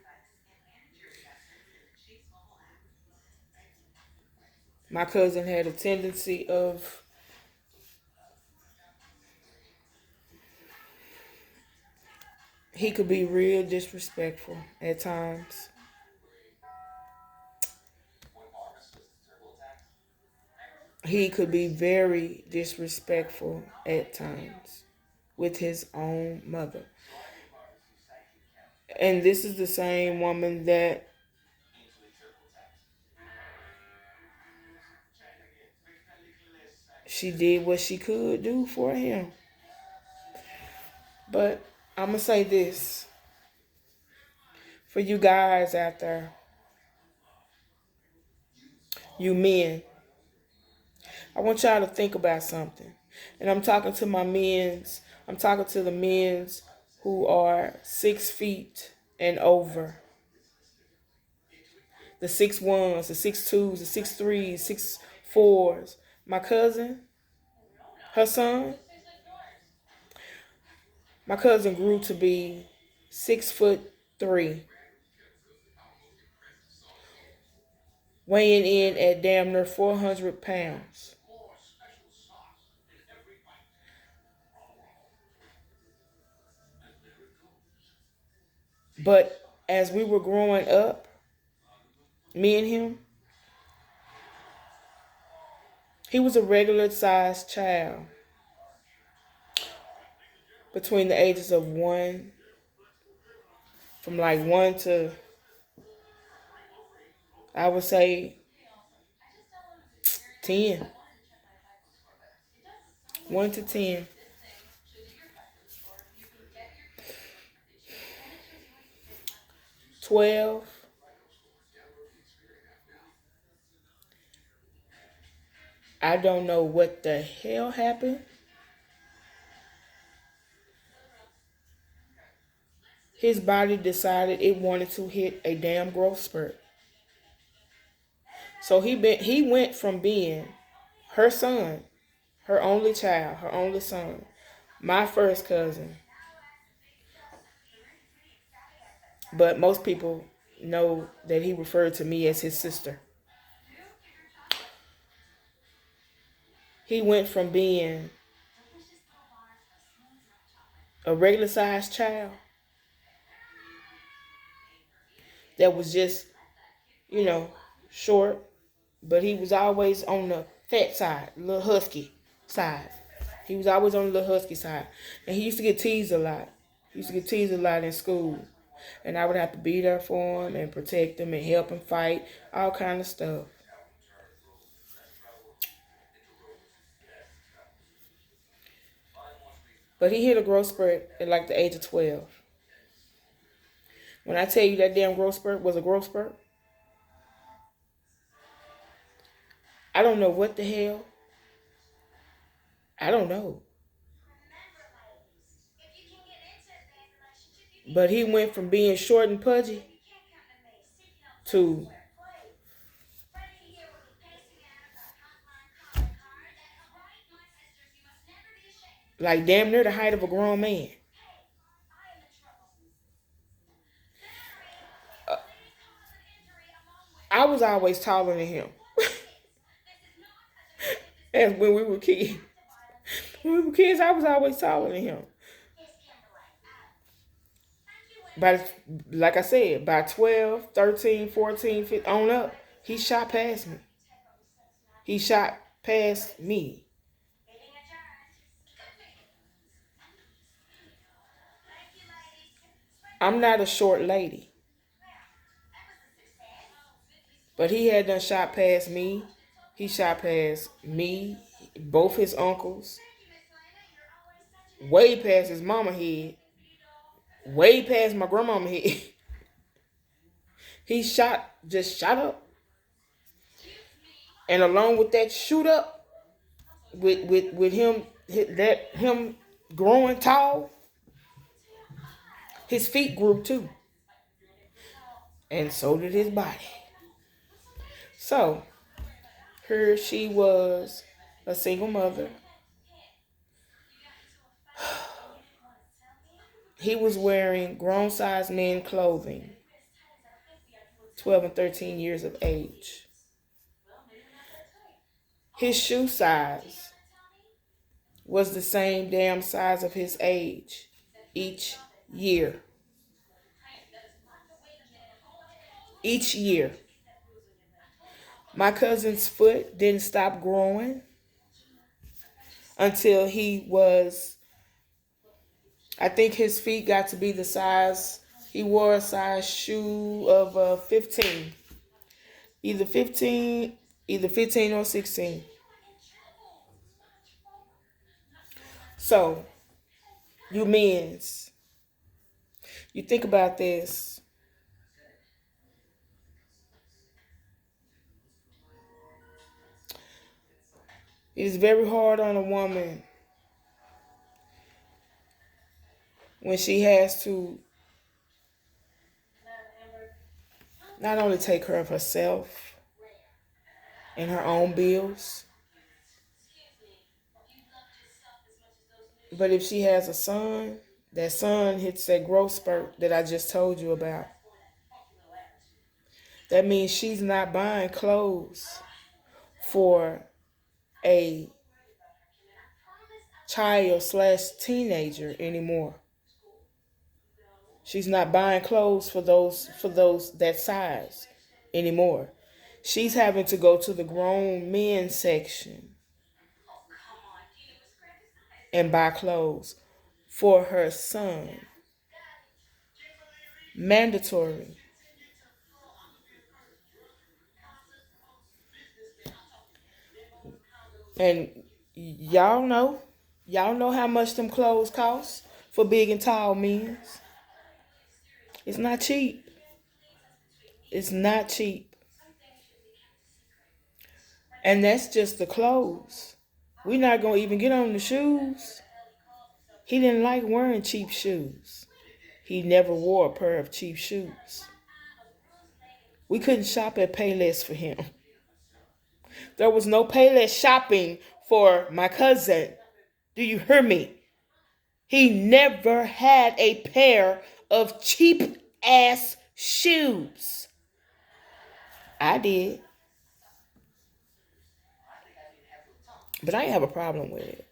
My cousin had a tendency of, he could be real disrespectful at times. He could be very disrespectful at times with his own mother. And this is the same woman that she did what she could do for him. But I'm going to say this for you guys out there, you men. I want y'all to think about something. And I'm talking to my men's, I'm talking to the men's who are 6 feet and over. The 6'1s, the 6'2s, the 6'3s, 6'4s. My cousin, her son, my cousin grew to be 6'3", weighing in at damn near 400 pounds. But as we were growing up, me and him, he was a regular sized child between the ages of one, from like 1 to, I would say, 10. 1 to 10. 12. I don't know what the hell happened. His body decided it wanted to hit a damn growth spurt. So he went from being her son, her only child, her only son, my first cousin. But most people know that he referred to me as his sister. He went from being a regular sized child that was just, you know, short, but he was always on the fat side, little husky side. He was always on the little husky side. And he used to get teased a lot. He used to get teased a lot in school. And I would have to be there for him and protect him and help him fight, all kind of stuff. But he hit a growth spurt at like the age of 12. When I tell you that damn growth spurt was a growth spurt, I don't know what the hell. I don't know. But he went from being short and pudgy to like damn near the height of a grown man. Uh, I was always taller than him. As when we were kids. When we were kids, I was always taller than him. By, like I said, by 12, 13, 14, 15, on up, he shot past me. He shot past me. I'm not a short lady. But he had done shot past me. He shot past me, both his uncles, way past his mama head, way past my grandmama head. He just shot up. And along with that shoot up, with him growing tall, his feet grew too. And so did his body. So, here she was, a single mother. He was wearing grown size men clothing, 12 and 13 years of age. His shoe size was the same damn size of his age each year. Each year. My cousin's foot didn't stop growing until he was, I think his feet got to be the size, he wore a size shoe of 15. Either 15, either 15 or 16. So, you men's, you think about this. It is very hard on a woman when she has to not only take care of herself and her own bills, but if she has a son, that son hits that growth spurt that I just told you about. That means she's not buying clothes for a child slash teenager anymore. She's not buying clothes for those that size anymore. She's having to go to the grown men section and buy clothes for her son. Mandatory. And y'all know how much them clothes cost for big and tall men. It's not cheap. It's not cheap. And that's just the clothes. We're not going to even get on the shoes. He didn't like wearing cheap shoes. He never wore a pair of cheap shoes. We couldn't shop at Payless for him. There was no Payless shopping for my cousin. Do you hear me? He never had a pair of cheap ass shoes. I did. But I didn't have a problem with it.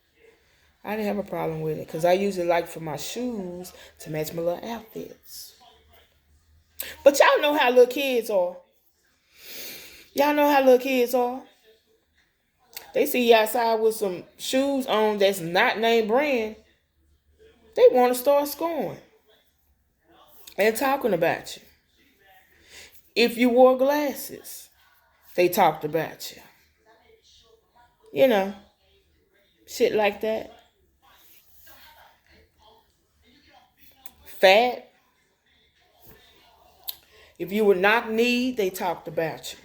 I didn't have a problem with it because I usually like for my shoes to match my little outfits. But y'all know how little kids are. Y'all know how little kids are. They see you outside with some shoes on that's not name brand. They want to start scoring and talking about you. If you wore glasses, they talked about you. You know, shit like that. Fat. If you were knock kneed, they talked about you.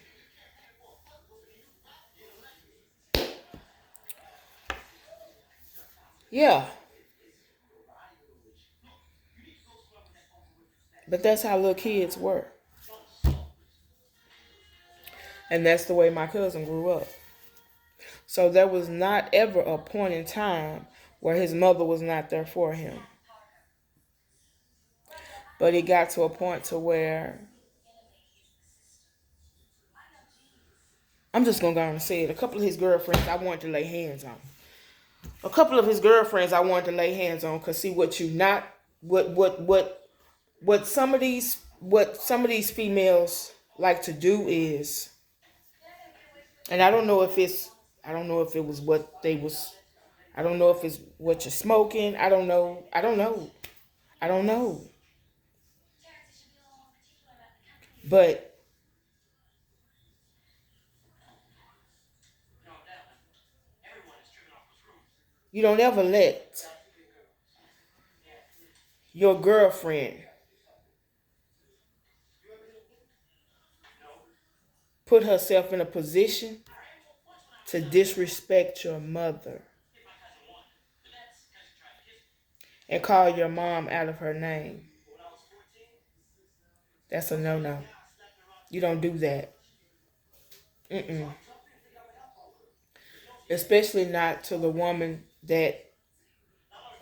Yeah. But that's how little kids were. And that's the way my cousin grew up. So there was not ever a point in time where his mother was not there for him. But it got to a point to where I'm just gonna go on and say it. A couple of his girlfriends I wanted to lay hands on. A couple of his girlfriends I wanted to lay hands on because see what you not what some of these females like to do is, and I don't know if it was what they was, I don't know if it's what you're smoking. I don't know. I don't know. I don't know. But you don't ever let your girlfriend put herself in a position to disrespect your mother and call your mom out of her name. That's a no-no. You don't do that. Mm-mm. Especially not to the woman that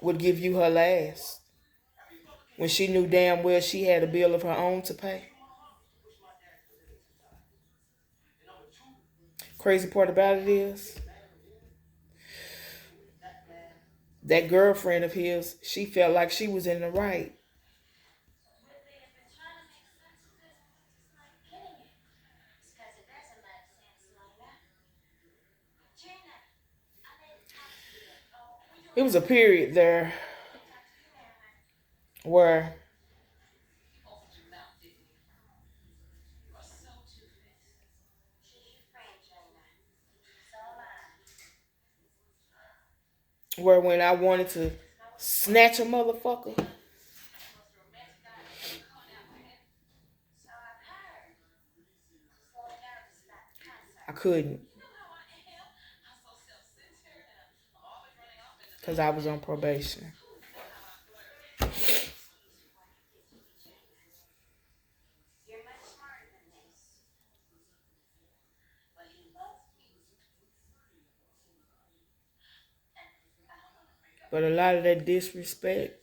would give you her last when she knew damn well she had a bill of her own to pay. Crazy part about it is that girlfriend of his, she felt like she was in the right. It was a period there where when I wanted to snatch a motherfucker, I couldn't because I was on probation. But a lot of that disrespect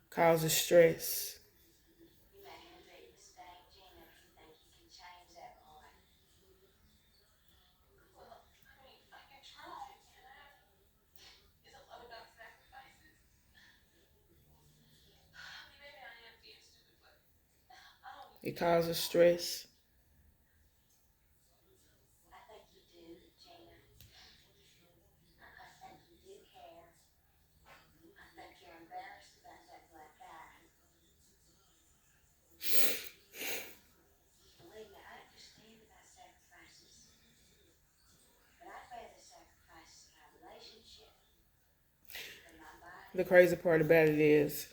causes stress. It causes stress. The crazy part about it is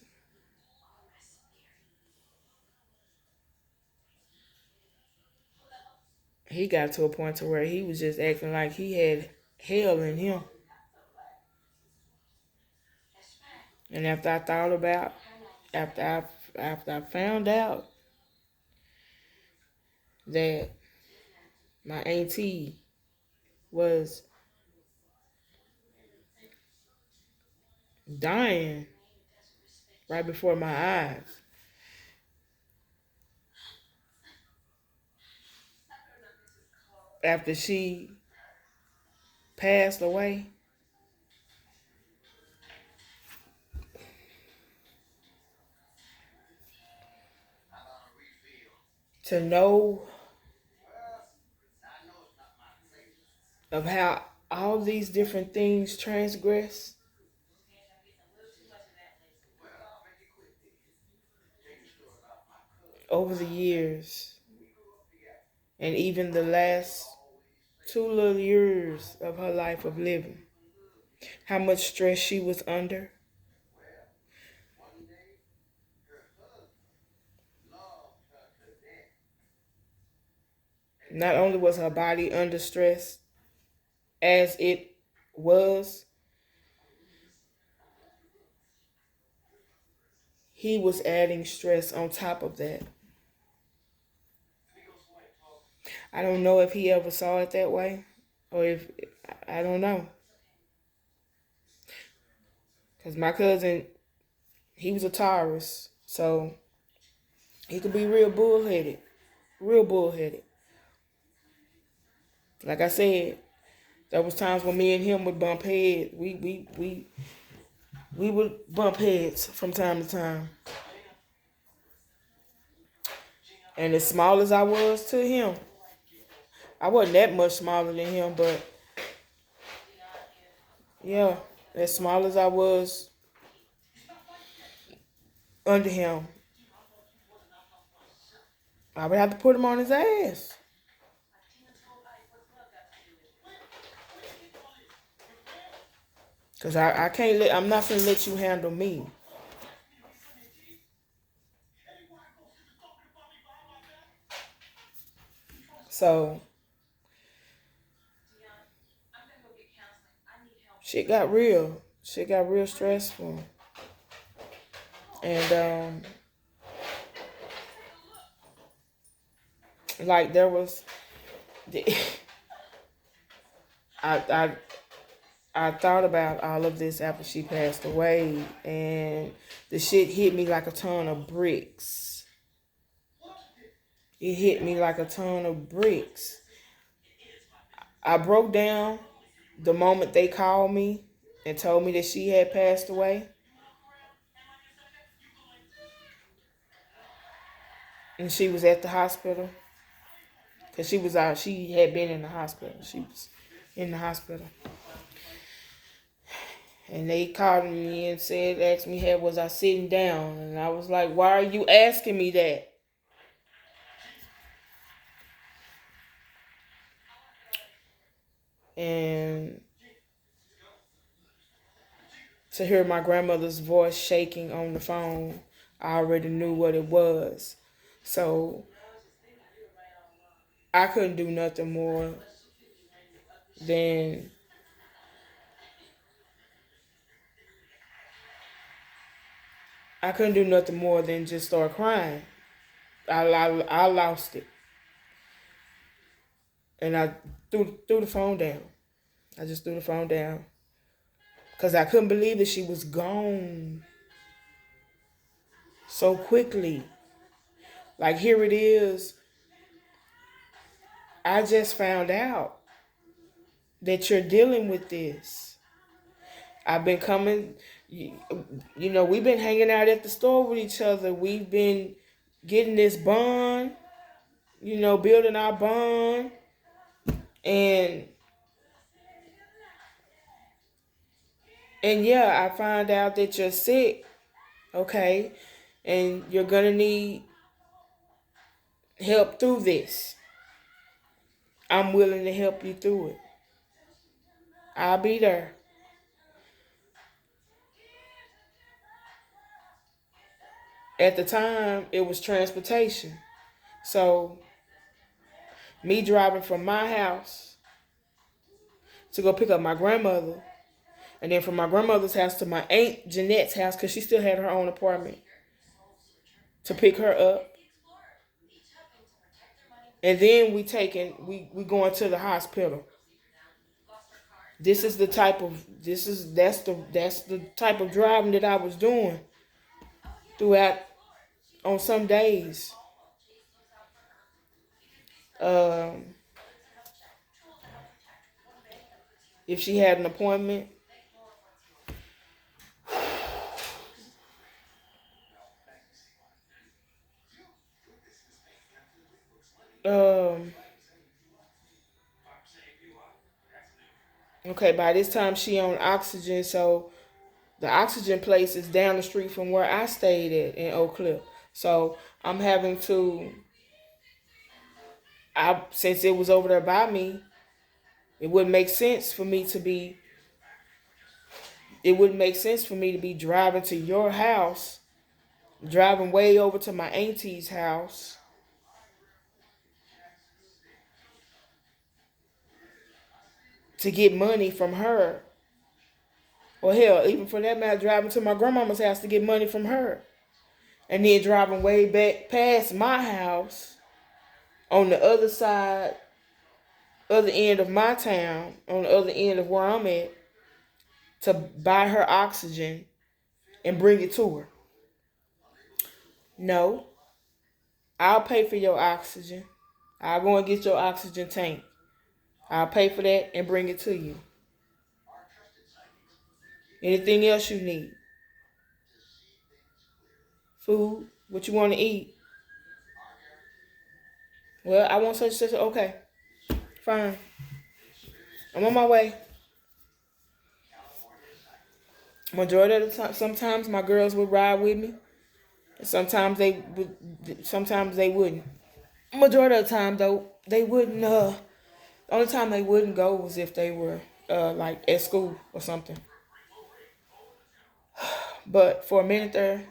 he got to a point to where he was just acting like he had hell in him. And after I thought about, after I found out that my auntie was dying right before my eyes. After she passed away, to know of how all these different things transgress over the years, and even the last 2 little years of her life of living, how much stress she was under. Not only was her body under stress as it was, he was adding stress on top of that. I don't know if he ever saw it that way, or if, I don't know. Because my cousin, he was a Taurus, so he could be real bullheaded. Real bullheaded. Like I said, there was times when me and him would bump heads. We would bump heads from time to time. And as small as I was to him, I wasn't that much smaller than him, but yeah, as small as I was under him, I would have to put him on his ass. Cause I can't I'm not gonna let you handle me. So shit got real. Shit got real stressful. And like there was I I I thought about all of this after she passed away, and the shit hit me like a ton of bricks. It hit me like a ton of bricks. I broke down the moment they called me and told me that she had passed away, and she was at the hospital. Cause she was out. She had been in the hospital. She was in the hospital, and they called me and asked me, "Hey, was I sitting down?" And I was like, "Why are you asking me that?" And to hear my grandmother's voice shaking on the phone, I already knew what it was. So I couldn't do nothing more than just start crying. I lost it, and I threw the phone down. I just threw the phone down because I couldn't believe that she was gone so quickly. Like, here it is. I just found out that you're dealing with this. I've been coming, we've been hanging out at the store with each other. We've been getting this bond, building our bond. And yeah, I find out that you're sick, okay? And you're gonna need help through this. I'm willing to help you through it. I'll be there. At the time, it was transportation. So, me driving from my house to go pick up my grandmother, and then from my grandmother's house to my aunt Jeanette's house, because she still had her own apartment, to pick her up. and then we going to the hospital. This is the type of that's the type of driving that I was doing throughout on some days. Um, if she had an appointment, um, okay, by this time she on oxygen, so the oxygen place is down the street from where I stayed at in Oak Cliff. So I'm having to, I since it was over there by me, it wouldn't make sense for me to be. It wouldn't make sense for me to be driving to your house, driving way over to my auntie's house to get money from her. Or hell, even for that matter, driving to my grandmama's house to get money from her. And then driving way back past my house on the other side, other end of my town, on the other end of where I'm at, to buy her oxygen and bring it to her. No, I'll pay for your oxygen. I'll go and get your oxygen tank. I'll pay for that and bring it to you. Anything else you need? Food? What you want to eat? Well, I want such and such. Okay, fine. I'm on my way. Majority of the time, sometimes my girls would ride with me. Sometimes they would. Sometimes they wouldn't. Majority of the time, though, they wouldn't. The only time they wouldn't go was if they were like at school or something. But for a minute there,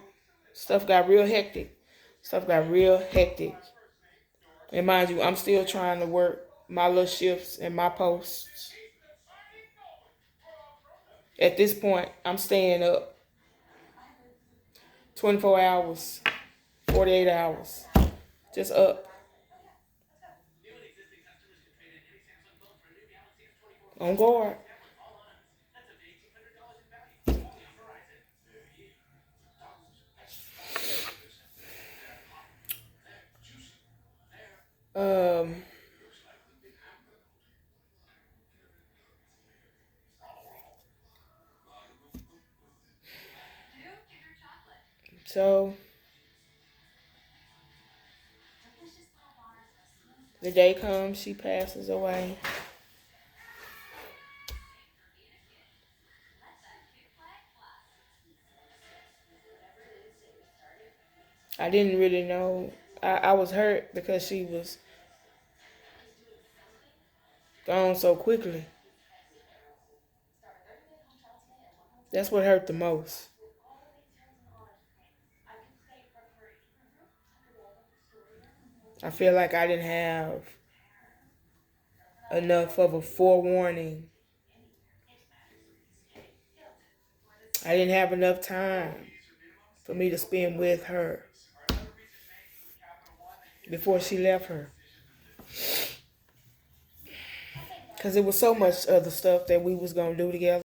stuff got real hectic. Stuff got real hectic. And mind you, I'm still trying to work my little shifts and my posts. At this point, I'm staying up 24 hours, 48 hours, just up on guard. Um, so the day comes, she passes away. I didn't really know. I was hurt because she was gone so quickly. That's what hurt the most. I feel like I didn't have enough of a forewarning. I didn't have enough time for me to spend with her before she left her. Because it was so much other stuff that we was going to do together.